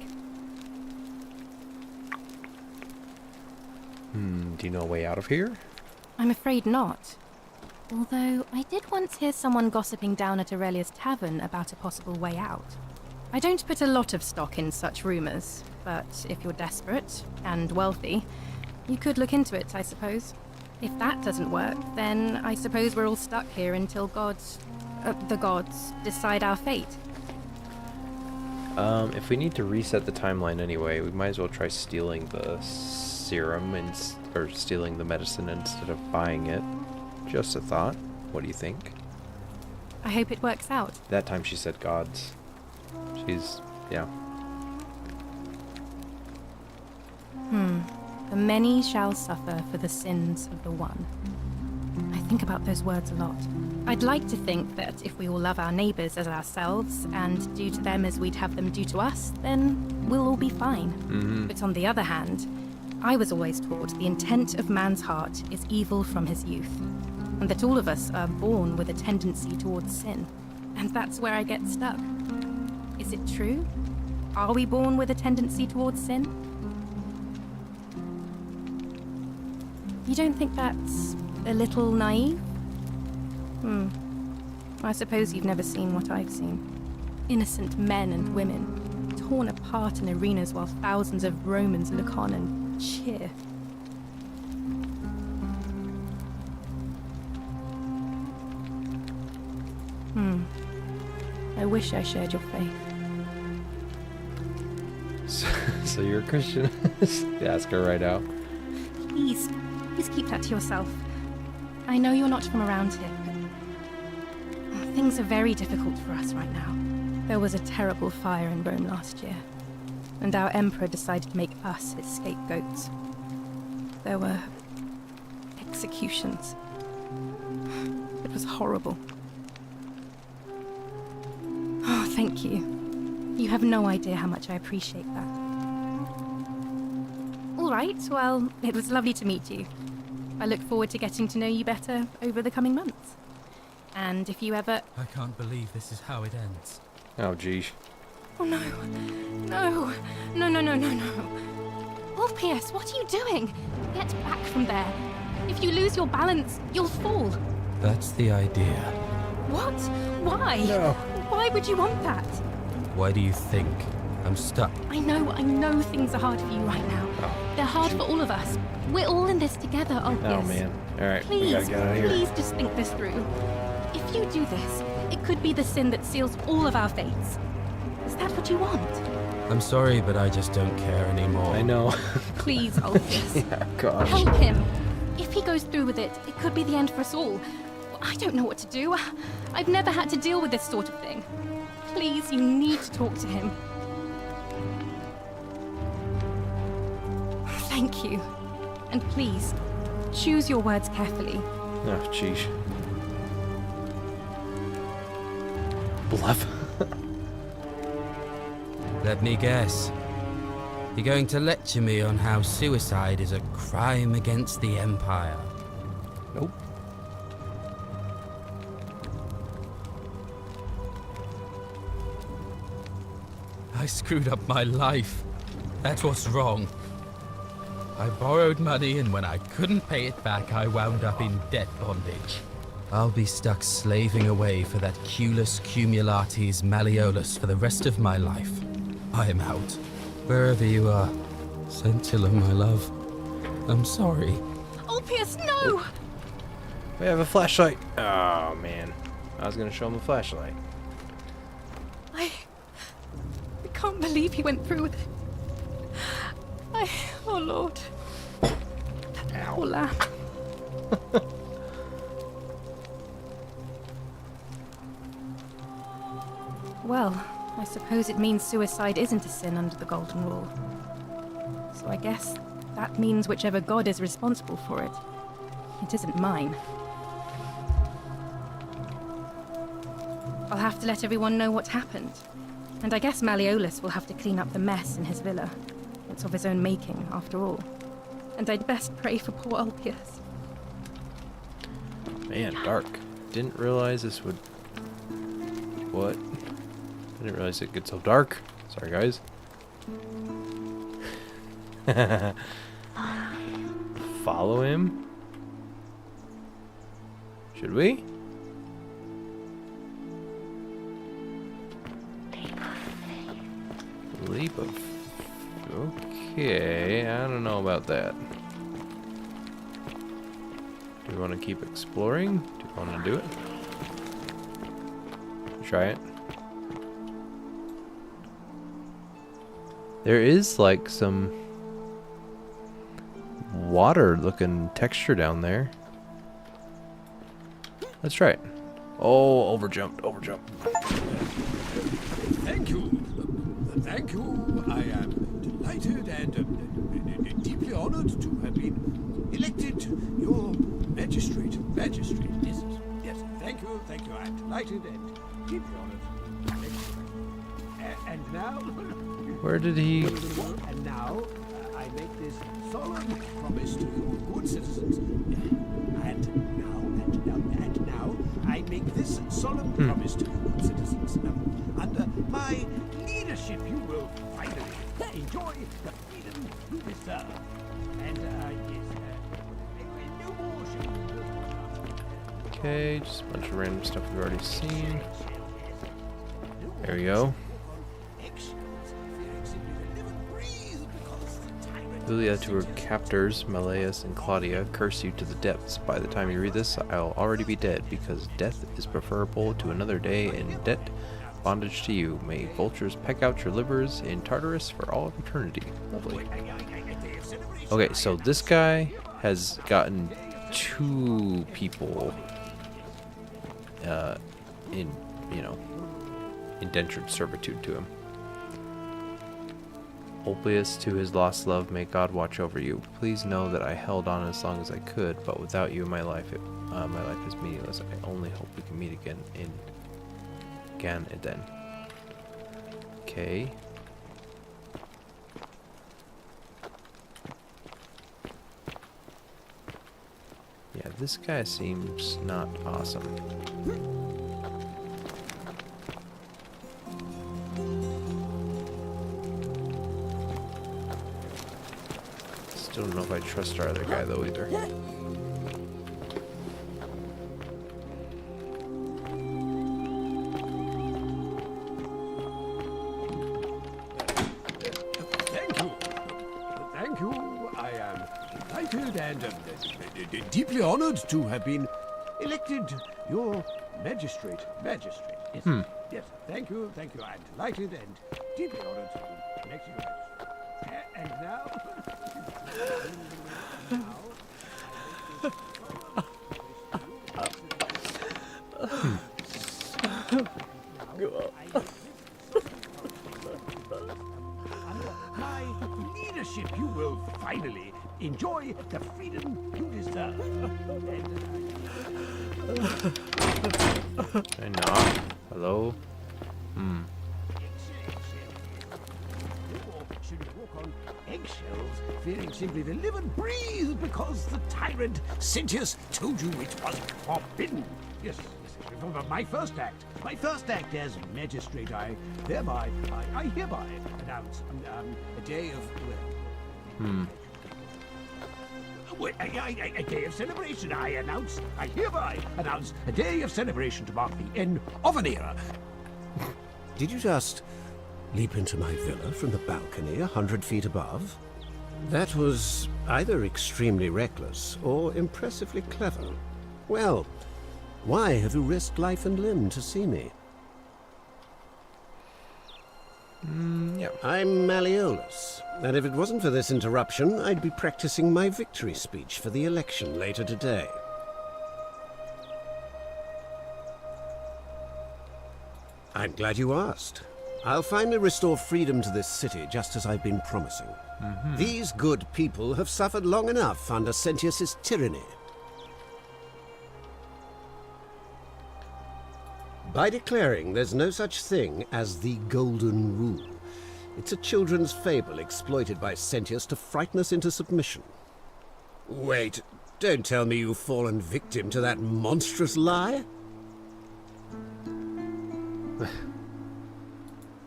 Do you know a way out of here? I'm afraid not. Although, I did once hear someone gossiping down at Aurelia's tavern about a possible way out. I don't put a lot of stock in such rumours, but if you're desperate and wealthy, you could look into it, I suppose. If that doesn't work, then I suppose we're all stuck here until the gods decide our fate. If we need to reset the timeline anyway, we might as well try stealing the serum or stealing the medicine instead of buying it. Just a thought. What do you think? I hope it works out. That time she said gods. Yeah. The many shall suffer for the sins of the one. I think about those words a lot. I'd like to think that if we all love our neighbours as ourselves and do to them as we'd have them do to us, then we'll all be fine. But on the other hand, I was always taught the intent of man's heart is evil from his youth, and that all of us are born with a tendency towards sin. And that's where I get stuck. Is it true? Are we born with a tendency towards sin? You don't think that's a little naive? I suppose you've never seen what I've seen. Innocent men and women, torn apart in arenas while thousands of Romans look on and cheer. I wish I shared your faith. So you're a Christian? Ask her right out. Please keep that to yourself. I know you're not from around here, but things are very difficult for us right now. There was a terrible fire in Rome last year, and our emperor decided to make us his scapegoats. There were executions. It was horrible. Oh, thank you. You have no idea how much I appreciate that. All right, well, it was lovely to meet you. I look forward to getting to know you better over the coming months. And if you ever... I can't believe this is how it ends. Oh, geez. Oh no. No. No, no, no, no, no. Orpheus, what are you doing? Get back from there. If you lose your balance, you'll fall. That's the idea. What? Why? No. Why would you want that? Why do you think I'm stuck? I know things are hard for you right now. They're hard for all of us. We're all in this together, Orpheus. Oh man. Alright, we Please, gotta get out of here. please just think this through. If you do this, it could be the sin that seals all of our fates. Is that what you want? I'm sorry, but I just don't care anymore. I know. Please, Orpheus. Yeah, gosh. Help him. If he goes through with it, it could be the end for us all. I don't know what to do. I've never had to deal with this sort of thing. Please, you need to talk to him. Thank you. And please, choose your words carefully. Oh, jeez. Bluff. Let me guess. You're going to lecture me on how suicide is a crime against the Empire. Nope. I screwed up my life. That's what's wrong. I borrowed money, and when I couldn't pay it back, I wound up in debt bondage. I'll be stuck slaving away for that Culus Cumulatis Malleolus for the rest of my life. I'm out. Wherever you are, Scintilla, my love. I'm sorry. Orpheus, no! We have a flashlight. Oh man. I was gonna show him a flashlight. I can't believe he went through with it. Oh Lord. That poor lamb. Well, I suppose it means suicide isn't a sin under the Golden Rule. So I guess that means whichever god is responsible for it. It isn't mine. I'll have to let everyone know what happened. And I guess Malleolus will have to clean up the mess in his villa. It's of his own making, after all. And I'd best pray for poor Ulpius. Man, dark. Didn't realize this would... What? I didn't realize it gets so dark. Sorry, guys. Follow him? Should we? Leap of... Okay, I don't know about that. Do we want to keep exploring? Do you want to do it? Try it. There is like some water looking texture down there. Let's try it. Oh, overjumped. Thank you. Thank you. I am delighted and deeply honored to have been elected your magistrate. Yes, yes. Thank you. I'm delighted and deeply honored. And now... Where did he... And now, I make this solemn promise to you, good citizens. And now, I make this solemn promise to you, good citizens. Under my leadership, you will finally enjoy the freedom you deserve. And, no more shall... Okay, just a bunch of random stuff we've already seen. There we go. Julia to her captors, Malleus and Claudia, curse you to the depths. By the time you read this, I'll already be dead, because death is preferable to another day in debt, bondage to you. May vultures peck out your livers in Tartarus for all of eternity. Lovely. Okay, so this guy has gotten 2 people in, indentured servitude to him. Ulpius to his lost love, may God watch over you. Please know that I held on as long as I could, but without you, my life is meaningless. I only hope we can meet again in Gan Eden. Okay. Yeah, this guy seems not awesome. Still don't know if I trust our other guy though either. Thank you. I am delighted and deeply honored to have been elected your magistrate. Yes. Yes. Thank you. I'm delighted and deeply honored to be elected your magistrate. And now... my leadership, you will finally enjoy the freedom you deserve. Can I knock? Hello? Or should you walk on eggshells, fearing simply to live and breathe because the tyrant Sentius told you it was forbidden? Yes, from my first act as magistrate, I hereby announce a day of a day of celebration. I hereby announce a day of celebration to mark the end of an era. Did you just leap into my villa from the balcony 100 feet above? That was either extremely reckless or impressively clever. Well, why have you risked life and limb to see me? Yeah. I'm Malleolus, and if it wasn't for this interruption, I'd be practicing my victory speech for the election later today. I'm glad you asked. I'll finally restore freedom to this city, just as I've been promising. These good people have suffered long enough under Sentius's tyranny. By declaring there's no such thing as the Golden Rule. It's a children's fable exploited by Sentius to frighten us into submission. Wait, don't tell me you've fallen victim to that monstrous lie?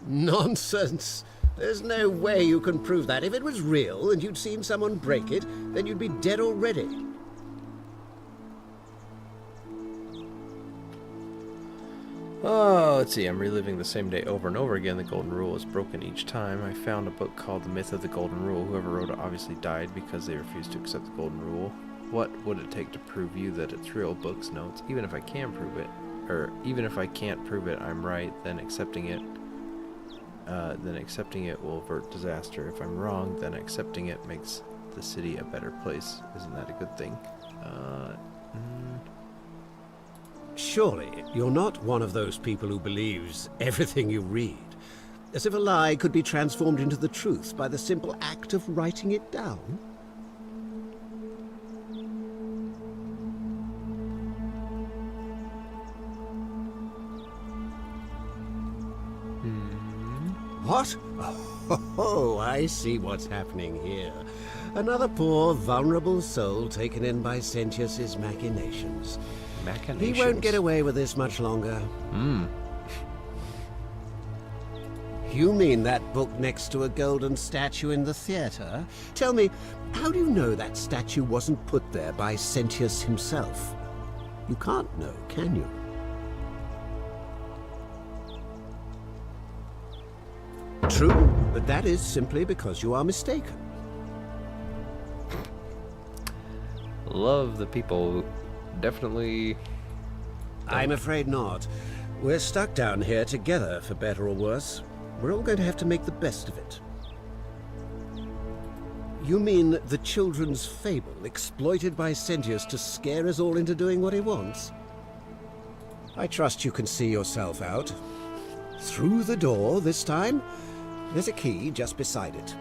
Nonsense! There's no way you can prove that. If it was real and you'd seen someone break it, then you'd be dead already. Oh, let's see. I'm reliving the same day over and over again. The Golden Rule is broken each time. I found a book called The Myth of the Golden Rule. Whoever wrote it obviously died because they refused to accept the Golden Rule. What would it take to prove you that it's real? Book's notes. Even if I can prove it, or even if I can't prove it, I'm right, then accepting it will avert disaster. If I'm wrong, then accepting it makes the city a better place. Isn't that a good thing? Surely, you're not one of those people who believes everything you read, as if a lie could be transformed into the truth by the simple act of writing it down? What? Oh, I see what's happening here. Another poor, vulnerable soul taken in by Sentius's machinations. He won't get away with this much longer. You mean that book next to a golden statue in the theater? Tell me, how do you know that statue wasn't put there by Sentius himself? You can't know, can you? True, but that is simply because you are mistaken. Love the people. Definitely. I'm afraid not. We're stuck down here together, for better or worse. We're all going to have to make the best of it. You mean the children's fable exploited by Sentius to scare us all into doing what he wants? I trust you can see yourself out. Through the door this time. There's a key just beside it.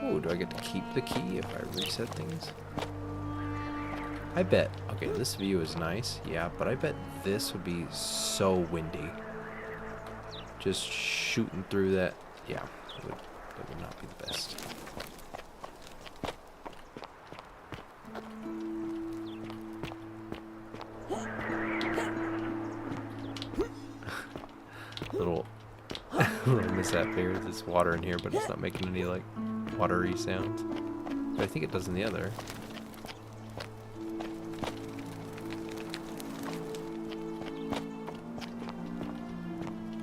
Oh, do I get to keep the key if I reset things? I bet. Okay, this view is nice, yeah, but I bet this would be so windy. Just shooting through that, yeah, that would not be the best. little mishap here. There's water in here, but it's not making any like watery sounds. But I think it does in the other.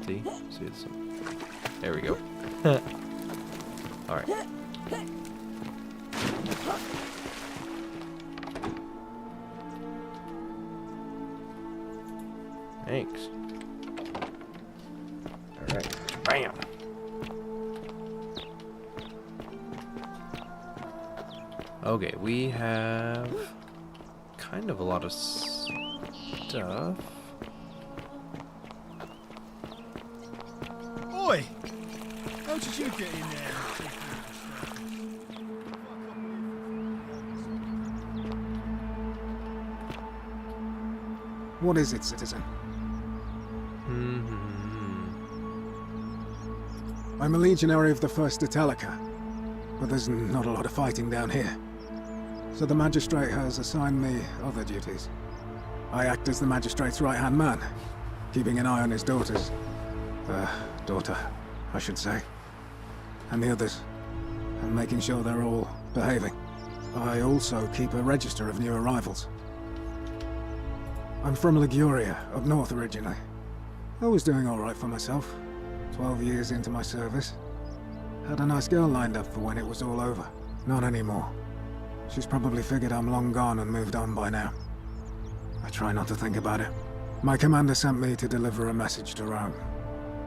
See? See this one. There we go. Alright. Thanks. Alright. Bam! Okay, we have kind of a lot of stuff. Oi! How did you get in there? What is it, citizen? I'm a legionary of the 1st Italica, but there's not a lot of fighting down here. So the magistrate has assigned me other duties. I act as the magistrate's right-hand man, keeping an eye on his daughters. Daughter, I should say. And the others, and making sure they're all behaving. I also keep a register of new arrivals. I'm from Liguria, up north originally. I was doing alright for myself. 12 years into my service. Had a nice girl lined up for when it was all over. Not anymore. She's probably figured I'm long gone and moved on by now. I try not to think about it. My commander sent me to deliver a message to Rome.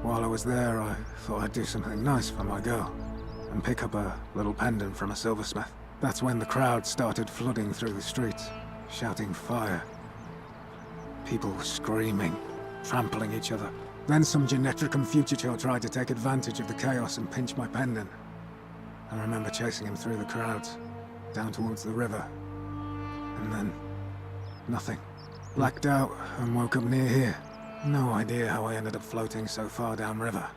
While I was there, I thought I'd do something nice for my girl, and pick up a little pendant from a silversmith. That's when the crowd started flooding through the streets, shouting fire. People screaming, trampling each other. Then some Genetricum fugitor tried to take advantage of the chaos and pinch my pendant. I remember chasing him through the crowds, down towards the river. And then, nothing. Blacked out and woke up near here. No idea how I ended up floating so far downriver.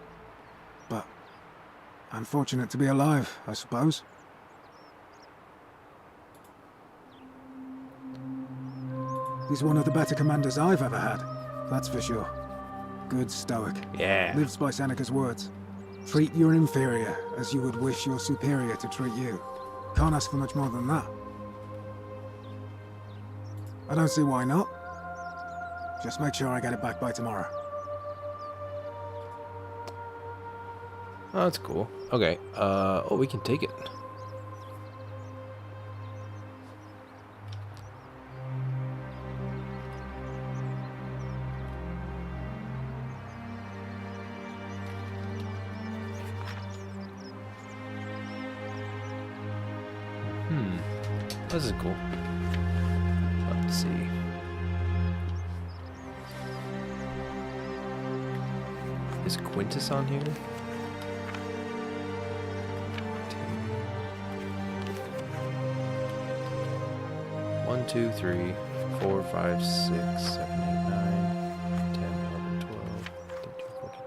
But I'm fortunate to be alive, I suppose. He's one of the better commanders I've ever had, that's for sure. Good stoic. Yeah. Lives by Seneca's words. Treat your inferior as you would wish your superior to treat you. Can't ask for much more than that. I don't see why not. Just make sure I get it back by tomorrow. Oh, that's cool. Okay, oh, we can take it. This is cool. Let's see. Is Quintus on here? 1, 2, 3, 4, 5, 6, 7, 8, 9, 10, 11, 12, 13, 14,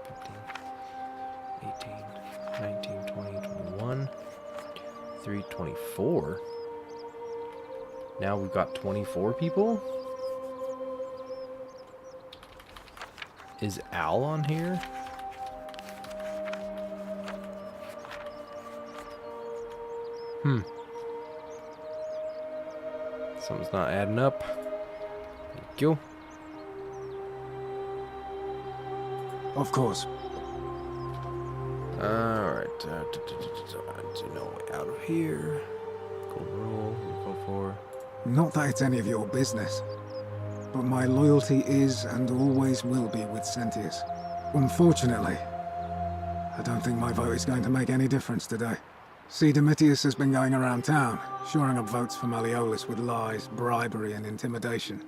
15, 18, 19, 20, 21, 3, 24. Now we've got 24 people? Is Al on here? Something's not adding up. Thank you. Of course. Alright. No way out of here. Go roll. Go for. Not that it's any of your business, but my loyalty is and always will be with Sentius. Unfortunately, I don't think my vote is going to make any difference today. See, Domitius has been going around town, shoring up votes for Malleolus with lies, bribery, and intimidation.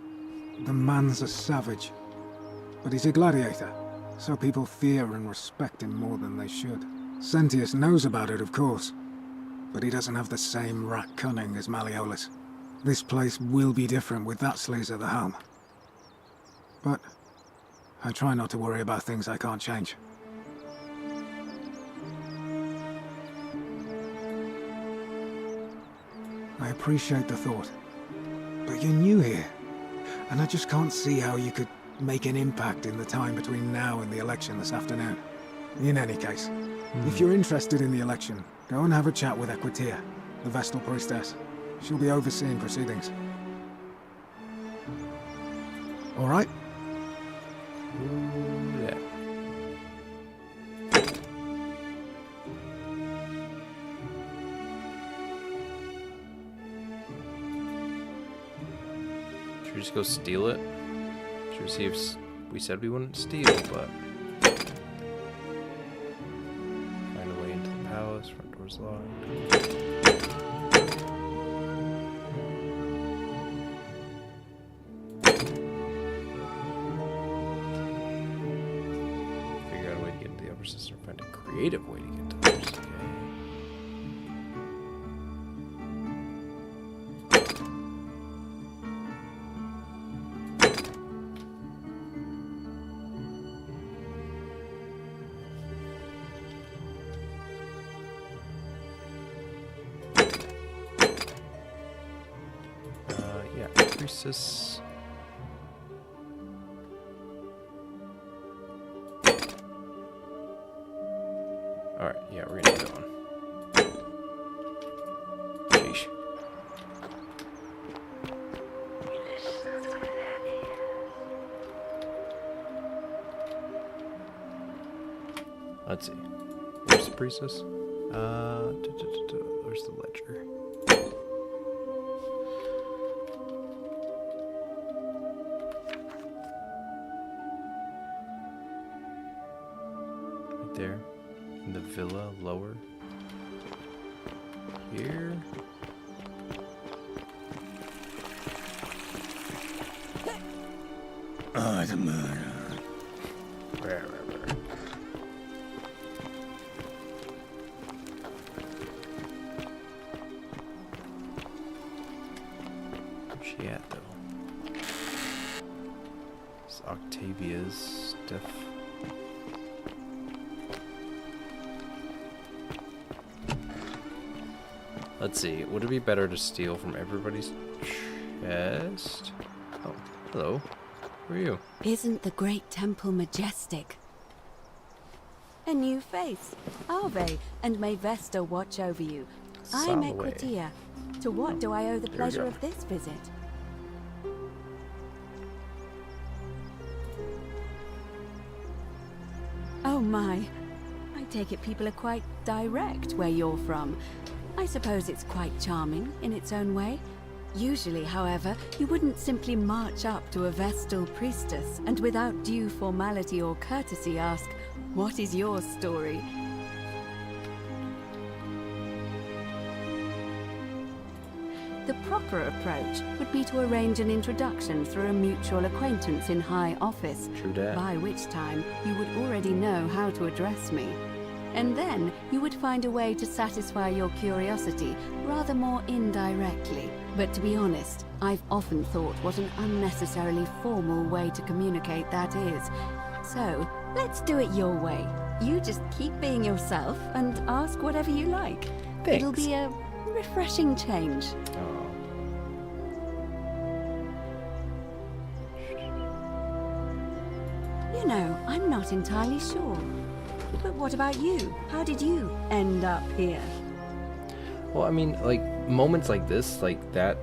The man's a savage, but he's a gladiator, so people fear and respect him more than they should. Sentius knows about it, of course, but he doesn't have the same rat cunning as Malleolus. This place will be different with that sleaze at the helm. But I try not to worry about things I can't change. I appreciate the thought, but you're new here, and I just can't see how you could make an impact in the time between now and the election this afternoon. In any case, if you're interested in the election, Go and have a chat with Equitia, the Vestal priestess. She'll be overseeing proceedings. All right? Yeah. Should we just go steal it? Should we see if we said we wouldn't steal, but find a way into the palace. Front door's locked. Figure out a way to get into the upper system. Find a creative way to get to the upper system. Priestess. Alright, yeah, we're gonna do that one. Sheesh. Let's see. Where's the priestess? Where's the ledger? There in the villa lower here. Oh, the murder. Where? Where's she at though? It's Octavia's stuff. Let's see, would it be better to steal from everybody's chest? Oh, hello. Who are you? Isn't the great temple majestic? A new face. Ave, and may Vesta watch over you. I'm Salve. Equitia. To what do I owe the There we pleasure go. of this visit? Oh my. I take it people are quite direct where you're from. I suppose it's quite charming in its own way. Usually, however, you wouldn't simply march up to a Vestal priestess and without due formality or courtesy ask, "What is your story?" The proper approach would be to arrange an introduction through a mutual acquaintance in high office, True dat. by which time you would already know how to address me. And then you would find a way to satisfy your curiosity rather more indirectly. But to be honest, I've often thought what an unnecessarily formal way to communicate that is. So, let's do it your way. You just keep being yourself and ask whatever you like. It'll Thanks. be a refreshing change. You know, I'm not entirely sure. But what about you? How did you end up here? Well, I mean, like, moments like this, like that,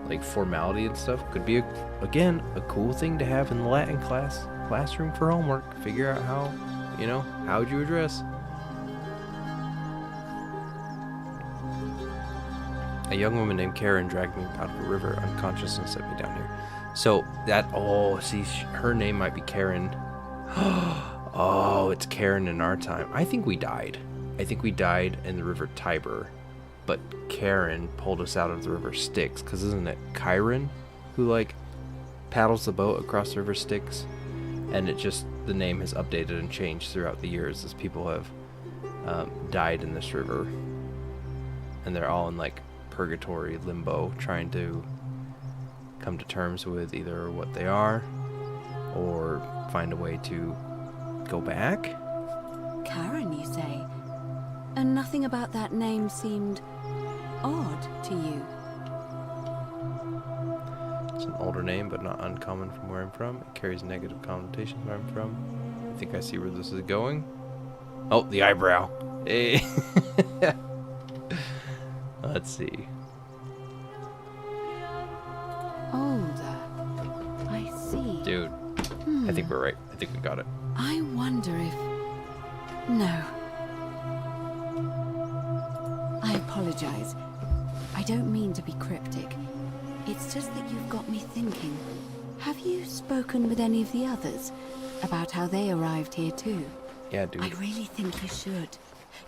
like formality and stuff, could be, again, a cool thing to have in the Latin classroom for homework. Figure out how, how would you address? A young woman named Karen dragged me out of a river unconscious and set me down here. So, her name might be Karen. Oh, it's Karen in our time. I think we died. I think we died in the river Tiber. But Karen pulled us out of the river Styx. Because isn't it Chiron who, like, paddles the boat across the river Styx? And the name has updated and changed throughout the years as people have died in this river. And they're all in, like, purgatory, limbo, trying to come to terms with either what they are or find a way to go back. Karen, you say? And nothing about that name seemed odd to you? It's an older name, but not uncommon from where I'm from. It carries negative connotations where I'm from. I think I see where this is going. Oh, the eyebrow. Hey. Let's see. Older. I see. Dude, I think we're right. I think we got it. I wonder if... No. I apologize. I don't mean to be cryptic. It's just that you've got me thinking. Have you spoken with any of the others about how they arrived here too? Yeah, dude. I really think you should.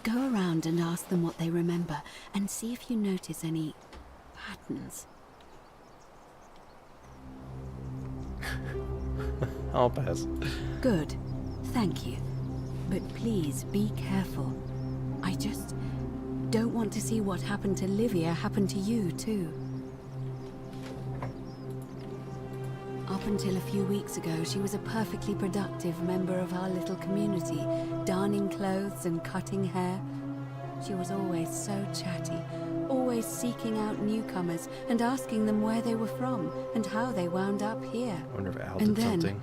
Go around and ask them what they remember and see if you notice any patterns. I'll pass. Good. Thank you. But please be careful. I just don't want to see what happened to Livia happen to you too. Up until a few weeks ago, she was a perfectly productive member of our little community, darning clothes and cutting hair. She was always so chatty, always seeking out newcomers and asking them where they were from and how they wound up here. I wonder if Al And did then, something.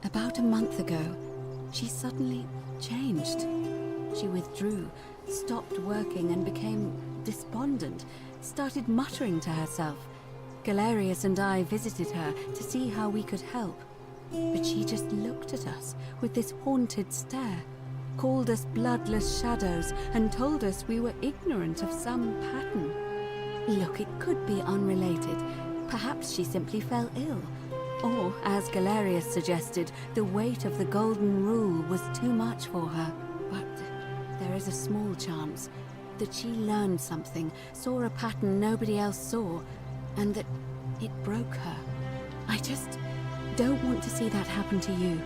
about a month ago, she suddenly changed. She withdrew, stopped working and became despondent, started muttering to herself. Galerius and I visited her to see how we could help, but she just looked at us with this haunted stare, called us bloodless shadows, and told us we were ignorant of some pattern. Look, it could be unrelated. Perhaps she simply fell ill. Or, as Galerius suggested, the weight of the golden rule was too much for her. But there is a small chance that she learned something, saw a pattern nobody else saw, and that it broke her. I just don't want to see that happen to you.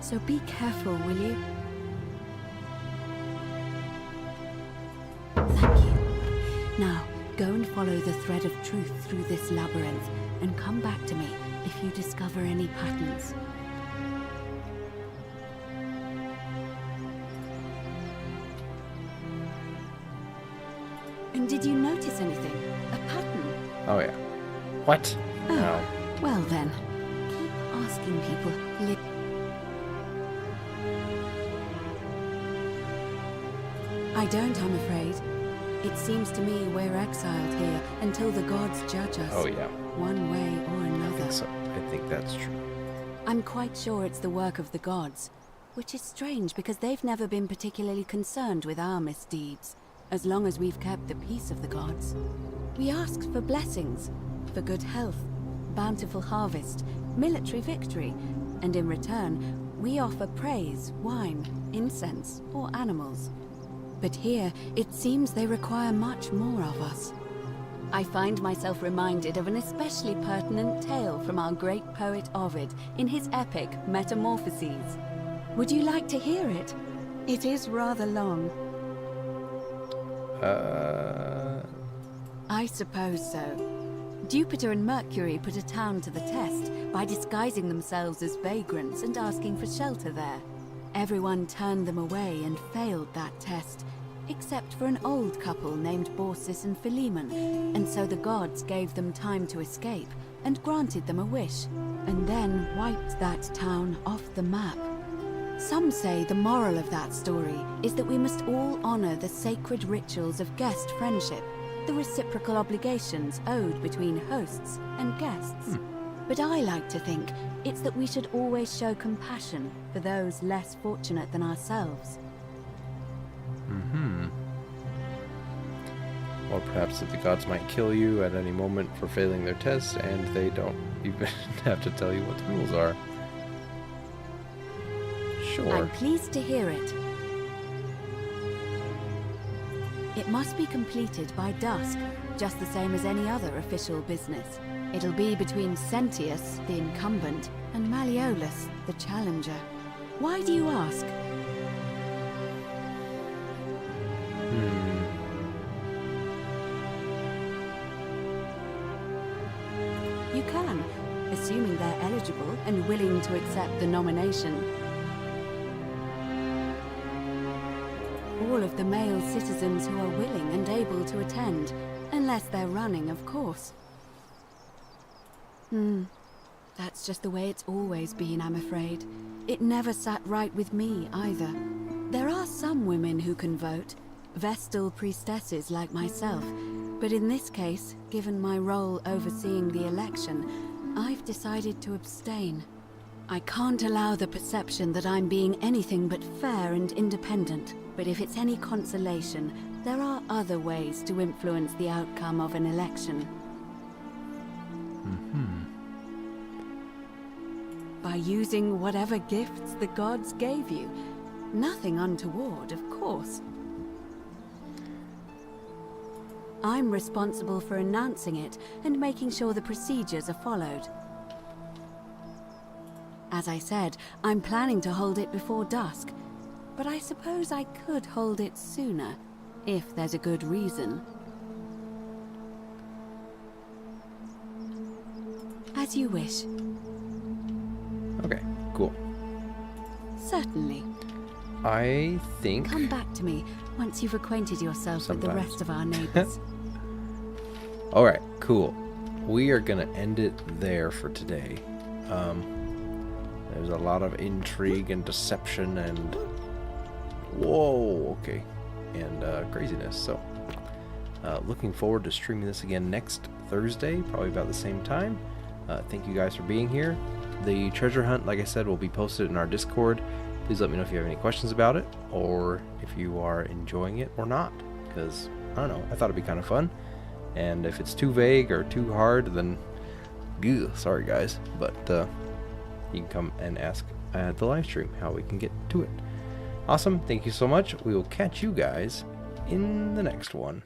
So be careful, will you? Thank you. Now, go and follow the thread of truth through this labyrinth, and come back to me if you discover any patterns. And did you notice anything? A pattern? Oh, yeah. What? Oh, No. well then. Keep asking people. I don't, I'm afraid. It seems to me we're exiled here until the gods judge us. Oh, yeah. One way or another. I think that's true. I'm quite sure it's the work of the gods, which is strange because they've never been particularly concerned with our misdeeds, as long as we've kept the peace of the gods. We ask for blessings, for good health, bountiful harvest, military victory, and in return, we offer praise, wine, incense, or animals. But here, it seems they require much more of us. I find myself reminded of an especially pertinent tale from our great poet Ovid in his epic Metamorphoses. Would you like to hear it? It is rather long. I suppose so. Jupiter and Mercury put a town to the test by disguising themselves as vagrants and asking for shelter there. Everyone turned them away and failed that test, except for an old couple named Baucis and Philemon, and so the gods gave them time to escape and granted them a wish, and then wiped that town off the map. Some say the moral of that story is that we must all honor the sacred rituals of guest friendship, the reciprocal obligations owed between hosts and guests. But I like to think it's that we should always show compassion for those less fortunate than ourselves. Or perhaps that the gods might kill you at any moment for failing their test, and they don't even have to tell you what the rules are. Sure. I'm pleased to hear it. It must be completed by dusk, just the same as any other official business. It'll be between Sentius, the incumbent, and Malleolus, the challenger. Why do you ask? You can, assuming they're eligible and willing to accept the nomination. All of the male citizens who are willing and able to attend, unless they're running, of course. That's just the way it's always been, I'm afraid. It never sat right with me, either. There are some women who can vote, Vestal priestesses like myself, But in this case, given my role overseeing the election, I've decided to abstain. I can't allow the perception that I'm being anything but fair and independent. But if it's any consolation, there are other ways to influence the outcome of an election. By using whatever gifts the gods gave you. Nothing untoward, of course. I'm responsible for announcing it and making sure the procedures are followed. As I said, I'm planning to hold it before dusk, but I suppose I could hold it sooner, if there's a good reason. As you wish. Okay, cool. Certainly. I think... Come back to me once you've acquainted yourself with the rest of our neighbors. Alright, cool. We are going to end it there for today. There's a lot of intrigue and deception and... Whoa, okay. And craziness. So, looking forward to streaming this again next Thursday, probably about the same time. Thank you guys for being here. The treasure hunt, like I said, will be posted in our Discord. Please let me know if you have any questions about it, or if you are enjoying it or not. Because, I don't know, I thought it'd be kind of fun. And if it's too vague or too hard, then, sorry guys. But you can come and ask at the live stream how we can get to it. Awesome, thank you so much. We will catch you guys in the next one.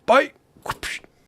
Bye!